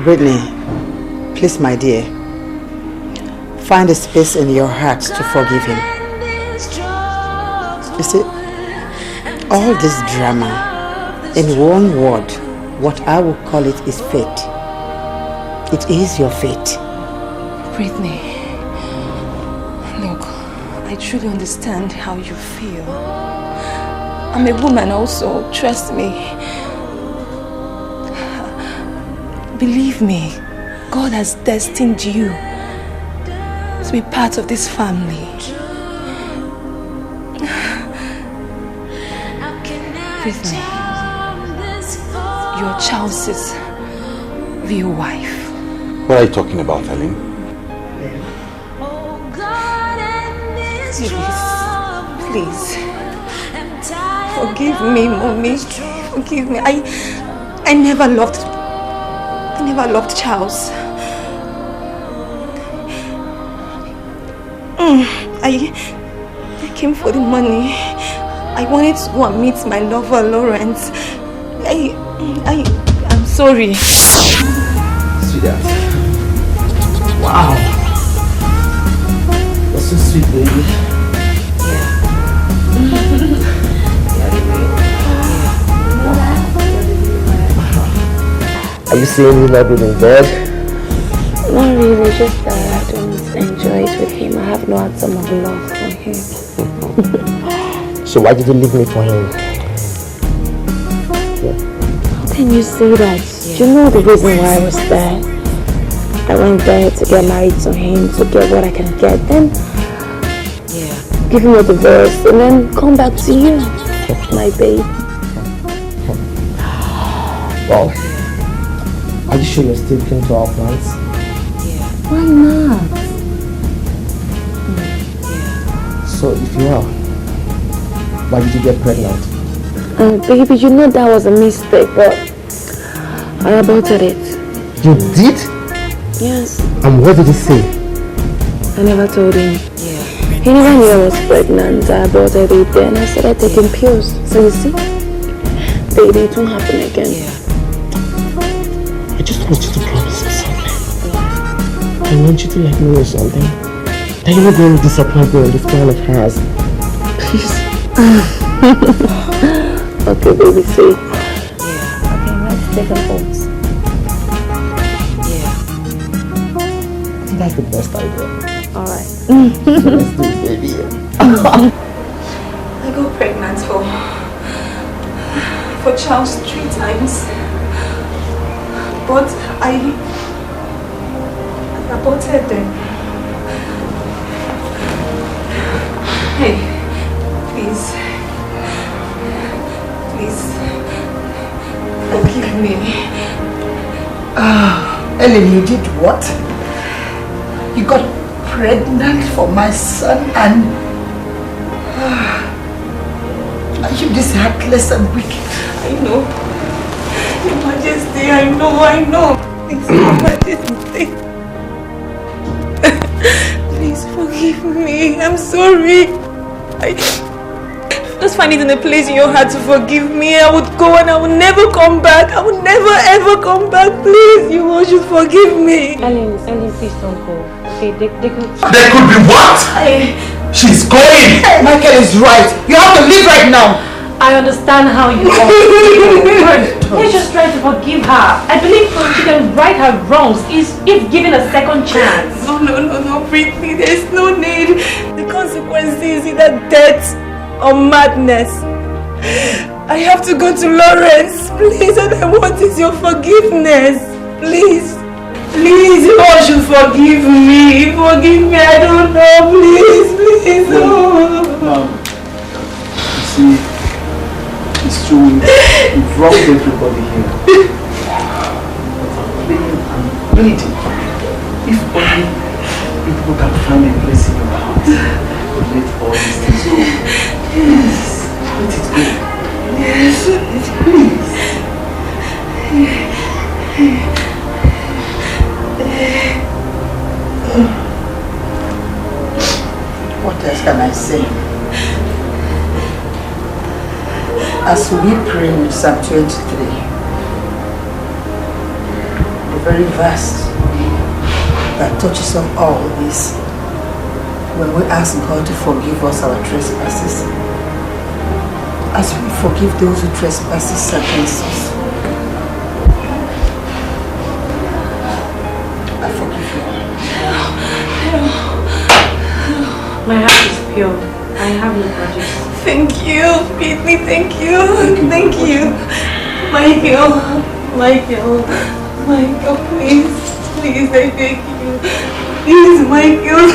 Brittany, please, my dear, find a space in your heart to forgive him. You see, all this drama, in one word, what I would call it is fate. It is your fate. Brittany, look, I truly understand how you feel. I'm a woman also, trust me. Believe me, God has destined you to be part of this family. Brittany, you're Charles's real wife. What are you talking about, Helen? Please. Forgive me, Mommy. Forgive me. I never loved Charles. I came for the money. I wanted to go and meet my lover, Lawrence. I'm sorry. Sweetheart. Wow. That's so sweet, baby. Are you saying you love him in bed? Not really, just that I don't enjoy it with him. I have no atom of love for him. So why did you leave me for him? How can you say that? Do you know the reason why I was there? I went there to get married to him, to get what I can get, then give him a divorce, and then come back to you, my babe. Wow. Are you sure you're still clean to our plans? Why not? So if you are, why did you get pregnant? Baby, you know that was a mistake, but I aborted it. You did? Yes. And what did he say? I never told him. Yeah. He never knew I was pregnant. I aborted it then. I started taking pills. So you see, baby, it won't happen again. Yeah. I just want you to promise me something. I want you to let me know something. That you're not going to disappoint me on this plan of hers. Please. Okay, baby, say. Yeah. Okay, let's take an oath. I think that's the best idea. Alright. So let's do it, baby. I got pregnant for Charles 3 times. But I aborted them. Hey, please. Please. Forgive me. Ellen, you did what? You got pregnant for my son and... are you this heartless and wicked? I know. Your Majesty, I know. It's Your Majesty. Please forgive me. I'm sorry. Just find it in a place in your heart to forgive me. I would go and I would never come back. I would never ever come back. Please, you all should forgive me. Ellen, please don't go. Okay, they could... There could be what? She's going! Michael is right. You have to leave right now. I understand how you are. Let's just try to forgive her. I believe she can right her wrongs if given a second chance. No, Britney, there's no need. The consequence is either death or madness. I have to go to Lawrence. Please, all I want is your forgiveness. Please, you all should forgive me. Forgive me, I don't know. Please. Mom, you see, it's true, we've wronged everybody here. I'm pleading. If only people can find a place in your heart to let all these things go. Yes, let it go. Yes, please. What else can I say? As we pray with Psalm 23, the very verse that touches on all this, when we ask God to forgive us our trespasses, as we forgive those who trespass against us, I forgive you. My heart is pure. I have no grudges. Thank you, Whitney, thank you. Michael, please, I beg you. Please, Michael.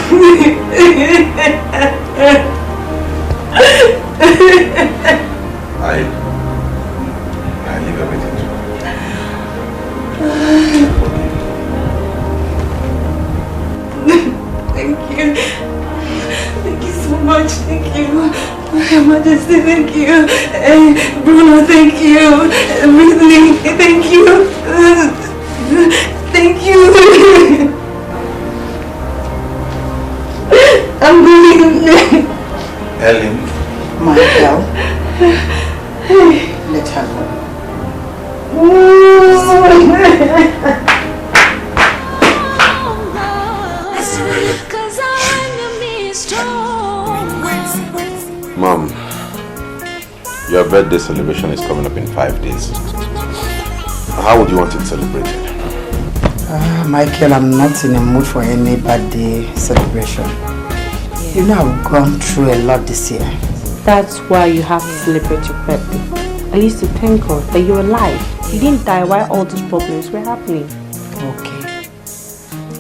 I leave everything to you. Thank you so much, thank you. Your Majesty, thank you. Bruno, thank you. Whitney, thank you. Thank you. I'm going. Ellen. Michael, let her go. Mom, your birthday celebration is coming up in 5 days. How would you want it celebrated? Michael, I'm not in a mood for any birthday celebration. You know I've gone through a lot this year. That's why you have to celebrate your birthday. At least to thank God that you're alive. You didn't die while all those problems were happening. Okay.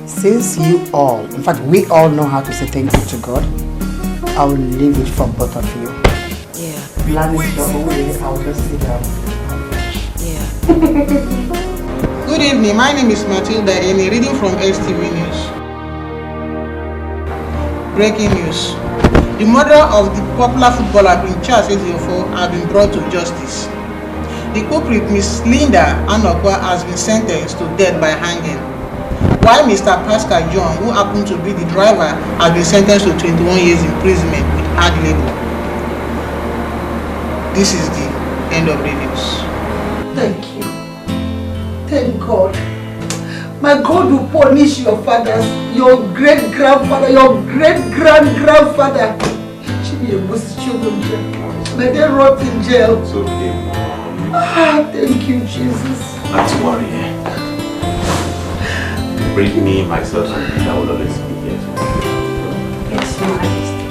Since you all, in fact we all know how to say thank you to God, I will leave it for both of you. Yeah. Plan it your own way, I'll just sit down. Good evening, my name is Matilda Eni, reading from STV News. Breaking news. The murder of the popular footballer in Charles 804 has been brought to justice. The culprit, Miss Linda Anokwa, has been sentenced to death by hanging, while Mr. Pascal John, who happened to be the driver, has been sentenced to 21 years imprisonment with hard labor. This is the end of the news. Thank you. Thank God. My God will punish your fathers, your great-grandfather, your great-grand-grandfather. May they rot in jail. It's okay, Mom. Thank you, Jesus. Not to worry. Bring me myself something that will always be here. Yes, Majesty.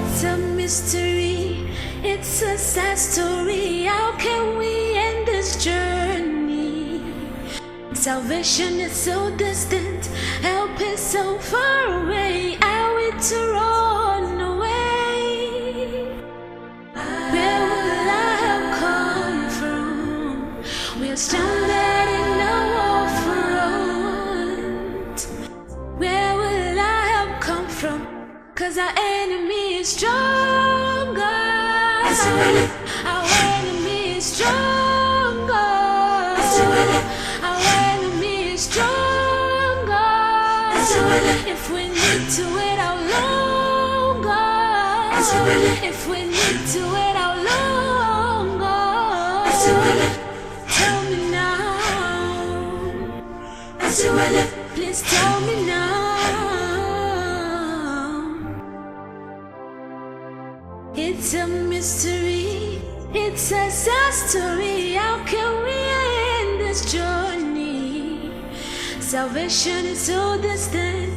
It's a mystery, it's a sad story. How can we end this journey? Salvation is so distant, help is so far away. Are we to run away? Where will our help come from? We're stranded in a war front. Where will our help come from? 'Cause our enemy is stronger. Our enemy is stronger. Our enemy is stronger. If we need to wait out longer. If we need to wait out longer. Tell me now. Please tell me now. It's a mystery, it's a sad story. How can we end this journey? Salvation is so distant.